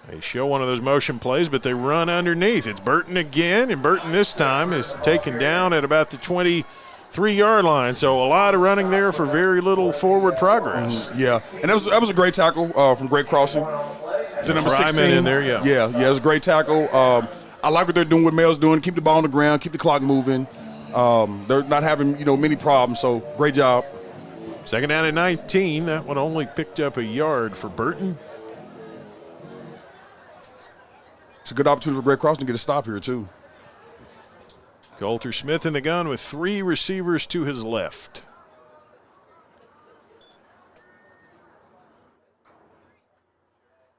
They show one of those motion plays, but they run underneath. It's Burton again, and Burton this time is taken down at about the 23-yard line. So a lot of running there for very little forward progress. Yeah, and that was a great tackle from Great Crossing. The number 16 in there, yeah, it was a great tackle. I like what they're doing, what Mel's doing. Keep the ball on the ground, keep the clock moving. They're not having many problems. So great job. 2nd down at 19. That one only picked up a yard for Burton. It's a good opportunity for Great Crossing to get a stop here, too. Coulter Smith in the gun with 3 receivers to his left.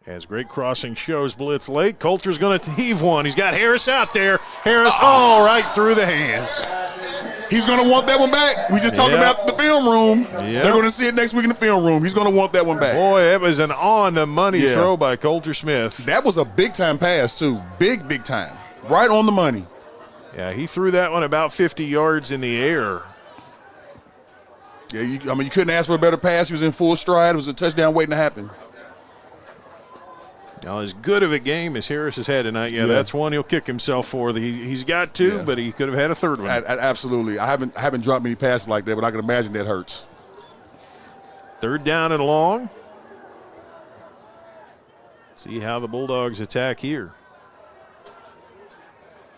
As Great Crossing shows blitz late, Coulter's going to heave one. He's got Harris out there. Harris right through the hands. He's going to want that one back. We just talked about the film room. Yep. They're going to see it next week in the film room. He's going to want that one back. Boy, that was an on-the-money throw by Coulter Smith. That was a big-time pass, too. Big time. Right on the money. Yeah, he threw that one about 50 yards in the air. Yeah, you couldn't ask for a better pass. He was in full stride. It was a touchdown waiting to happen. Now, as good of a game as Harris has had tonight, that's one he'll kick himself for. He's got 2, but he could have had a third one. Absolutely. I haven't dropped many passes like that, but I can imagine that hurts. 3rd down and long. See how the Bulldogs attack here.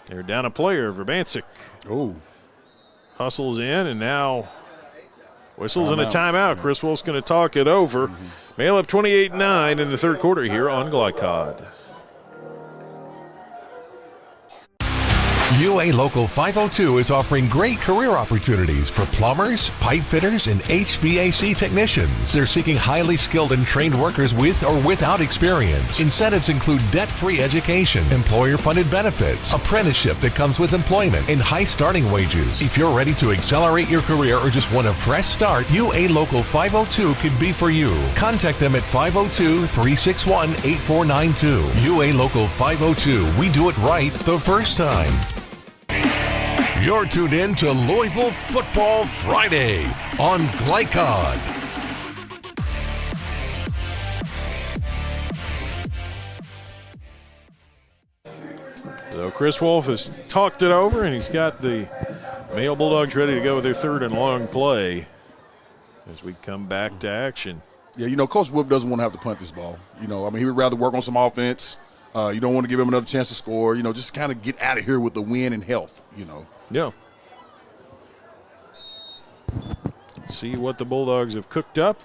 They're down a player, Verbancic. Oh. Hustles in, and now whistles in a timeout. Chris Wolf's going to talk it over. Mail up 28-9 in the 3rd quarter here on Glycod. UA Local 502 is offering great career opportunities for plumbers, pipe fitters, and HVAC technicians. They're seeking highly skilled and trained workers with or without experience. Incentives include debt-free education, employer-funded benefits, apprenticeship that comes with employment, and high starting wages. If you're ready to accelerate your career or just want a fresh start, UA Local 502 could be for you. Contact them at 502-361-8492. UA Local 502. We do it right the first time. You're tuned in to Louisville Football Friday on Glycod. So Chris Wolf has talked it over, and he's got the male Bulldogs ready to go with their 3rd and long play as we come back to action. Yeah, Coach Wolf doesn't want to have to punt this ball. He would rather work on some offense. You don't want to give him another chance to score. Just kind of get out of here with the win and health, Yeah. Let's see what the Bulldogs have cooked up.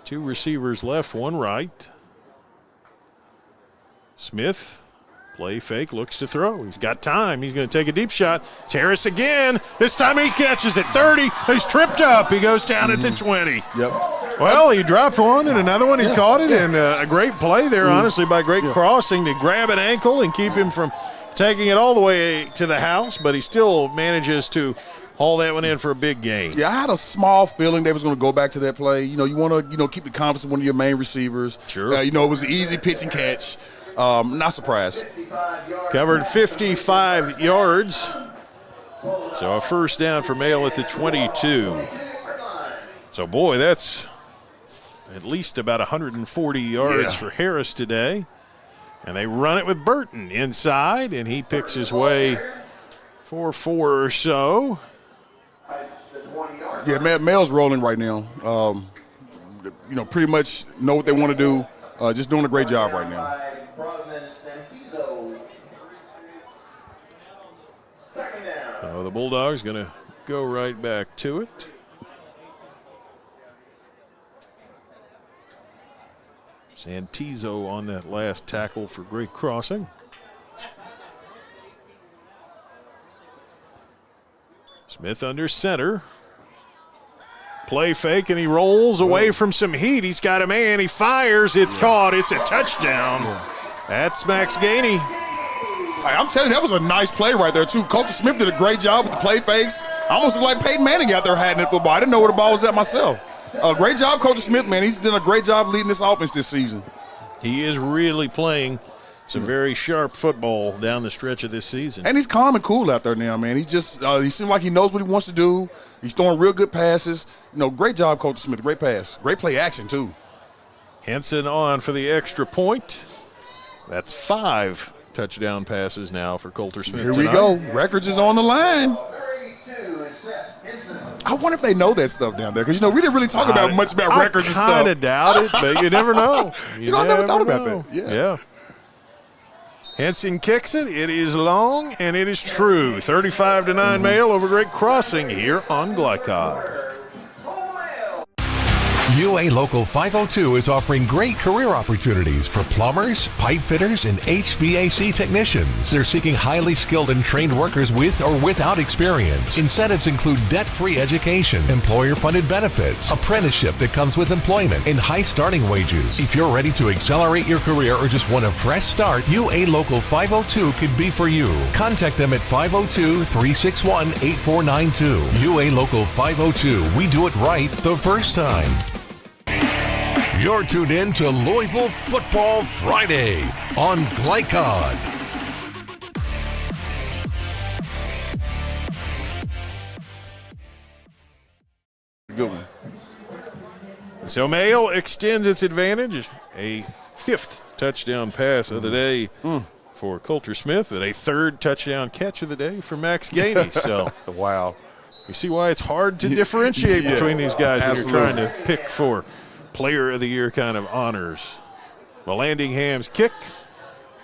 2 receivers left, 1 right. Smith, play fake, looks to throw. He's got time. He's going to take a deep shot. It's Harris again. This time he catches it. 30. He's tripped up. He goes down at the 20. Yep. Well, he dropped one and another one. He caught it, and a great play there, honestly, by great crossing to grab an ankle and keep him from taking it all the way to the house, but he still manages to haul that one in for a big gain. Yeah, I had a small feeling they was going to go back to that play. You want to keep the confidence of one of your main receivers. Sure. It was an easy pitch and catch. Not surprised. Covered 55 yards. So a first down for Mail at the 22. So, boy, that's at least about 140 yards for Harris today. And they run it with Burton inside, and he picks his way for 4 or so. Yeah, Mail's rolling right now. Pretty much know what they want to do. Just doing a great job right now. So the Bulldogs going to go right back to it. Santizo on that last tackle for great crossing. Smith under center. Play fake, and he rolls away from some heat. He's got a man. He fires. It's caught. It's a touchdown. That's Max Gainey. I'm telling you, that was a nice play right there, too. Coach Smith did a great job with the play fakes. I almost looked like Peyton Manning out there hiding at football. I didn't know where the ball was at myself. Great job, Coach Smith, man. He's done a great job leading this offense this season. He is really playing some very sharp football down the stretch of this season. And he's calm and cool out there now, man. He seems like he knows what he wants to do. He's throwing real good passes. Great job, Coach Smith. Great pass. Great play action, too. Henson on for the extra point. That's 5 touchdown passes now for Coulter Smith Here tonight. we go. Records is on the line. I wonder if they know that stuff down there, because, we didn't really talk about much about records and stuff. I kind of doubt it, but you never know. I never thought about that. Yeah. Henson kicks it. It is long, and it is true. 35-9 Mail over great crossing here on Glycod. UA Local 502 is offering great career opportunities for plumbers, pipe fitters, and HVAC technicians. They're seeking highly skilled and trained workers with or without experience. Incentives include debt-free education, employer-funded benefits, apprenticeship that comes with employment, and high starting wages. If you're ready to accelerate your career or just want a fresh start, UA Local 502 could be for you. Contact them at 502-361-8492. UA Local 502. We do it right the first time. You're tuned in to Louisville Football Friday on Glycod. Good one. So Mail extends its advantage. A 5th touchdown pass of the day for Coulter Smith, and a 3rd touchdown catch of the day for Max Gainey. So wow. You see why it's hard to differentiate between these guys when you're trying to pick for Player of the Year kind of honors. Vallandingham's kick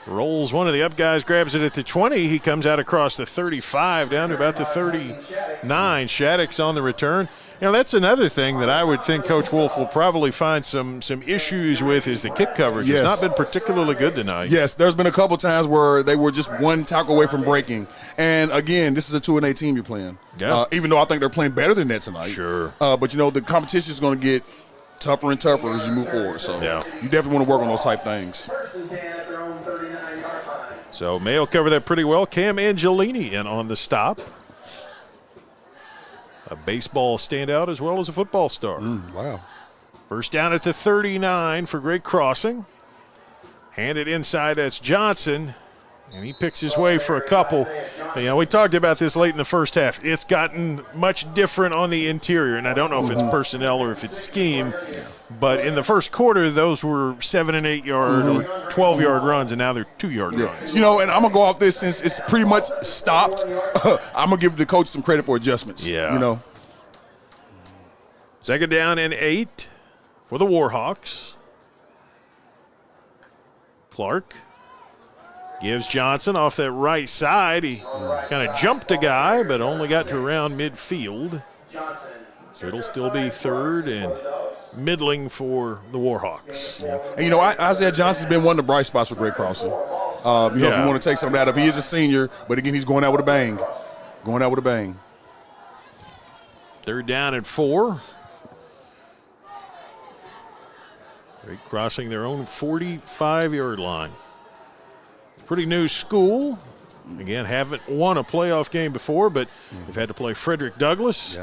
rolls one of the up guys, grabs it at the 20. He comes out across the 35 down to about the 39. Shattuck's on the return. That's another thing that I would think Coach Wolf will probably find some issues with is the kick coverage. Yes. It's not been particularly good tonight. Yes, there's been a couple times where they were just one tackle away from breaking. And, again, this is a 2-8 team you're playing. Yeah. Even though I think they're playing better than that tonight. Sure. But, the competition is going to get tougher and tougher as you move forward. So you definitely want to work on those type things. So Mail cover that pretty well. Cam Angelini in on the stop. A baseball standout as well as a football star. Wow. First down at the 39 for great crossing. Handed inside, that's Johnson. And he picks his way for a couple. We talked about this late in the first half. It's gotten much different on the interior, and I don't know if it's personnel or if it's scheme. But in the first quarter, those were 7- and 8-yard or 12-yard runs, and now they're 2-yard runs. And I'm going to go off this since it's pretty much stopped. I'm going to give the coach some credit for adjustments. Yeah. Second down and 8 for the Warhawks. Clark gives Johnson off that right side. He kind of jumped a guy, but only got to around midfield. So it'll still be 3rd and middling for the Warhawks. Yeah. And, Isaiah Johnson's been one of the bright spots for Great Crossing. If you want to take something out of it, he is a senior, but again, he's going out with a bang. Third down and 4. Great Crossing their own 45-yard line. Pretty new school. Again, haven't won a playoff game before, but they've had to play Frederick Douglass,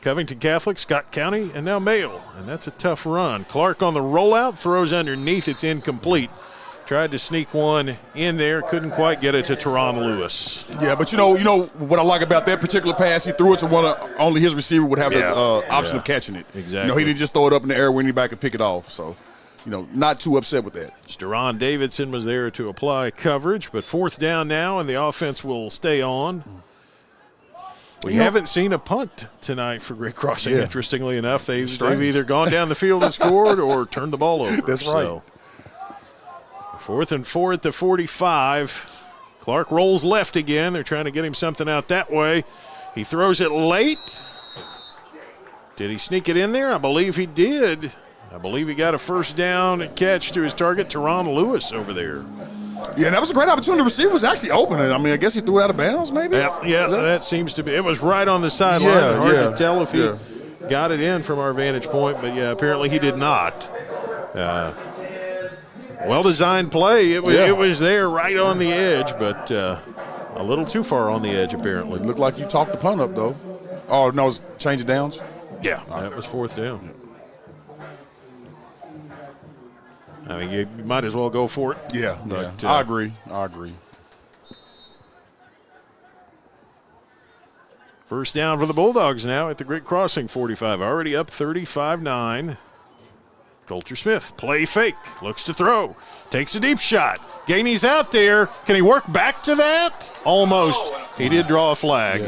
Covington Catholic, Scott County, and now Mayo. And that's a tough run. Clark on the rollout, throws underneath. It's incomplete. Tried to sneak one in there, couldn't quite get it to Teron Lewis. Yeah, but you know what I like about that particular pass? He threw it to one only his receiver would have the option of catching it. Exactly. He didn't just throw it up in the air when he back and pick it off. So, not too upset with that. Steron Davidson was there to apply coverage, but fourth down now, and the offense will stay on. We haven't seen a punt tonight for Great Crossing, interestingly enough. They've either gone down the field and scored or turned the ball over. That's right. So, 4th and 4 at the 45. Clark rolls left again. They're trying to get him something out that way. He throws it late. Did he sneak it in there? I believe he did. I believe he got a first down and catch to his target, Teron Lewis, over there. Yeah, that was a great opportunity. The receiver was actually open. I guess he threw it out of bounds, maybe? Yeah, that seems to be. It was right on the sideline. Hard to tell if he got it in from our vantage point, but apparently he did not. Well-designed play. It was there right on the edge, but a little too far on the edge, apparently. It looked like you talked the punt up, though. Oh, no, it's change of downs? Yeah, that was 4th down. I mean, you might as well go for it. Yeah, but, I agree. First down for the Bulldogs now at the Great Crossing 45. Already up 35-9. Coulter Smith, play fake, looks to throw, takes a deep shot. Gainey's out there. Can he work back to that? Almost. He did draw a flag.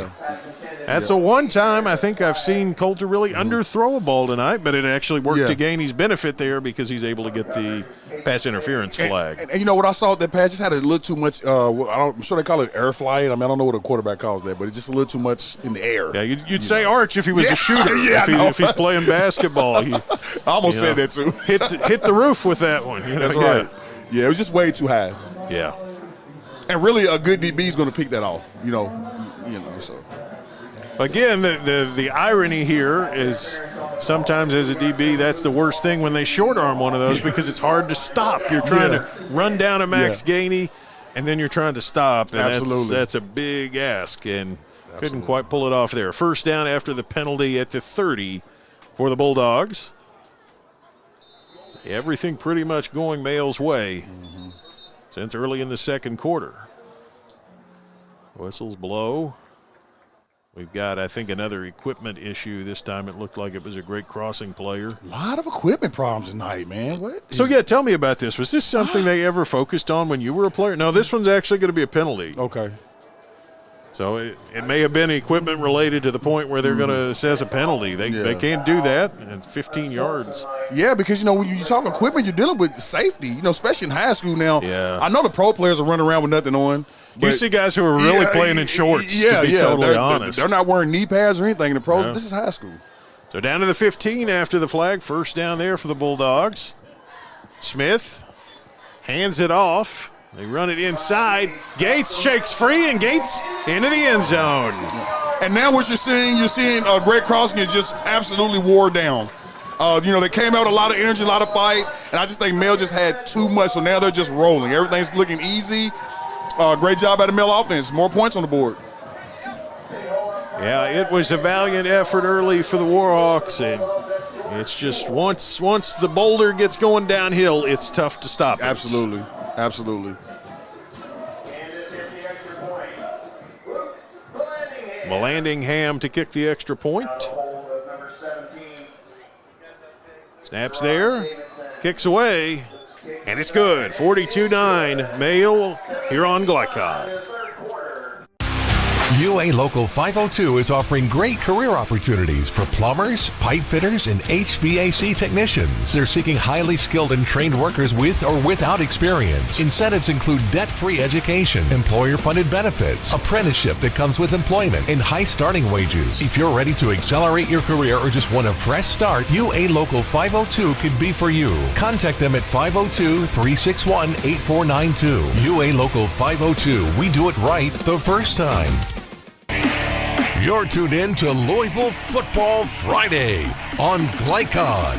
That's the one time I think I've seen Coulter really underthrow a ball tonight, but it actually worked to Gainey's benefit there because he's able to get the pass interference flag. And you know what I saw? That pass just had a little too much, I'm sure they call it air flight. I don't know what a quarterback calls that, but it's just a little too much in the air. Yeah, you'd say Arch if he was a shooter. If he's playing basketball. I almost said that too. hit the roof with that one. That's right. Yeah, it was just way too high. Yeah. And really a good DB is going to pick that off, so. Again, the irony here is sometimes as a DB, that's the worst thing when they short arm one of those because it's hard to stop. You're trying to run down a Max Gainey, and then you're trying to stop. And that's a big ask, and couldn't quite pull it off there. First down after the penalty at the 30 for the Bulldogs. Everything pretty much going Mayle's way since early in the second quarter. Whistles blow. We've got, I think, another equipment issue. This time it looked like it was a Great Crossing player. A lot of equipment problems tonight, man. What? So, tell me about this. Was this something they ever focused on when you were a player? No, this one's actually going to be a penalty. Okay. So it may have been equipment related to the point where they're going to assess a penalty. They can't do that at 15 yards. Yeah, because, when you talk equipment, you're dealing with safety, especially in high school now. Yeah. I know the pro players are running around with nothing on. You see guys who are really playing in shorts, to be totally honest. They're not wearing knee pads or anything in the pros. This is high school. So down to the 15 after the flag. First down there for the Bulldogs. Smith hands it off. They run it inside. Gates shakes free, and Gates into the end zone. And now what you're seeing Great Crossing is just absolutely wore down. They came out with a lot of energy, a lot of fight, and I just think Male just had too much, so now they're just rolling. Everything's looking easy. Great job by the Male offense. More points on the board. Yeah, it was a valiant effort early for the Warhawks, and it's just once the boulder gets going downhill, it's tough to stop it. Absolutely. Melandingham to kick the extra point. Snaps there, kicks away, and it's good. 42-9, Male here on Glycon. UA Local 502 is offering great career opportunities for plumbers, pipe fitters, and HVAC technicians. They're seeking highly skilled and trained workers with or without experience. Incentives include debt-free education, employer-funded benefits, apprenticeship that comes with employment, and high starting wages. If you're ready to accelerate your career or just want a fresh start, UA Local 502 could be for you. Contact them at 502-361-8492. UA Local 502. We do it right the first time. You're tuned in to Louisville Football Friday on Glycon.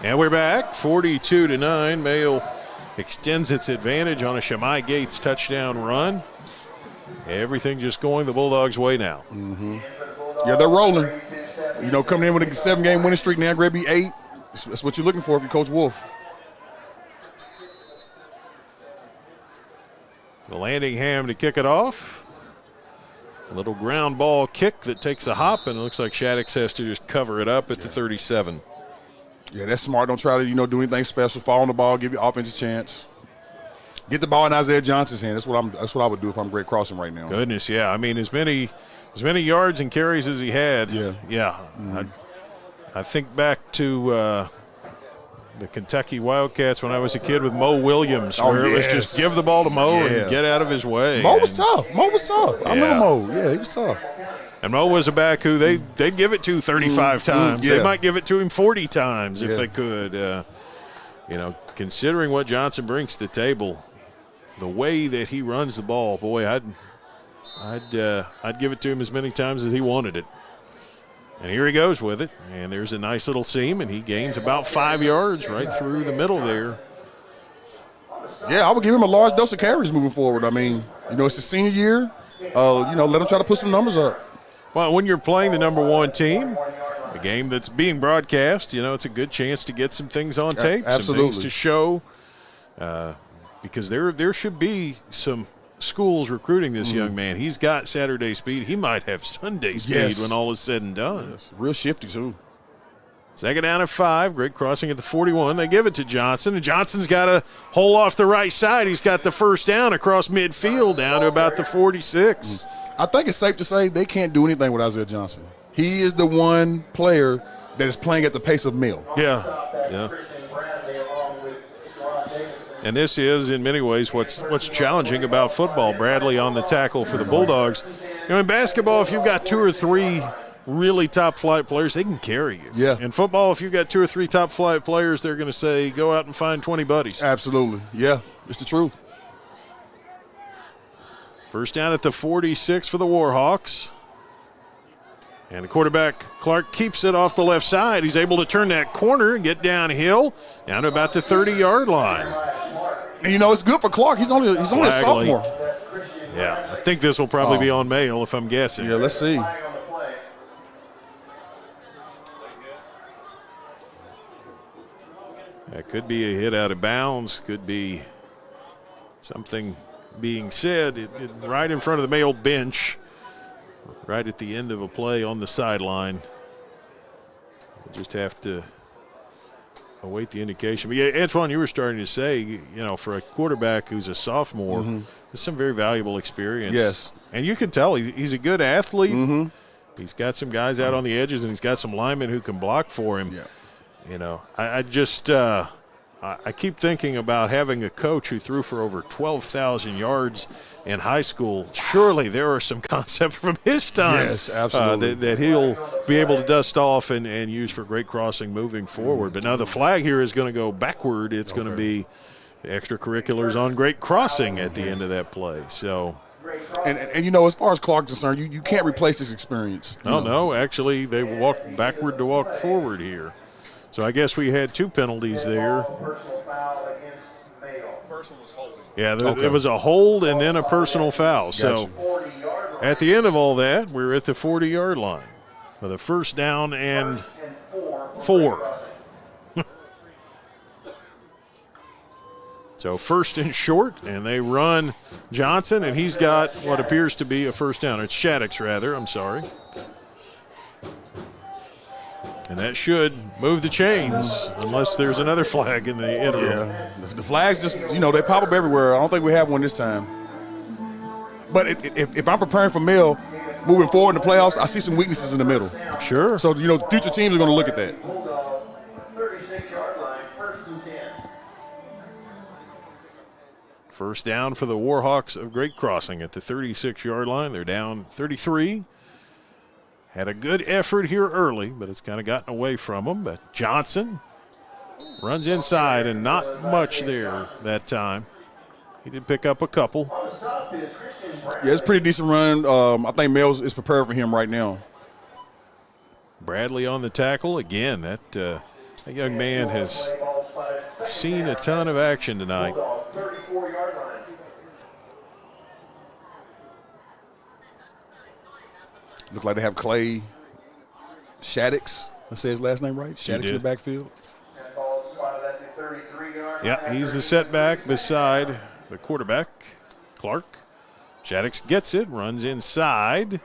And we're back, 42-9. Mayo extends its advantage on a Shamai Gates touchdown run. Everything just going the Bulldogs' way now. Mm-hmm. Yeah, they're rolling. You know, coming in with a 7-game winning streak now, going to be 8. That's what you're looking for if you're Coach Wolf. The Landingham to kick it off. A little ground ball kick that takes a hop, and it looks like Shaddix has to just cover it up at the 37. Yeah, that's smart. Don't try to, do anything special. Fall on the ball, give your offense a chance. Get the ball in Isaiah Johnson's hand. That's what I would do if I'm Greg Crossing right now. Goodness, yeah. I mean, as many yards and carries as he had. Yeah. Mm-hmm. I think back to the Kentucky Wildcats when I was a kid with Mo Williams, where it was just give the ball to Mo and get out of his way. Mo was tough. I remember Mo. Yeah, he was tough. And Mo was a back who they'd give it to 35 times. Yeah. They might give it to him 40 times if they could. Considering what Johnson brings to the table, the way that he runs the ball, boy, I'd give it to him as many times as he wanted it. And here he goes with it, and there's a nice little seam, and he gains about 5 yards right through the middle there. Yeah, I would give him a large dose of carries moving forward. I mean, it's his senior year. Let him try to put some numbers up. Well, when you're playing the number 1 team, a game that's being broadcast, it's a good chance to get some things on tape, some things to show, because there should be some schools recruiting this young man. He's got Saturday speed. He might have Sunday speed when all is said and done. Yes. Real shifty, too. Second down at 5. Great crossing at the 41. They give it to Johnson, and Johnson's got a hole off the right side. He's got the first down across midfield down to about the 46. I think it's safe to say they can't do anything with Isaiah Johnson. He is the one player that is playing at the pace of Mill. Yeah. And this is, in many ways, what's challenging about football. Bradley on the tackle for the Bulldogs. In basketball, if you've got 2 or 3 really top-flight players, they can carry you. Yeah. In football, if you've got 2 or 3 top-flight players, they're going to say, go out and find 20 buddies. Absolutely. Yeah, it's the truth. First down at the 46 for the Warhawks. And the quarterback, Clark, keeps it off the left side. He's able to turn that corner and get downhill down to about the 30-yard line. And, it's good for Clark. He's only a sophomore. Yeah, I think this will probably be on Mail if I'm guessing. Yeah, let's see. That could be a hit out of bounds. Could be something being said right in front of the Mail bench, right at the end of a play on the sideline. We'll just have to await the indication. But, yeah, Antoine, you were starting to say, for a quarterback who's a sophomore, there's some very valuable experience. Yes. And you can tell he's a good athlete. He's got some guys out on the edges, and he's got some linemen who can block for him. Yeah. I keep thinking about having a coach who threw for over 12,000 yards in high school. Surely there are some concepts from his time that he'll be able to dust off and use for great crossing moving forward. But now the flag here is going to go backward. It's going to be the extracurriculars on great crossing at the end of that play. So, and as far as Clark's concerned, you can't replace his experience. No, actually they walked backward to walk forward here. So I guess we had 2 penalties there. First one was holding. Yeah, it was a hold and then a personal foul. Gotcha. So at the end of all that, we're at the 40-yard line for the first down and 4. So first and short, and they run Johnson, and he's got what appears to be a first down. It's Shaddix, rather. I'm sorry. And that should move the chains, unless there's another flag in the interim. Yeah, the flags just, they pop up everywhere. I don't think we have one this time. But if I'm preparing for Mel moving forward in the playoffs, I see some weaknesses in the middle. Sure. So, future teams are going to look at that. 36-yard line, 1st and 10. First down for the Warhawks of Great Crossing at the 36-yard line. They're down 33. Had a good effort here early, but it's kind of gotten away from them. But Johnson runs inside, and not much there that time. He did pick up a couple. Yeah, it's a pretty decent run. I think Mel is prepared for him right now. Bradley on the tackle. Again, that young man has seen a ton of action tonight. Look like they have Clay Shaddix. Let's say his last name right. Shaddix in the backfield. Yeah, he's the setback beside the quarterback, Clark. Shaddix gets it, runs inside,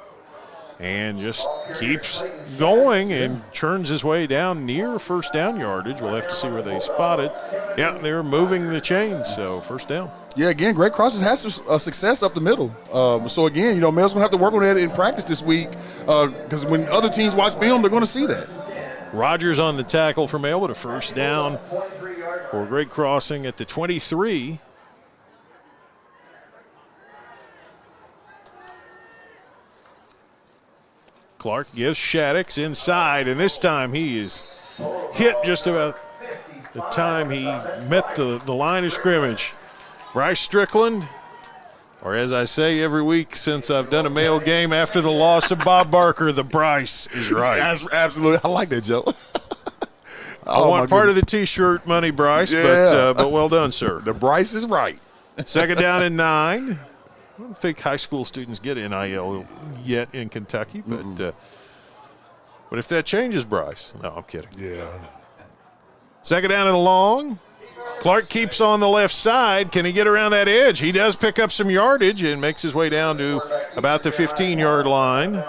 and just keeps going and churns his way down near first down yardage. We'll have to see where they spot it. Yeah, they're moving the chains, so first down. Yeah, again, Great Crossing has some success up the middle. So, again, Mel's going to have to work on that in practice this week because when other teams watch film, they're going to see that. Rogers on the tackle for Mel with a first down for Great Crossing at the 23. Clark gives Shaddix inside, and this time he is hit just about the time he met the line of scrimmage. Bryce Strickland, or as I say every week since I've done a male game after the loss of Bob Barker, the Bryce is right. Absolutely. I like that, Joe. I want part of the T-shirt money, Bryce, but well done, sir. The Bryce is right. Second down and 9. I don't think high school students get NIL yet in Kentucky, but if that changes, Bryce. No, I'm kidding. Yeah. Second down and long. Clark keeps on the left side. Can he get around that edge? He does pick up some yardage and makes his way down to about the 15-yard line.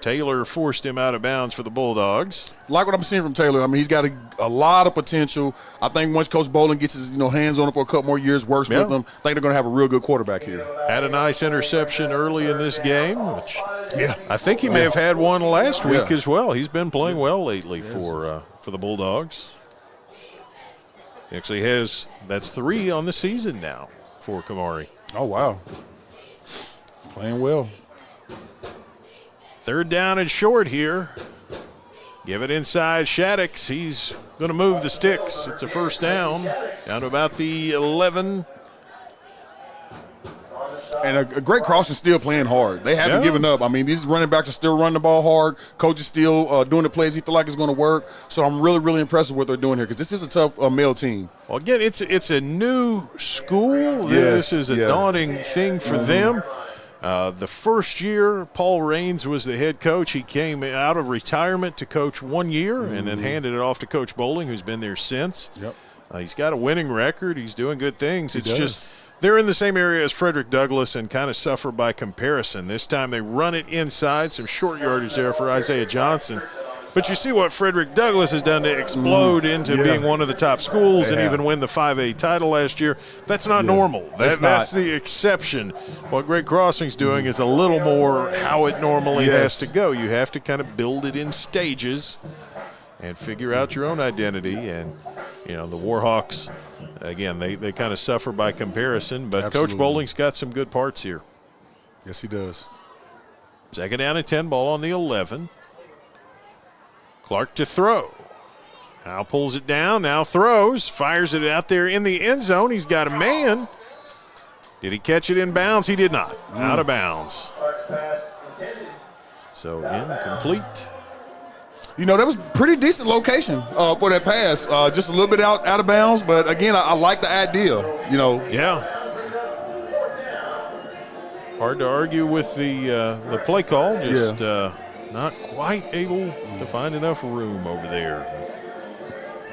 Taylor forced him out of bounds for the Bulldogs. Like what I'm seeing from Taylor. I mean, he's got a lot of potential. I think once Coach Bowling gets his hands on him for a couple more years, works with him, I think they're going to have a real good quarterback here. Had a nice interception early in this game, which I think he may have had one last week as well. He's been playing well lately for the Bulldogs. He actually that's 3 on the season now for Kamari. Oh, wow. Playing well. Third down and short here. Give it inside Shaddix. He's going to move the sticks. It's a first down to about the 11. And a Great Crossing still playing hard. They haven't given up. I mean, these running backs are still running the ball hard. Coach is still doing the plays he feel like it's going to work. So I'm really, really impressed with what they're doing here because this is a tough male team. Well, again, it's a new school. This is a daunting thing for them. The first year, Paul Raines was the head coach. He came out of retirement to coach 1 year and then handed it off to Coach Bowling, who's been there since. Yep. He's got a winning record. He's doing good things. It's just they're in the same area as Frederick Douglass and kind of suffer by comparison. This time they run it inside, some short yardage there for Isaiah Johnson. But you see what Frederick Douglass has done to explode into being one of the top schools and even win the 5A title last year. That's not normal. That's the exception. What Great Crossing's doing is a little more how it normally has to go. You have to kind of build it in stages and figure out your own identity. And, the Warhawks, again, they kind of suffer by comparison. But Coach Bowling's got some good parts here. Yes, he does. Second down and 10, ball on the 11. Clark to throw. Now pulls it down, now throws, fires it out there in the end zone. He's got a man. Did he catch it in bounds? He did not. Out of bounds. So incomplete. That was pretty decent location for that pass. Just a little bit out of bounds, but again, I like the idea. Yeah. Hard to argue with the play call. Just not quite able to find enough room over there.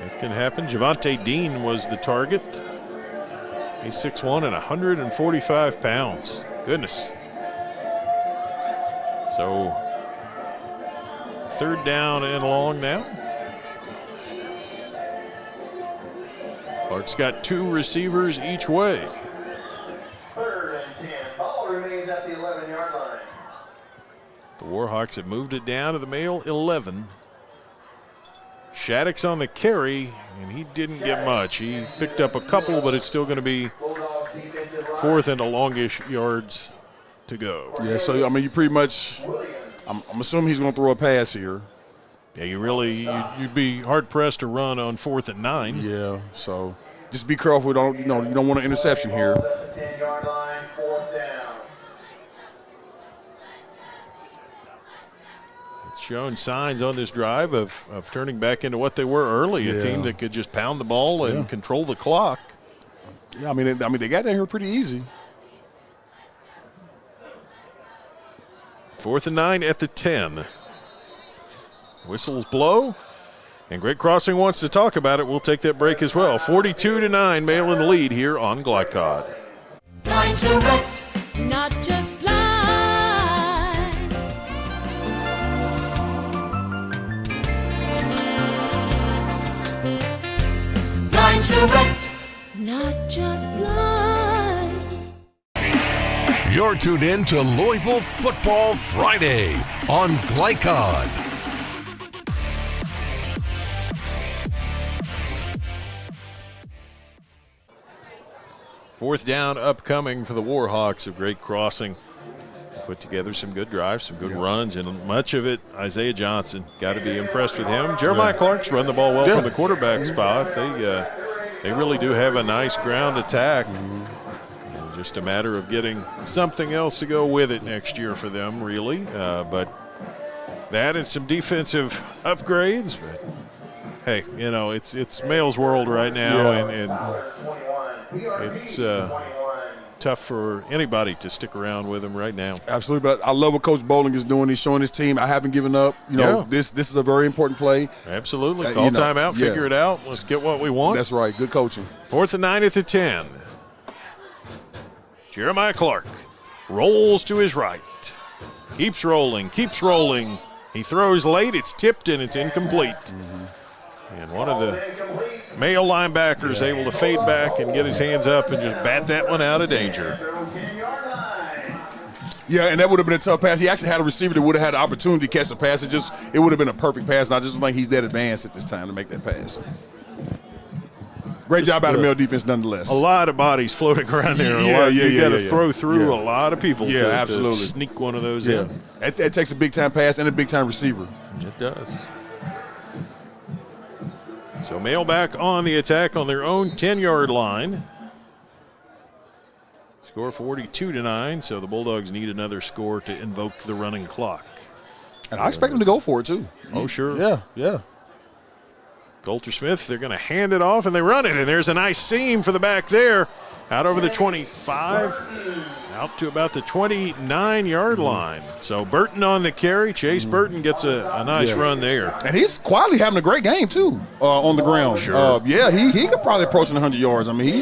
It can happen. Javante Dean was the target. He's 6'1" and 145 pounds. Goodness. So third down and long now. Clark's got 2 receivers each way. 3rd and 10. Ball remains at the 11-yard line. The Warhawks have moved it down to the Male 11. Shattuck's on the carry, and he didn't get much. He picked up a couple, but it's still going to be 4th and a longish yards to go. Yeah, so, I mean, you pretty much – I'm assuming he's going to throw a pass here. Yeah, you'd be hard-pressed to run on 4th and 9. Yeah, so just be careful. You don't want an interception here. 10-yard line, 4th down. It's showing signs on this drive of turning back into what they were early, a team that could just pound the ball and control the clock. Yeah, I mean, they got that here pretty easy. 4th and 9 at the 10. Whistles blow, and Great Crossing wants to talk about it. We'll take that break as well. 42-9, Male in the lead here on Glycod. Line direct, not just blinds. Line direct, not just blinds. You're tuned in to Louisville Football Friday on Glycod. Fourth down upcoming for the Warhawks of Great Crossing. Put together some good drives, some good runs, and much of it Isaiah Johnson. Got to be impressed with him. Jeremiah Clark's run the ball well from the quarterback spot. They really do have a nice ground attack. Just a matter of getting something else to go with it next year for them, really. But that and some defensive upgrades. But hey, it's Male's world right now, and it's tough for anybody to stick around with him right now. Absolutely, but I love what Coach Bowling is doing. He's showing his team, I haven't given up. This is a very important play. Absolutely. Call timeout, figure it out. Let's get what we want. That's right. Good coaching. 4th and 9 at the 10. Jeremiah Clark rolls to his right. Keeps rolling. He throws late. It's tipped and it's incomplete. And one of the Male linebackers able to fade back and get his hands up and just bat that one out of danger. Yeah, and that would have been a tough pass. He actually had a receiver that would have had the opportunity to catch the pass. It would have been a perfect pass, and I just don't think he's that advanced at this time to make that pass. Great job out of Male defense nonetheless. A lot of bodies floating around there. You got to throw through a lot of people to sneak one of those in. It takes a big-time pass and a big-time receiver. It does. So Male back on the attack on their own 10-yard line. Score 42-9, so the Bulldogs need another score to invoke the running clock. And I expect them to go for it, too. Oh, sure. Yeah. Coulter Smith, they're going to hand it off, and they run it. And there's a nice seam for the back there. Out over the 25, out to about the 29-yard line. So Burton on the carry. Chase Burton gets a nice run there. And he's quietly having a great game, too, on the ground. Sure. He could probably approach 100 yards. I mean,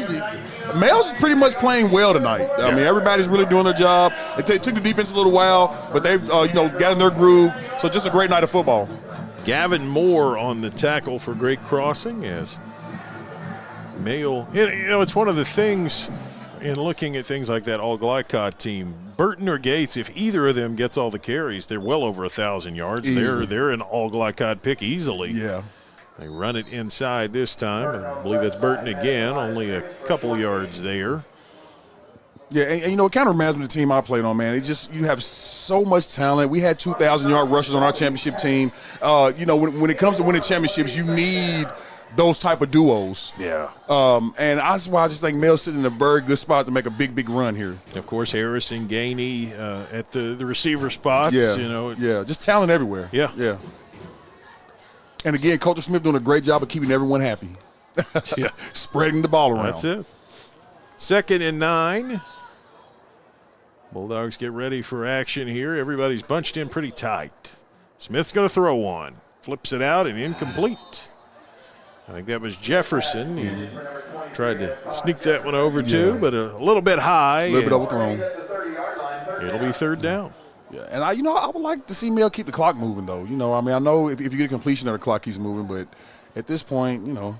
Male's pretty much playing well tonight. I mean, everybody's really doing their job. It took the defense a little while, but they've got in their groove. So just a great night of football. Gavin Moore on the tackle for Great Crossing as Male. It's one of the things in looking at things like that all-Glycod team. Burton or Gates, if either of them gets all the carries, they're well over 1,000 yards. They're an all-Glycod pick easily. Yeah. They run it inside this time. I believe that's Burton again, only a couple yards there. Yeah, and it kind of reminds me of the team I played on, man. You have so much talent. We had 2,000-yard rushers on our championship team. When it comes to winning championships, you need those type of duos. Yeah. And that's why I just think Male's sitting in a very good spot to make a big, big run here. Of course, Harris and Gainey at the receiver spots. Yeah, just talent everywhere. Yeah. And again, Coach Smith doing a great job of keeping everyone happy. Spreading the ball around. That's it. 2nd and 9. Bulldogs get ready for action here. Everybody's bunched in pretty tight. Smith's going to throw one. Flips it out and incomplete. I think that was Jefferson. He tried to sneak that one over too, but a little bit high. A little bit overthrown. It'll be 3rd down. Yeah, and I would like to see Mel keep the clock moving, though. I know if you get a completion, the clock keeps moving, but at this point, go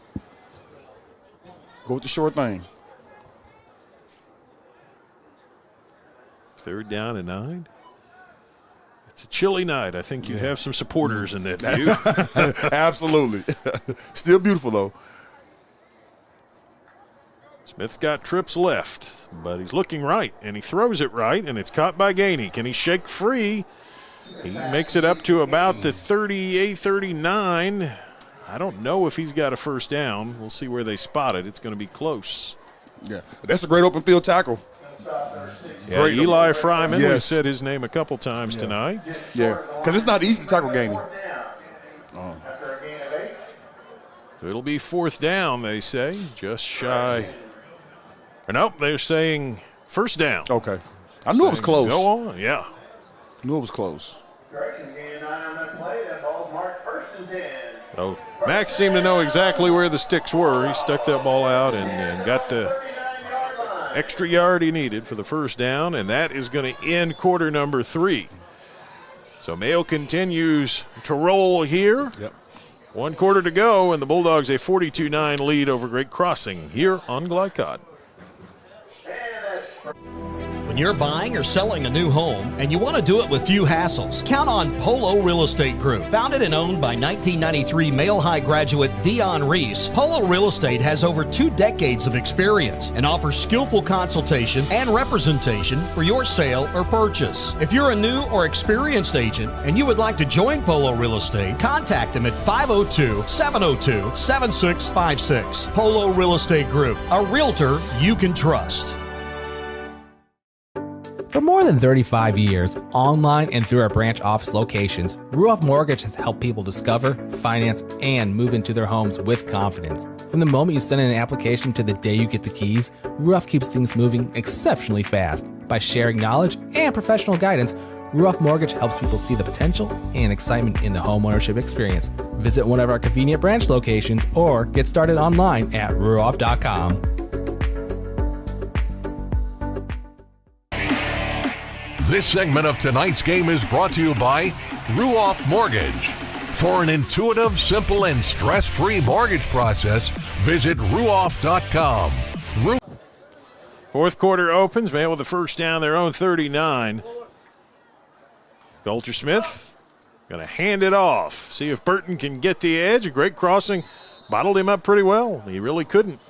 with the short thing. 3rd down and 9. It's a chilly night. I think you have some supporters in that view. Absolutely. Still beautiful, though. Smith's got trips left, but he's looking right, and he throws it right, and it's caught by Gainey. Can he shake free? He makes it up to about the 38, 39. I don't know if he's got a first down. We'll see where they spot it. It's going to be close. Yeah, that's a great open field tackle. Yeah, Great. Eli Fryman. Yes. We said his name a couple times tonight. Yeah, because it's not easy to tackle Gainey. It'll be 4th down, they say, just shy. Or nope, they're saying first down. Okay. I knew it was close. Go on, yeah. Knew it was close. Correction, gain 9 on that play. That ball's marked 1st and 10. Oh, Max seemed to know exactly where the sticks were. He stuck that ball out and got the extra yard he needed for the first down, and that is going to end quarter number 3. So Mayo continues to roll here. Yep. 1 quarter to go, and the Bulldogs a 42-9 lead over Great Crossing here on Glycod. When you're buying or selling a new home and you want to do it with few hassles, count on Polo Real Estate Group. Founded and owned by 1993 Male High graduate Dion Reese, Polo Real Estate has over 2 decades of experience and offers skillful consultation and representation for your sale or purchase. If you're a new or experienced agent and you would like to join Polo Real Estate, contact them at 502-702-7656. Polo Real Estate Group, a realtor you can trust. For more than 35 years, online and through our branch office locations, Ruoff Mortgage has helped people discover, finance, and move into their homes with confidence. From the moment you send in an application to the day you get the keys, Ruoff keeps things moving exceptionally fast. By sharing knowledge and professional guidance, Ruoff Mortgage helps people see the potential and excitement in the homeownership experience. Visit one of our convenient branch locations or get started online at ruoff.com. This segment of tonight's game is brought to you by Ruoff Mortgage. For an intuitive, simple, and stress-free mortgage process, visit ruoff.com. 4th quarter opens, man, with the first down, their own 39. Coulter Smith going to hand it off. See if Burton can get the edge. A Great Crossing bottled him up pretty well. He really couldn't.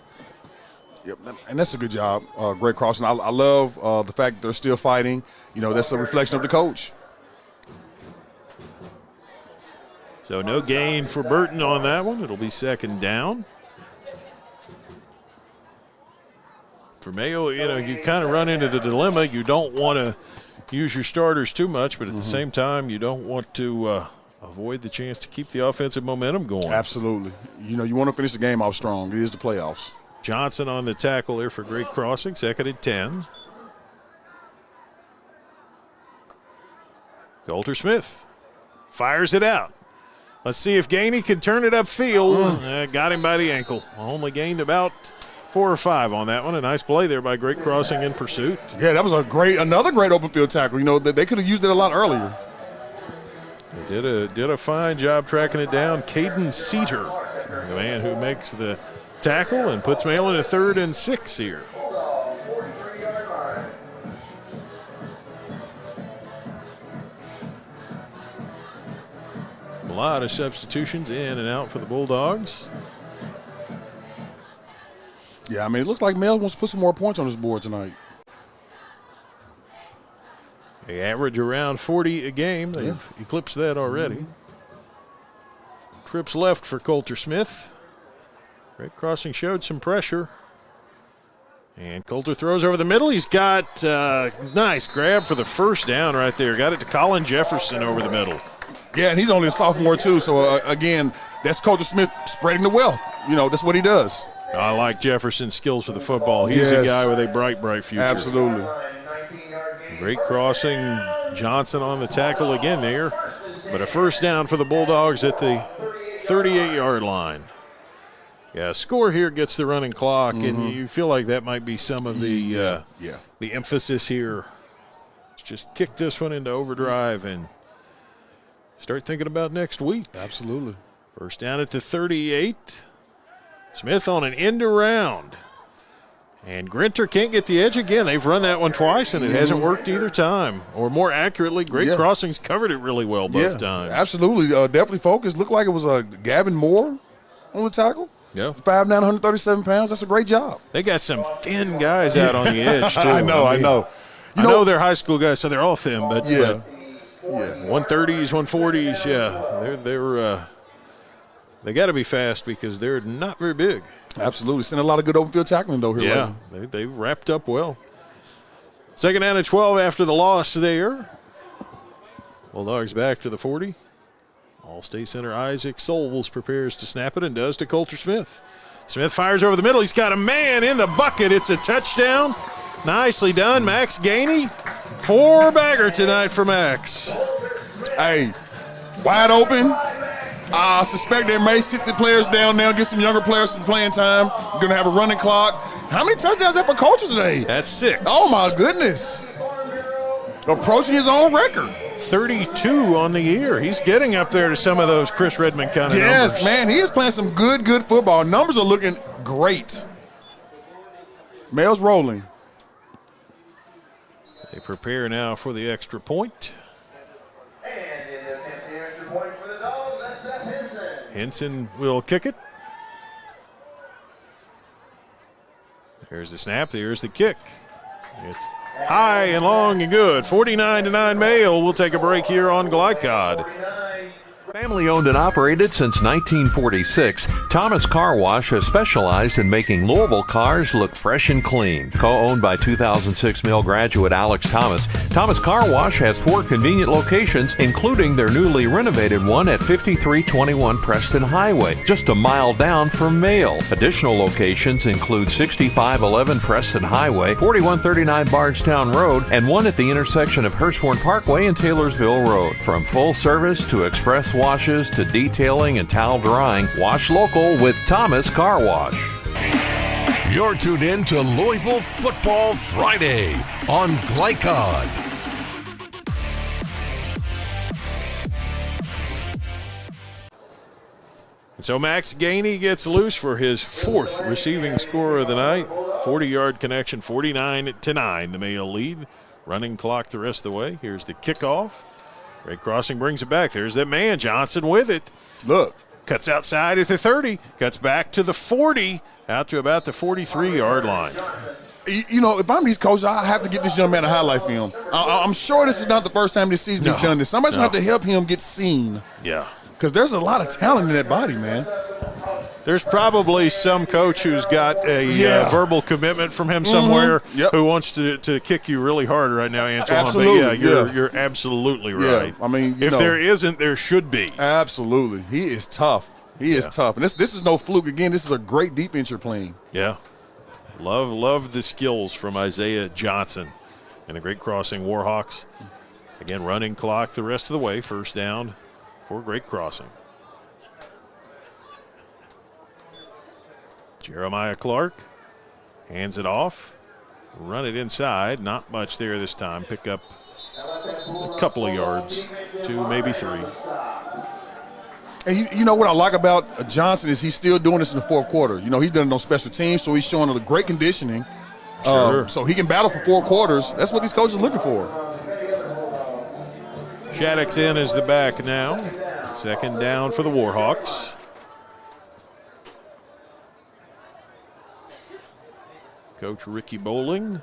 Yep, and that's a good job, Great Crossing. I love the fact that they're still fighting. That's a reflection of the coach. So no gain for Burton on that one. It'll be 2nd down. For Mayo, you kind of run into the dilemma. You don't want to use your starters too much, but at the same time, you don't want to avoid the chance to keep the offensive momentum going. Absolutely. You want to finish the game off strong. It is the playoffs. Johnson on the tackle there for Great Crossing, 2nd and 10. Coulter Smith fires it out. Let's see if Gainey can turn it upfield. Got him by the ankle. Only gained about 4 or 5 on that one. A nice play there by Great Crossing in pursuit. Yeah, that was another great open field tackle. They could have used it a lot earlier. They did a fine job tracking it down. Caden Seater, the man who makes the tackle and puts Mayo in a 3rd and 6 here. A lot of substitutions in and out for the Bulldogs. Yeah, it looks like Mel wants to put some more points on his board tonight. They average around 40 a game. They've eclipsed that already. Trips left for Coulter Smith. Great Crossing showed some pressure. And Coulter throws over the middle. He's got nice grab for the first down right there. Got it to Colin Jefferson over the middle. Yeah, and he's only a sophomore too. So, again, that's Coulter Smith spreading the wealth. That's what he does. I like Jefferson's skills for the football. He's a guy with a bright, bright future. Absolutely. Great Crossing. Johnson on the tackle again there. But a first down for the Bulldogs at the 38-yard line. Yeah, score here gets the running clock, and you feel like that might be some of the emphasis here. just kick this one into overdrive and start thinking about next week. Absolutely. First down at the 38. Smith on an end around. And Grinter can't get the edge again. They've run that one twice, and it hasn't worked either time. Or more accurately, Great Crossings covered it really well both times. Absolutely. Definitely focused. Looked like it was Gavin Moore on the tackle. Yeah. 5'9", 137 pounds. That's a great job. They got some thin guys out on the edge, too. I know. I know they're high school guys, so they're all thin, but 130s, 140s, they got to be fast because they're not very big. Absolutely. Seen a lot of good open field tackling, though, here Yeah, they've wrapped up well. Second down and 12 after the loss there. Bulldogs back to the 40. All-State center Isaac Solvels prepares to snap it and does to Coulter Smith. Smith fires over the middle. He's got a man in the bucket. It's a touchdown. Nicely done. Max Gainey. 4-bagger tonight for Max. Hey, wide open. I suspect they may sit the players down now, get some younger players some playing time. We're going to have a running clock. How many touchdowns is that for Coulter today? That's 6. Oh, my goodness. Approaching his own record. 32 on the year. He's getting up there to some of those Chris Redmond kind of numbers. Yes, man. He is playing some good football. Numbers are looking great. Mail's rolling. They prepare now for the extra point. And in the attempt the extra point for the Dogs, that's Seth Henson. Henson will kick it. There's the snap. There's the kick. It's high and long and good. 49-9 Mail. We'll take a break here on Glycod. Family owned and operated since 1946, Thomas Car Wash has specialized in making Louisville cars look fresh and clean. Co-owned by 2006 Mill graduate Alex Thomas, Thomas Car Wash has 4 convenient locations, including their newly renovated one at 5321 Preston Highway, just a mile down from Mail. Additional locations include 6511 Preston Highway, 4139 Bardstown Road, and one at the intersection of Hurstbourne Parkway and Taylorsville Road. From full service to express washes to detailing and towel drying, wash local with Thomas Car Wash. You're tuned in to Louisville Football Friday on Glycod. And so Max Gainey gets loose for his 4th receiving score of the night. 40-yard connection, 49-9, the Mayo lead. Running clock the rest of the way. Here's the kickoff. Great Crossing brings it back. There's that man, Johnson with it. Look. Cuts outside at the 30. Cuts back to the 40. Out to about the 43-yard line. You know, if I'm these coaches, I have to get this young man a highlight film. I'm sure this is not the first time this season he's done this. Somebody's going to have to help him get seen. Yeah. Because there's a lot of talent in that body, man. There's probably some coach who's got a verbal commitment from him somewhere who wants to kick you really hard right now, Antoine. Absolutely. But you're absolutely right. I mean, if there isn't, there should be. Absolutely. He is tough. He is tough. And this is no fluke. Again, this is a great defense you're playing. Yeah. Love the skills from Isaiah Johnson and the Great Crossing Warhawks. Again, running clock the rest of the way. First down for Great Crossing. Jeremiah Clark hands it off. Run it inside. Not much there this time. Pick up a couple of yards. 2, maybe 3. And you know what I like about Johnson is he's still doing this in the 4th quarter. You know, he's done it on special teams, so he's showing a great conditioning. Sure. So he can battle for 4 quarters. That's what these coaches are looking for. Shattuck's in as the back now. Second down for the Warhawks. Coach Ricky Bowling.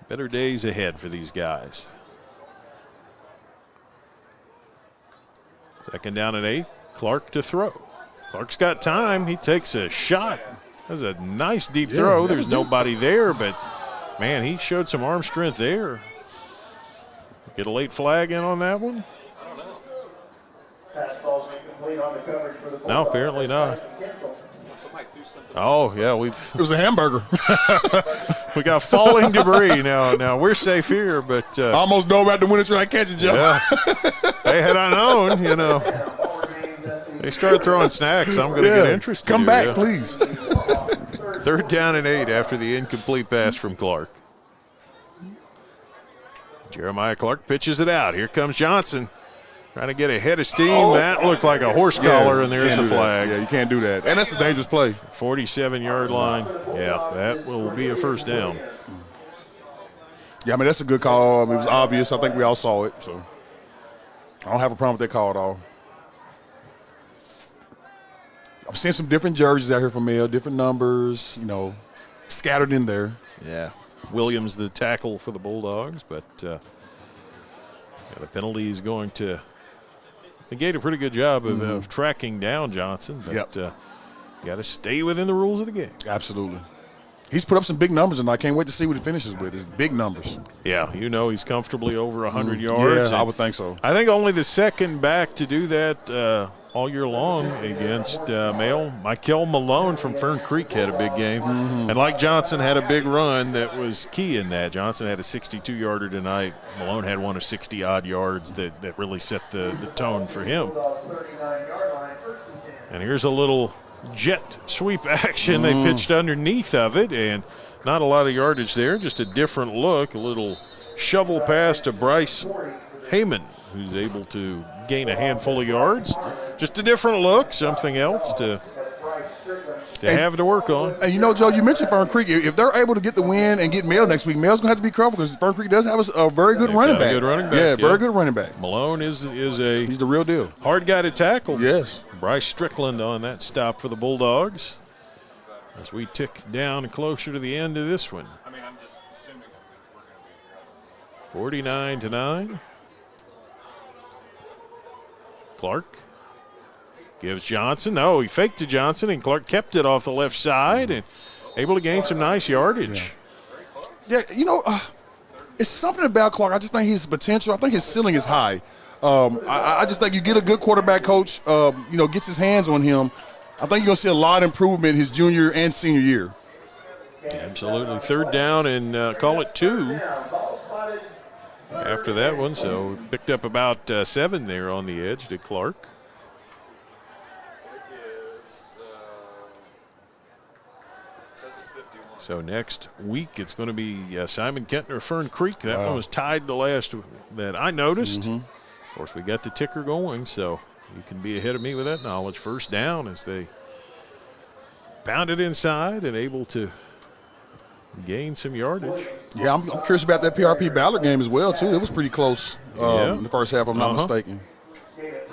Better days ahead for these guys. Second down and 8. Clark to throw. Clark's got time. He takes a shot. That's a nice deep throw. There's nobody there, but, man, he showed some arm strength there. Get a late flag in on that one? No, apparently not. Oh, yeah. It was a hamburger. We got falling debris now. We're safe here, but I almost dove out the window trying to catch it, Joe. Yeah. Hey, had I known, they start throwing snacks, I'm going to get interested. Come back, please. Third down and 8 after the incomplete pass from Clark. Jeremiah Clark pitches it out. Here comes Johnson. Trying to get ahead of steam. That looked like a horse collar, and there's the flag. Yeah, you can't do that. And that's a dangerous play. 47-yard line. Yeah, that will be a first down. Yeah, I mean, that's a good call. I mean, it was obvious. I think we all saw it. So I don't have a problem with that call at all. I'm seeing some different jerseys out here from Mel, different numbers, scattered in there. Yeah. Williams, the tackle for the Bulldogs, but the penalty is going to negate a pretty good job of tracking down Johnson. But got to stay within the rules of the game. Absolutely. He's put up some big numbers, and I can't wait to see what he finishes with. It's big numbers. Yeah, he's comfortably over 100 yards. Yeah, I would think so. I think only the second back to do that all year long against Male. Michael Malone from Fern Creek had a big game. And like Johnson had a big run that was key in that. Johnson had a 62-yarder tonight. Malone had one of 60-odd yards that really set the tone for him. And here's a little jet sweep action. They pitched underneath of it, and not a lot of yardage there, just a different look. A little shovel pass to Bryce Heyman, who's able to gain a handful of yards. Just a different look, something else to have to work on. And Joe, you mentioned Fern Creek. If they're able to get the win and get Mel next week, Mel's going to have to be careful because Fern Creek does have a very good running back. Good running back. Yeah, very good running back. Malone he's the real deal. Hard guy to tackle. Yes. Bryce Strickland on that stop for the Bulldogs. As we tick down closer to the end of this one. 49-9. Clark gives Johnson. No, he faked to Johnson, and Clark kept it off the left side and able to gain some nice yardage. Yeah, it's something about Clark. I just think his potential, I think his ceiling is high. I just think you get a good quarterback coach, gets his hands on him. I think you're going to see a lot of improvement his junior and senior year. Absolutely. Third down and call it 2 after that one. So picked up about 7 there on the edge to Clark. So next week it's going to be Simon Kentner, Fern Creek. That one was tied the last that I noticed. Of course, we got the ticker going, so you can be ahead of me with that knowledge. First down as they pound it inside and able to gain some yardage. Yeah, I'm curious about that PRP Ballard game as well, too. It was pretty close in the first half, if I'm not mistaken.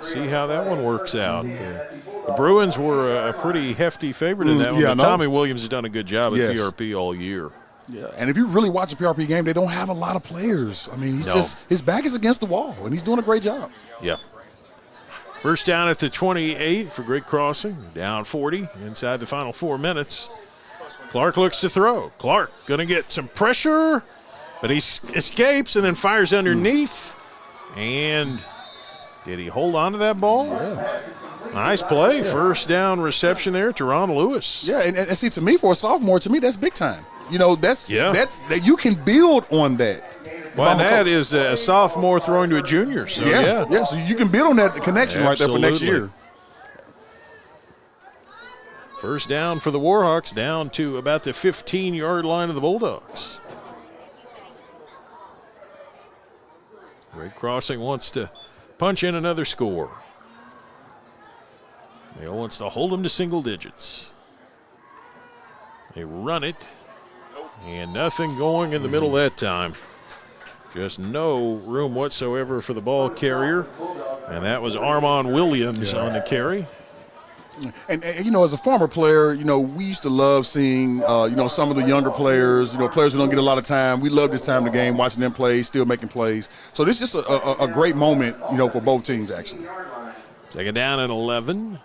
See how that one works out. The Bruins were a pretty hefty favorite in that one, but Tommy Williams has done a good job at PRP all year. Yeah, and if you really watch a PRP game, they don't have a lot of players. I mean, his back is against the wall, and he's doing a great job. Yeah. First down at the 28 for Great Crossing. Down 40 inside the final 4 minutes. Clark looks to throw. Clark going to get some pressure, but he escapes and then fires underneath. And did he hold on to that ball? Yeah. Nice play. First down reception there to Ron Lewis. Yeah, and see, to me, for a sophomore, that's big time. That's you can build on that. Well, that is a sophomore throwing to a junior. So yeah. So you can build on that connection right there for next year. First down for the Warhawks, down to about the 15-yard line of the Bulldogs. Great Crossing wants to punch in another score. Mayo wants to hold them to single digits. They run it, and nothing going in the middle that time. Just no room whatsoever for the ball carrier, and that was Armon Williams on the carry. And as a former player, we used to love seeing, some of the younger players, players who don't get a lot of time. We love this time of the game, watching them play, still making plays. So this is just a great moment, for both teams, actually. Second down at 11.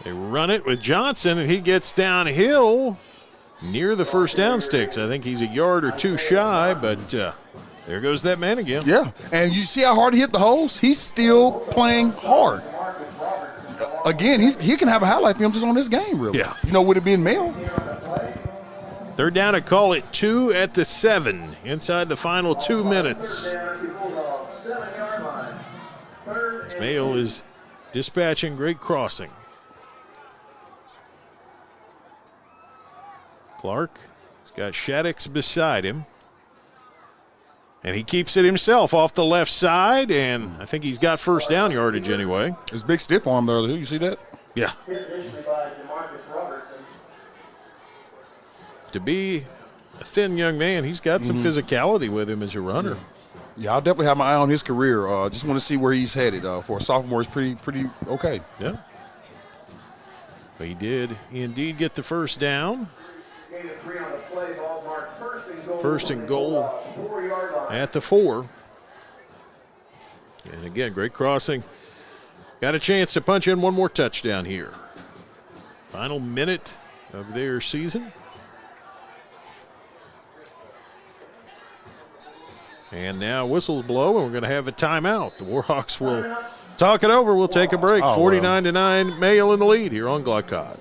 They run it with Johnson, and he gets downhill near the first down sticks. I think he's a yard or two shy, but there goes that man again. Yeah, and you see how hard he hit the holes? He's still playing hard. Again, he can have a highlight film just on this game, really. Yeah. Would it be in Male? Third down to call it 2 at the 7 inside the final 2 minutes. Mayo is dispatching Great Crossing. Clark has got Shaddix beside him. And he keeps it himself off the left side, and I think he's got first down yardage anyway. His big stiff arm there. You see that? Yeah. To be a thin young man, he's got some physicality with him as a runner. Yeah, I'll definitely have my eye on his career. Just want to see where he's headed. For a sophomore, it's pretty okay. Yeah. But he did indeed get the first down. First and goal at the 4. And again, great crossing. Got a chance to punch in one more touchdown here. Final minute of their season. And now whistles blow, and we're going to have a timeout. The Warhawks will talk it over. We'll take a break. 49-9, Mayo in the lead here on Glycod.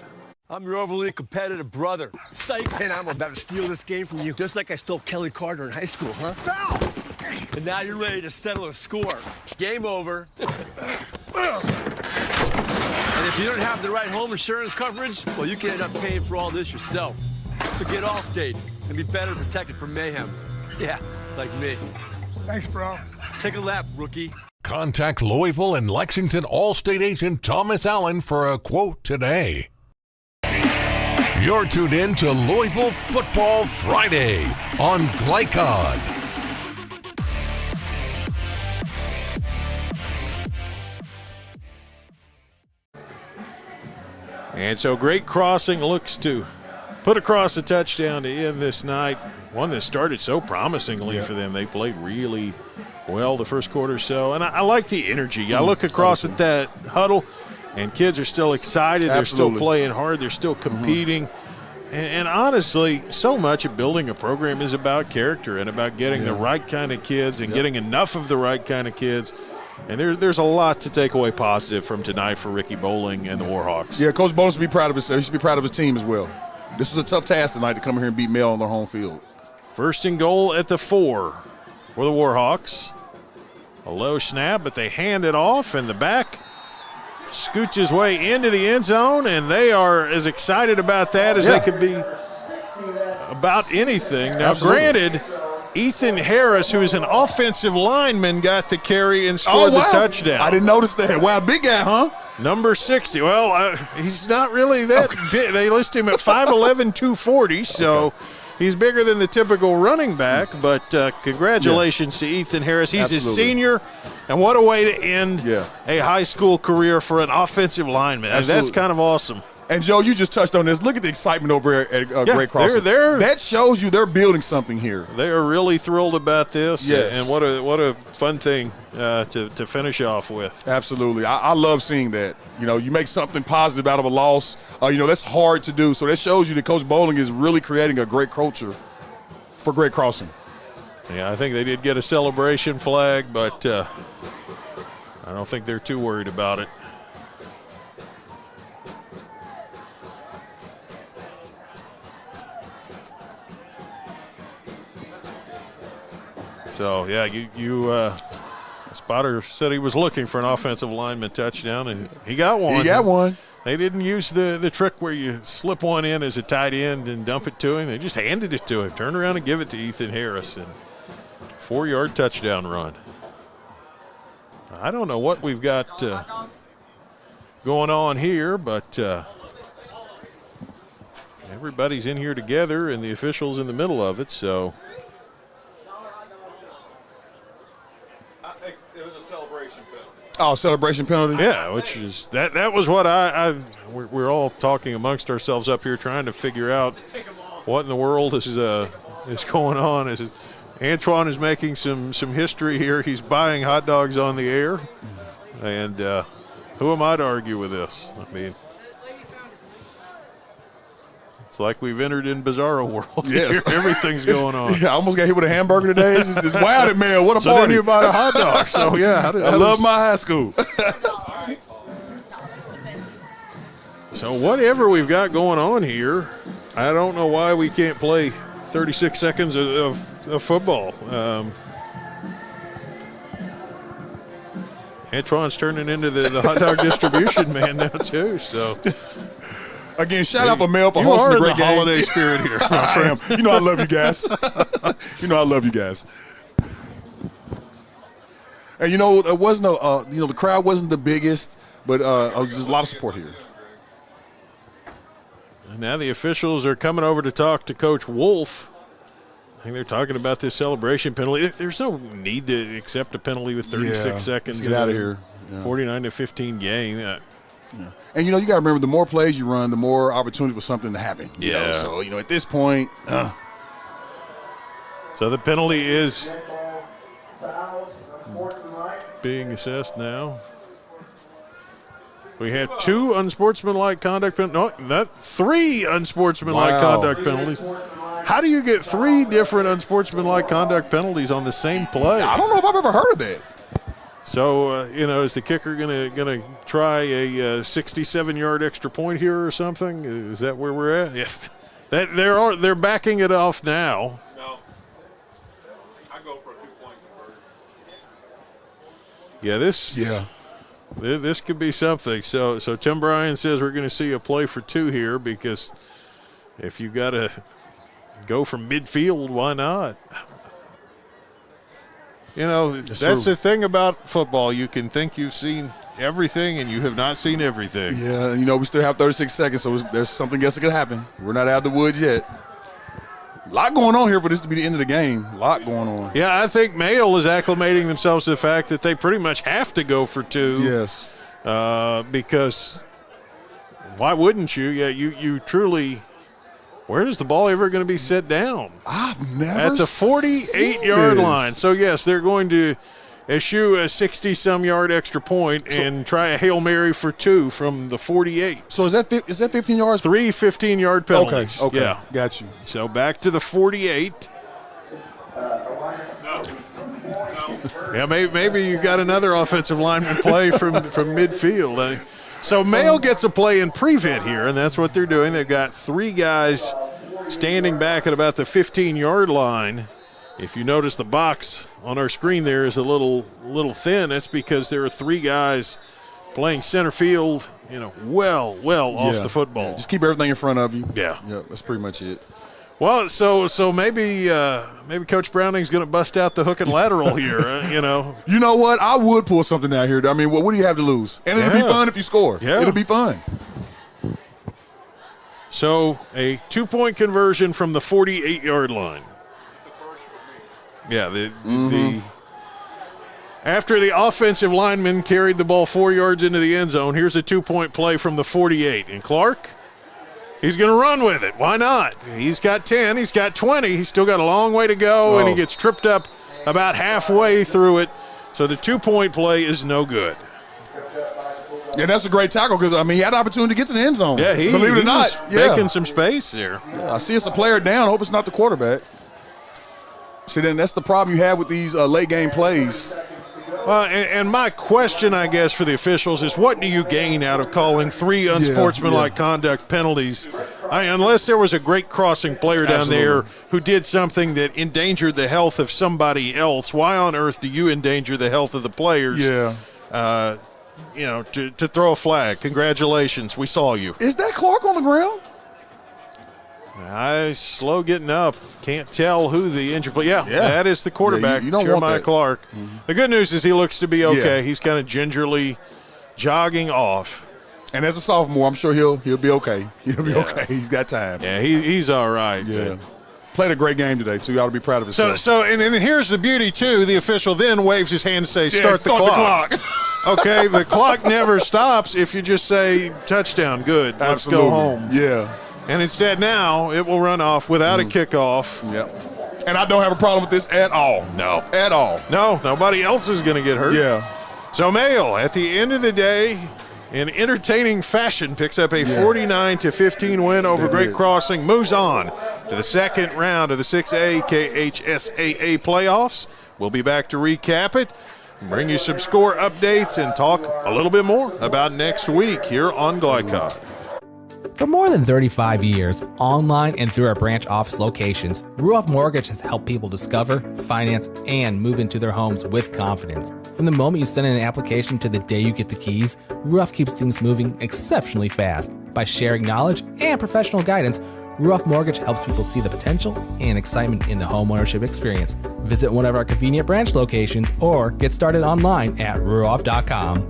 I'm your overly competitive brother. Psych, and I'm about to steal this game from you, just like I stole Kelly Carter in high school, huh? Foul! And now you're ready to settle a score. Game over. And if you don't have the right home insurance coverage, well, you can end up paying for all this yourself. So get Allstate and be better protected from mayhem. Yeah, like me. Thanks, bro. Take a lap, rookie. Contact Louisville and Lexington Allstate agent Thomas Allen for a quote today. You're tuned in to Louisville Football Friday on Glycod. And so great crossing looks to put across a touchdown to end this night. One that started so promisingly for them. They played really well the first quarter or so. And I like the energy. I look across at that huddle, and kids are still excited. They're still playing hard. They're still competing. And honestly, so much of building a program is about character and about getting the right kind of kids and getting enough of the right kind of kids. And there's a lot to take away positive from tonight for Ricky Bowling and the Warhawks. Yeah, Coach Bowling should be proud of himself. He should be proud of his team as well. This was a tough task tonight to come here and beat Mail on their home field. First and goal at the 4 for the Warhawks. A low snap, but they hand it off, and the back scoots his way into the end zone, and they are as excited about that as they could be about anything. Now, granted, Ethan Harris, who is an offensive lineman, got the carry and scored the touchdown. I didn't notice that. Wow, big guy, huh? Number 60. Well, he's not really that big. They list him at 5'11", 240, so he's bigger than the typical running back. But congratulations to Ethan Harris. He's a senior, and what a way to end a high school career for an offensive lineman. That's kind of awesome. And, Joe, you just touched on this. Look at the excitement over at Great Crossing. That shows you they're building something here. They are really thrilled about this, and what a fun thing to finish off with. Absolutely. I love seeing that. You know, you make something positive out of a loss. That's hard to do. So that shows you that Coach Bowling is really creating a great culture for Great Crossing. Yeah, I think they did get a celebration flag, but I don't think they're too worried about it. So, yeah, Spotter said he was looking for an offensive lineman touchdown, and he got one. He got one. They didn't use the trick where you slip one in as a tight end and dump it to him. They just handed it to him, turned around and give it to Ethan Harris, and 4-yard touchdown run. I don't know what we've got going on here, but everybody's in here together, and the official's in the middle of it, so – it was a celebration penalty. Oh, celebration penalty? Yeah, which is that was what we're all talking amongst ourselves up here trying to figure out what in the world is going on. Antoine is making some history here. He's buying hot dogs on the air. And who am I to argue with this? I mean, it's like we've entered in Bizarro world. Yes. Everything's going on. Yeah, I almost got hit with a hamburger today. It's wild at man. What a so party. Then you bought a hot dog. So, yeah. I love my high school. So whatever we've got going on here, I don't know why we can't play 36 seconds of football. Antoine's turning into the hot dog distribution man now too. So Again, shout out to Mel for you hosting are a great in the game. holiday spirit here, my I friend. am. You know I love you guys. You know I love you guys. And it wasn't the crowd wasn't the biggest, but there's a lot of support here. And now the officials are coming over to talk to Coach Wolf. I think they're talking about this celebration penalty. There's no need to accept a penalty with 36 seconds. Let's get out of here. Yeah. 49-15 game. Yeah. And you got to remember, the more plays you run, the more opportunity for something to happen. Yeah. So at this point, so the penalty is being assessed now. We have 2 unsportsmanlike conduct penalties. No, not 3 unsportsmanlike conduct penalties. How do you get 3 different unsportsmanlike conduct penalties on the same play? I don't know if I've ever heard of that. So, is the kicker gonna try a 67-yard extra point here or something? Is that where we're at? Yes. They're backing it off now. No. I go for a 2-point conversion. Yeah, this could be something. So Tim Bryan says we're going to see a play for 2 here, because if you got to go from midfield, why not? That's true. the thing about football. You can think you've seen everything, and you have not seen everything. Yeah, we still have 36 seconds, so there's something else that could happen. We're not out of the woods yet. A lot going on here for this to be the end of the game. A lot going on. Yeah, I think Mail is acclimating themselves to the fact that they pretty much have to go for 2. Yes. Because why wouldn't you? Yeah, you truly – where is the ball ever going to be set down? I've never at the 48-yard line. So, yes, they're going to eschew a 60-some-yard extra point and try a Hail Mary for 2 from the 48. So is that 15 yards? 3 15-yard penalties. Okay. Yeah. Got you. So back to the 48. Yeah, maybe you got another offensive lineman play from midfield. So Mail gets a play in prevent here, and that's what they're doing. They've got 3 guys standing back at about the 15-yard line. If you notice, the box on our screen there is a little thin. That's because there are 3 guys playing center field, well off the football. Yeah. Just keep everything in front of you. Yeah. Yeah, that's pretty much it. Well, so maybe Coach Browning's going to bust out the hook and lateral here, You know what? I would pull something out here. I mean, what do you have to lose? And it'll be fun if you score. Yeah. It'll be fun. So a 2-point conversion from the 48-yard line. Yeah, after the offensive lineman carried the ball 4 yards into the end zone, here's a 2-point play from the 48. And Clark, he's going to run with it. Why not? He's got 10. He's got 20. He's still got a long way to go, and he gets tripped up about halfway through it. So the 2-point play is no good. Yeah, that's a great tackle because, he had an opportunity to get to the end zone. Yeah, believe it or not. Was making some space there. Yeah, I see it's a player down. I hope it's not the quarterback. See, then that's the problem you have with these late-game plays. And my question, I guess, for the officials is what do you gain out of calling 3 unsportsmanlike conduct penalties? Unless there was a great crossing player down there who did something that endangered the health of somebody else, why on earth do you endanger the health of the players? Yeah. To throw a flag. Congratulations, we saw you. Is that Clark on the ground? Slow getting up. Can't tell who the injured player. Yeah, that is the quarterback, you don't Jeremiah want that. Clark. The good news is he looks to be okay. Yeah. He's kind of gingerly jogging off. And as a sophomore, I'm sure he'll be okay. He'll be okay. He's got time. Yeah, he's all right. Yeah. Played a great game today, too. You ought to be proud of himself. And here's the beauty, too. The official then waves his hand and says, start the clock. Okay, the clock never stops if you just say touchdown, good, let's go home. Yeah. And instead now it will run off without a kickoff. Yep. And I don't have a problem with this at all. No. At all. No, nobody else is going to get hurt. Yeah. So Mail, at the end of the day, in entertaining fashion, picks up a 49-15 win over Great Crossing, moves on to the second round of the 6A KHSAA playoffs. We'll be back to recap it, bring you some score updates, and talk a little bit more about next week here on Glycod. For more than 35 years, online and through our branch office locations, Ruoff Mortgage has helped people discover, finance, and move into their homes with confidence. From the moment you send in an application to the day you get the keys, Ruoff keeps things moving exceptionally fast. By sharing knowledge and professional guidance, Ruoff Mortgage helps people see the potential and excitement in the homeownership experience. Visit one of our convenient branch locations or get started online at ruoff.com.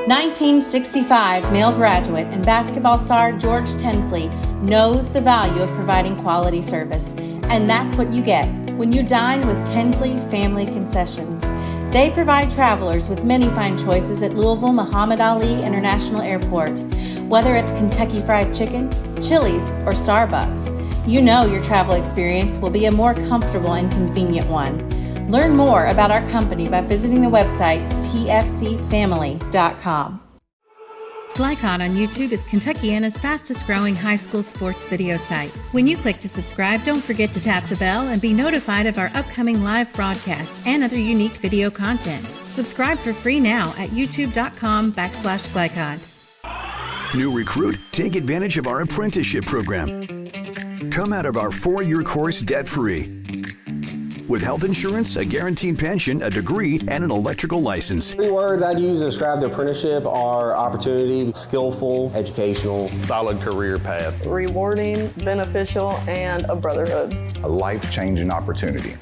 1965 male graduate and basketball star George Tensley knows the value of providing quality service, and that's what you get when you dine with Tensley Family Concessions. They provide travelers with many fine choices at Louisville Muhammad Ali International Airport. Whether it's Kentucky Fried Chicken, Chili's, or Starbucks, you know your travel experience will be a more comfortable and convenient one. Learn more about our company by visiting the website tfcfamily.com. FlyCon on YouTube is Kentuckiana's fastest growing high school sports video site. When you click to subscribe, don't forget to tap the bell and be notified of our upcoming live broadcasts and other unique video content. Subscribe for free now at youtube.com/FlyCon. New recruit? Take advantage of our apprenticeship program. Come out of our 4-year course debt-free. With health insurance, a guaranteed pension, a degree, and an electrical license. 3 words I'd use to describe the apprenticeship are opportunity, skillful, educational, solid career path, rewarding, beneficial, and a brotherhood. A life-changing opportunity.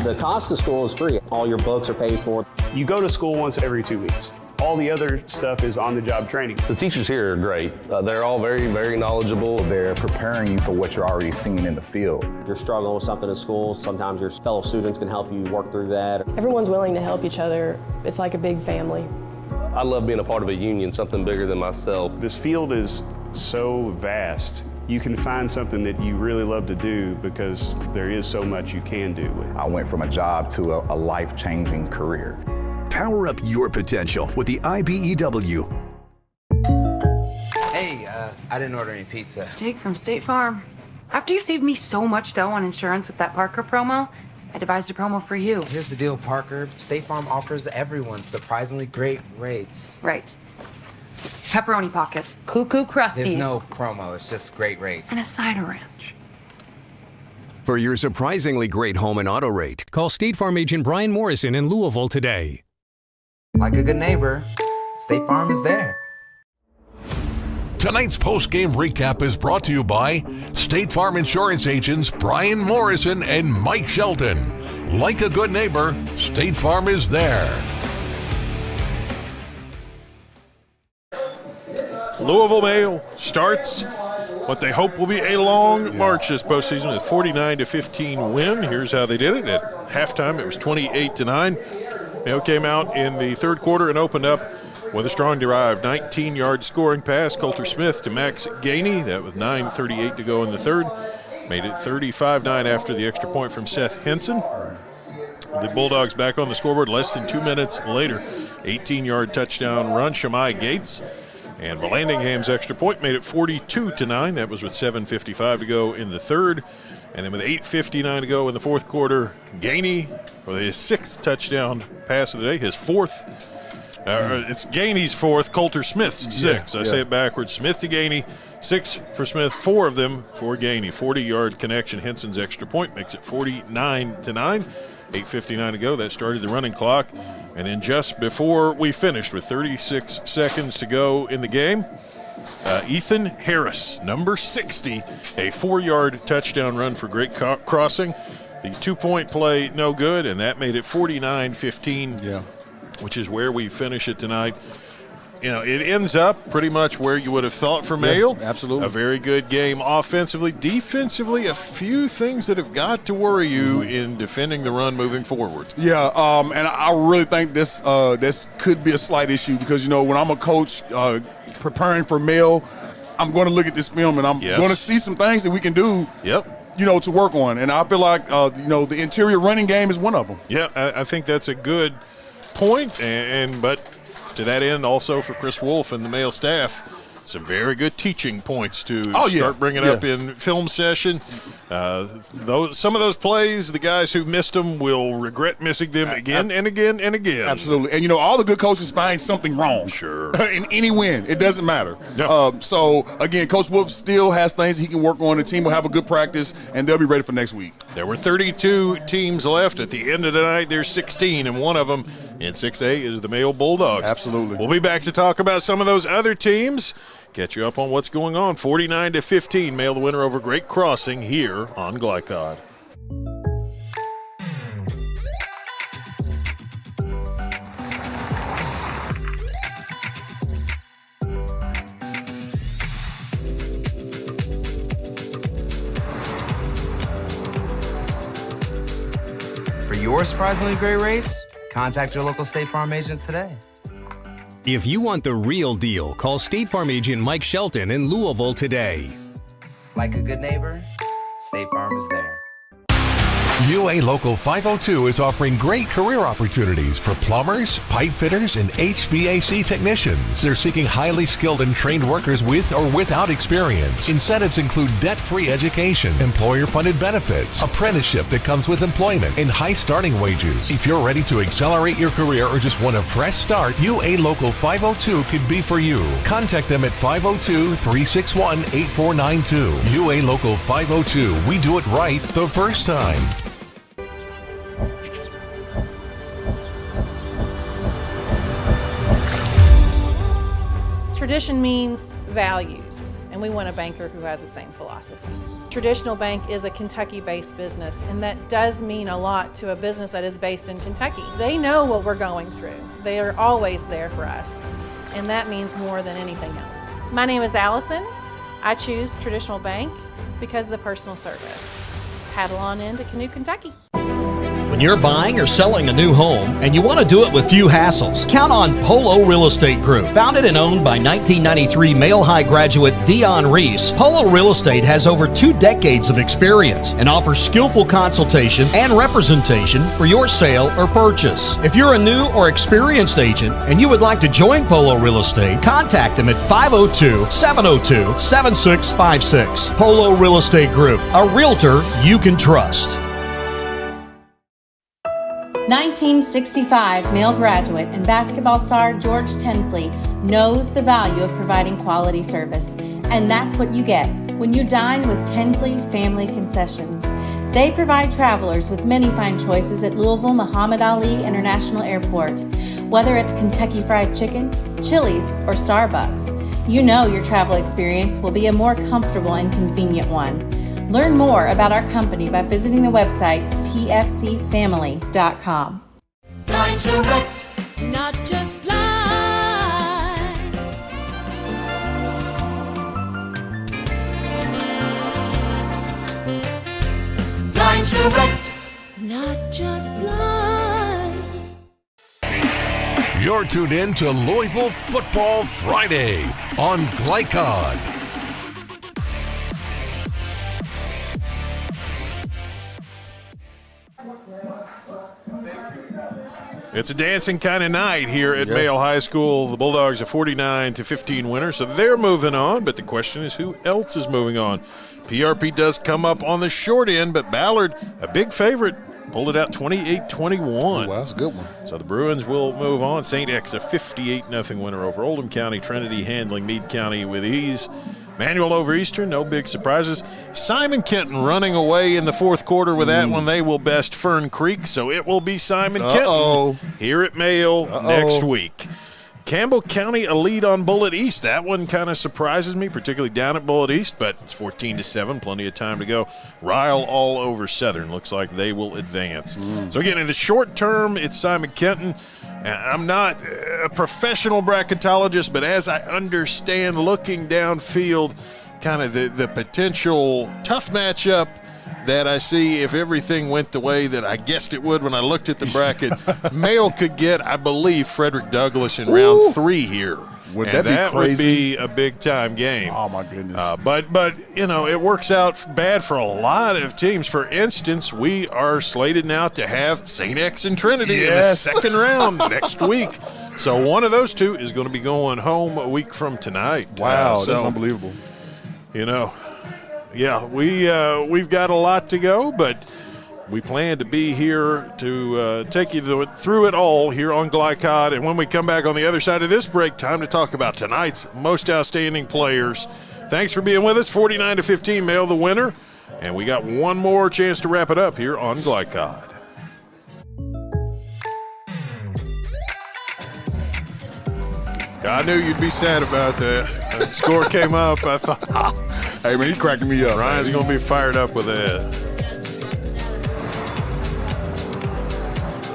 The cost of school is free. All your books are paid for. You go to school once every 2 weeks. All the other stuff is on-the-job training. The teachers here are great. They're all very, very knowledgeable. They're preparing you for what you're already seeing in the field. If you're struggling with something in school, sometimes your fellow students can help you work through that. Everyone's willing to help each other. It's like a big family. I love being a part of a union, something bigger than myself. This field is so vast. You can find something that you really love to do because there is so much you can do with it. I went from a job to a life-changing career. Power up your potential with the IBEW. Hey, I didn't order any pizza. Jake from State Farm. After you saved me so much dough on insurance with that Parker promo, I devised a promo for you. Here's the deal, Parker. State Farm offers everyone surprisingly great rates. Right. Pepperoni pockets, cuckoo crusties. There's no promo, it's just great rates. And a cider ranch. For your surprisingly great home and auto rate, call State Farm agent Brian Morrison in Louisville today. Like a good neighbor, State Farm is there. Tonight's post-game recap is brought to you by State Farm Insurance agents Brian Morrison and Mike Shelton. Like a good neighbor, State Farm is there. Louisville Male starts what they hope will be a long march this postseason, a 49-15 win. Here's how they did it. At halftime, it was 28-9. Male came out in the third quarter and opened up with a strong derived 19-yard scoring pass. Coulter Smith to Max Gainey. That with 9:38 to go in the third. Made it 35-9 after the extra point from Seth Henson. The Bulldogs back on the scoreboard less than 2 minutes later. 18-yard touchdown run, Shamai Gates. And Vallandingham's extra point made it 42-9. That was with 7:55 to go in the third. And then with 8:59 to go in the fourth quarter, Gainey for his 6th touchdown pass of the day, his 4th. It's Gainey's 4th, Coulter Smith's 6th. I say it backwards. Smith to Gainey, 6 for Smith, 4 of them for Gainey. 40-yard connection. Henson's extra point makes it 49-9. 8:59 to go. That started the running clock. And then just before we finished with 36 seconds to go in the game, Ethan Harris, number 60, a 4-yard touchdown run for great crossing. The 2-point play, no good, and that made it 49-15, which is where we finish it tonight. You know, it ends up pretty much where you would have thought for Male. Absolutely. A very good game offensively. Defensively, a few things that have got to worry you in defending the run moving forward. Yeah, and I really think this could be a slight issue because, you know, when I'm a coach preparing for Male, I'm going to look at this film and I'm going to see some things that we can do. You know, to work on. And I feel like, you know, the interior running game is one of them. Yeah, I think that's a good point. But to that end, also for Chris Wolf and the Male staff, some very good teaching points to yeah. start bringing up in film session. Some of those plays, the guys who missed them will regret missing them again and again and again. Absolutely. And, all the good coaches find something wrong. Sure. In any win. It doesn't matter. No. So, again, Coach Wolf still has things he can work on. The team will have a good practice, and they'll be ready for next week. There were 32 teams left. At the end of the night, there's 16, and one of them in 6A is the Male Bulldogs. Absolutely. We'll be back to talk about some of those other teams. Catch you up on what's going on. 49-15, Male the winner over Great Crossing here on Glycod. For your surprisingly great rates, contact your local State Farm agent today. If you want the real deal, call State Farm agent Mike Shelton in Louisville today. Like a good neighbor, State Farm is there. UA Local 502 is offering great career opportunities for plumbers, pipe fitters, and HVAC technicians. They're seeking highly skilled and trained workers with or without experience. Incentives include debt-free education, employer-funded benefits, apprenticeship that comes with employment, and high starting wages. If you're ready to accelerate your career or just want a fresh start, UA Local 502 could be for you. Contact them at 502-361-8492. UA Local 502. We do it right the first time. Tradition means values, and we want a banker who has the same philosophy. Traditional Bank is a Kentucky-based business, and that does mean a lot to a business that is based in Kentucky. They know what we're going through. They are always there for us, and that means more than anything else. My name is Allison. I choose Traditional Bank because of the personal service. Paddle on into Canoe, Kentucky. When you're buying or selling a new home and you want to do it with few hassles, count on Polo Real Estate Group. Founded and owned by 1993 Male High graduate Dion Reese, Polo Real Estate has over 2 decades of experience and offers skillful consultation and representation for your sale or purchase. If you're a new or experienced agent and you would like to join Polo Real Estate, contact them at 502-702-7656. Polo Real Estate Group, a realtor you can trust. 1965 male graduate and basketball star George Tensley knows the value of providing quality service, and that's what you get when you dine with Tensley Family Concessions. They provide travelers with many fine choices at Louisville Muhammad Ali International Airport. Whether it's Kentucky Fried Chicken, Chili's, or Starbucks, you know your travel experience will be a more comfortable and convenient one. Learn more about our company by visiting the website tfcfamily.com. Dine Select, not just flies. Dine Select, not just flies. You're tuned in to Louisville Football Friday on Glycod. It's a dancing kind of night here at Male High School. The Bulldogs are 49-15 winners, so they're moving on. But the question is, who else is moving on? PRP does come up on the short end, but Ballard, a big favorite, pulled it out 28-21. Oh, wow, that's a good one. So the Bruins will move on. St. X, a 58-0 winner over Oldham County. Trinity handling Meade County with ease. Manual over Eastern, no big surprises. Simon Kenton running away in the fourth quarter with that one. They will best Fern Creek, so it will be Simon Kenton here at Male next week. Campbell County a lead on Bullitt East. That one kind of surprises me, particularly down at Bullitt East, but it's 14-7, plenty of time to go. Ryle all over Southern. Looks like they will advance. So again, in the short term, it's Simon Kenton. I'm not a professional bracketologist, but as I understand, looking downfield, kind of the potential tough matchup that I see if everything went the way that I guessed it would when I looked at the bracket. Male could get, I believe, Frederick Douglass in round 3 here. Would that be crazy? That would be a big-time game. Oh, my goodness. But you know, it works out bad for a lot of teams. For instance, we are slated now to have St. X and Trinity in the second round next week. So one of those two is going to be going home a week from tonight. Wow, that's unbelievable. You know, yeah, we've got a lot to go, but we plan to be here to take you through it all here on Glycod. And when we come back on the other side of this break, time to talk about tonight's most outstanding players. Thanks for being with us. 49-15, Mail the winner. And we got one more chance to wrap it up here on Glycod. I knew you'd be sad about that. The score came up. I thought, hey, man, he cracking me up. Ryan's going to be fired up with that.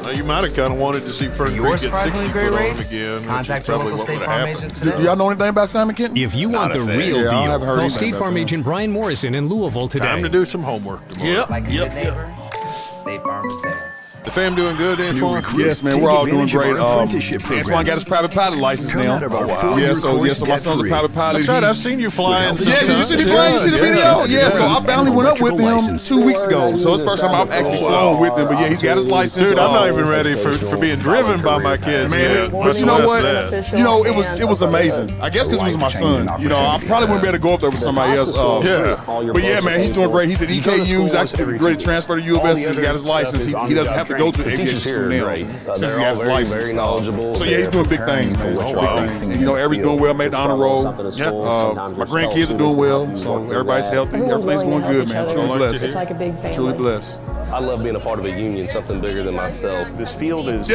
Well, you might have kind of wanted to see Fern Creek get 60 put on again. Contact your local State Farm agent today. Do y'all know anything about Simon Kenton? If you want the real deal, call State Farm agent Brian Morrison in Louisville today. Time to do some homework tomorrow. State Farm is there. The fam doing good, Antoine? Yes, man, we're all doing great. Antoine got his private pilot license now. Yeah, so my son's a private pilot. That's right, I've seen you flying. Yeah, did you see me flying? You see the video? Yeah, so I finally went up with him 2 weeks ago. So it's the first time I've actually flown with him. But yeah, he's got his license. Dude, I'm not even ready for being driven by my kids. Man, but you know what? You know, it was amazing. I guess because it was my son. You know, I probably wouldn't be able to go up there with somebody else. But yeah, man, he's doing great. He's at EKU. He's actually ready to transfer to U of S. He's got his license. He doesn't have to go to aviation school now since he got his license. Very knowledgeable. So yeah, he's doing big things, man. Big things. You know, everybody's doing well. Made the honor roll. My grandkids are doing well. So everybody's healthy. Everything's going good, man. Truly blessed. It's like a big family. Truly blessed. I love being a part of a union, something bigger than myself. This field is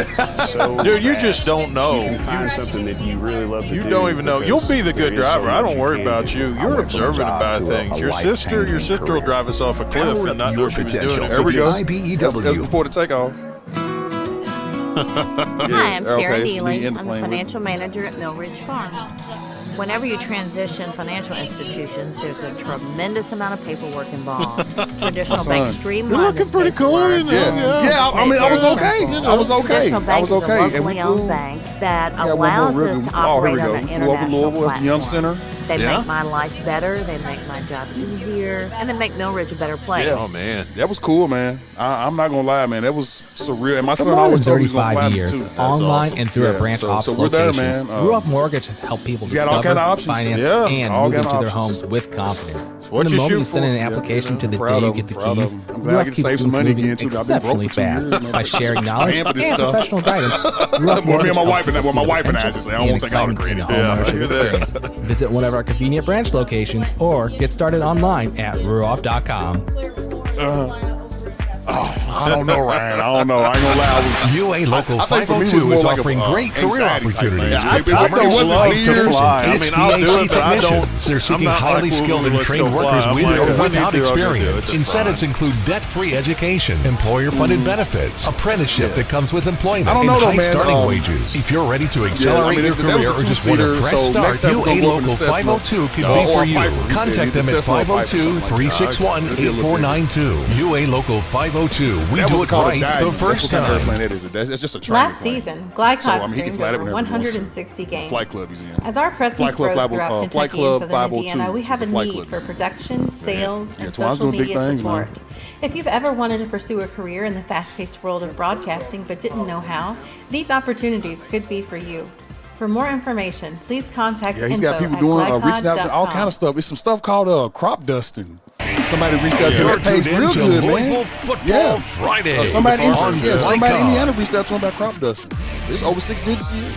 so Dude, you just don't know. You can find something that you really love to do. You don't even know. You'll be the good driver. I don't worry about you. You're observant about things. Your sister will drive us off a cliff and not know she was doing it. There we go. That's before the takeoff. Hi, I'm Sarah Dealey. I'm the financial manager at Mill Ridge Farm. Whenever you transition financial institutions, there's a tremendous amount of paperwork involved. Traditional banks streamline. You're looking pretty cool. Yeah, I mean, I was okay. I was okay. I was okay. Is a locally owned bank that allows us to operate on an international platform. They make my life better. They make my job easier, and they make Mill Ridge a better place. Yeah, oh man, that was cool, man. I'm not gonna lie, man. That was surreal. And my For son more always than told me he was gonna 35 fly years, me too. online and through our branch office we're there, locations, man. Ruoff Mortgage has helped people he's got all discover, kind of options. finance, Yeah, and all move kind into of their options. homes with confidence. What From the you moment shoot you send in for? an application to the proud day you of get the him, proud keys, of him. I'm glad I Ruoff can keeps save some things money moving again, too. I've been broke exceptionally for 2 years, fast man. by sharing knowledge Paying for and this stuff. professional guidance. Well, me and my wife and I just say, I don't want to take out a credit. Visit one of our convenient branch locations or get started online at ruoff.com. I don't know, Ryan. I don't know. I ain't gonna lie. UA Local I think for me it 502 was more is like offering a, great career anxiety type thing. opportunities. I with don't plumbers, love pipe to fitters, fly. and I mean, I'll do HVAC it, but I don't- technicians. They're seeking I'm not highly like, skilled and let's trained go fly. workers I'm with like, or if I need without to, I'll just do it. experience. It's Incentives fine. include debt-free education, employer-funded benefits, apprenticeship that comes with employment, I don't and know, though, high man. starting wages. If you're ready to accelerate your that was career a or just want a two-seater, fresh so start, next time we're UA gonna go up in Local the Cessna. 502 could Or be for a you. Piper. He said Contact either them at Cessna or Piper, something like that. 502-361-8492. UA Local 502. We That do was it called a right dive. the first That's what kind of time. airplane that is. That's just a training Last plane. season, Glycod So, I mean, he streamed can fly that over whenever he wants to. 160 games. Flight Club he's in. As our presence Flight Club grows 502, throughout Flight Kentucky Club and Southern 502 Indiana, we have a is a flight need club. for production, sales, Yeah, and Twan's social doing big media things, support. man. If you've ever wanted to pursue a career in the fast-paced world of broadcasting but didn't know how, these opportunities could be for you. For more information, please contact Yeah, he's got people doing reaching out to all kind of stuff. It's some stuff called crop dusting. Somebody reached out to him. You're That pays tuned real into good, Louisville man. Football Friday somebody on in Glycod. Indiana reached out to him about crop dusting. It's over 6 digits a year.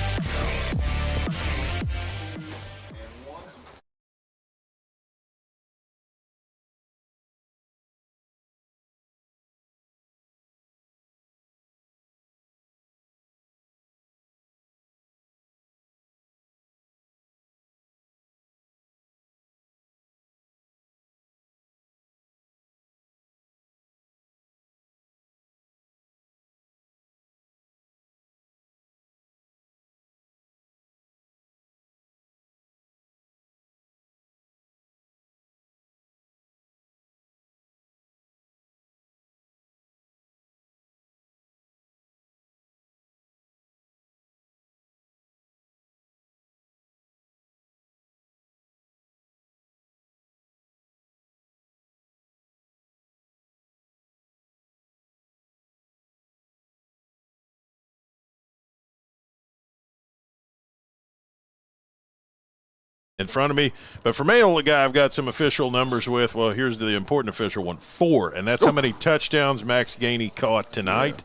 in front of me. But for Male, the guy I've got some official numbers with, well, here's the important official one, 4. And that's how many touchdowns Max Gainey caught tonight.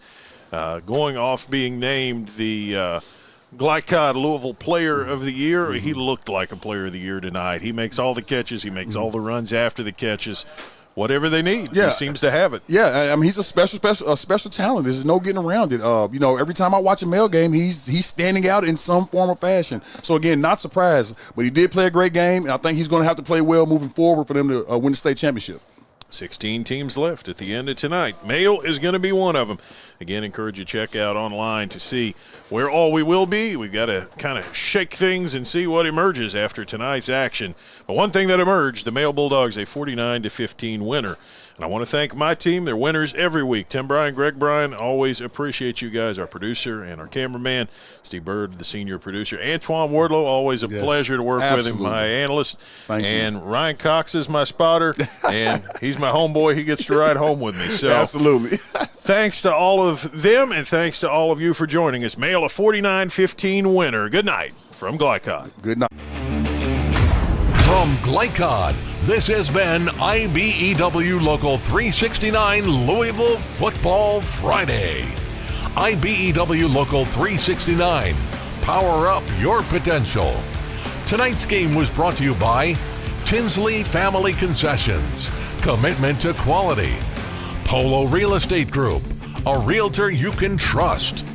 Going off being named the Glycod Louisville Player of the Year. He looked like a Player of the Year tonight. He makes all the catches. He makes all the runs after the catches. Whatever they need, he seems to have it. Yeah, I mean, he's a special talent. There's no getting around it. Every time I watch a Male game, he's standing out in some form or fashion. So, again, not surprised. But he did play a great game, and I think he's going to have to play well moving forward for them to win the state championship. 16 teams left at the end of tonight. Male is going to be one of them. Again, encourage you to check out online to see where all we will be. We've got to kind of shake things and see what emerges after tonight's action. But one thing that emerged, the Male Bulldogs, a 49-15 winner. And I want to thank my team. They're winners every week. Tim Bryan, Greg Bryan, always appreciate you guys, our producer and our cameraman, Steve Bird, the senior producer. Antoine Wardlow, always a pleasure to work with him, my analyst. And Ryan Cox is my spotter, and he's my homeboy. He gets to ride home with me. So absolutely. Thanks to all of them, and thanks to all of you for joining us. Male, a 49-15 winner. Good night from Glycod. Good night. From Glycod, this has been IBEW Local 369 Louisville Football Friday. IBEW Local 369. Power up your potential. Tonight's game was brought to you by Tinsley Family Concessions. Commitment to quality. Polo Real Estate Group. A realtor you can trust.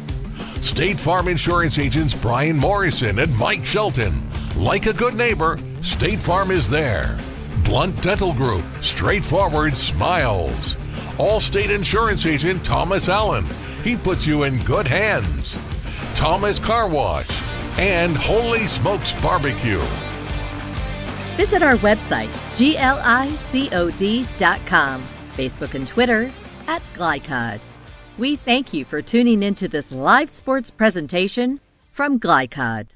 State Farm Insurance agents Brian Morrison and Mike Shelton. Like a good neighbor, State Farm is there. Blunt Dental Group, straightforward smiles. Allstate Insurance agent Thomas Allen, he puts you in good hands. Thomas Car Wash and Holy Smokes Barbecue. Visit our website, glicod.com, Facebook and Twitter @Glycod. We thank you for tuning into this live sports presentation from Glycod.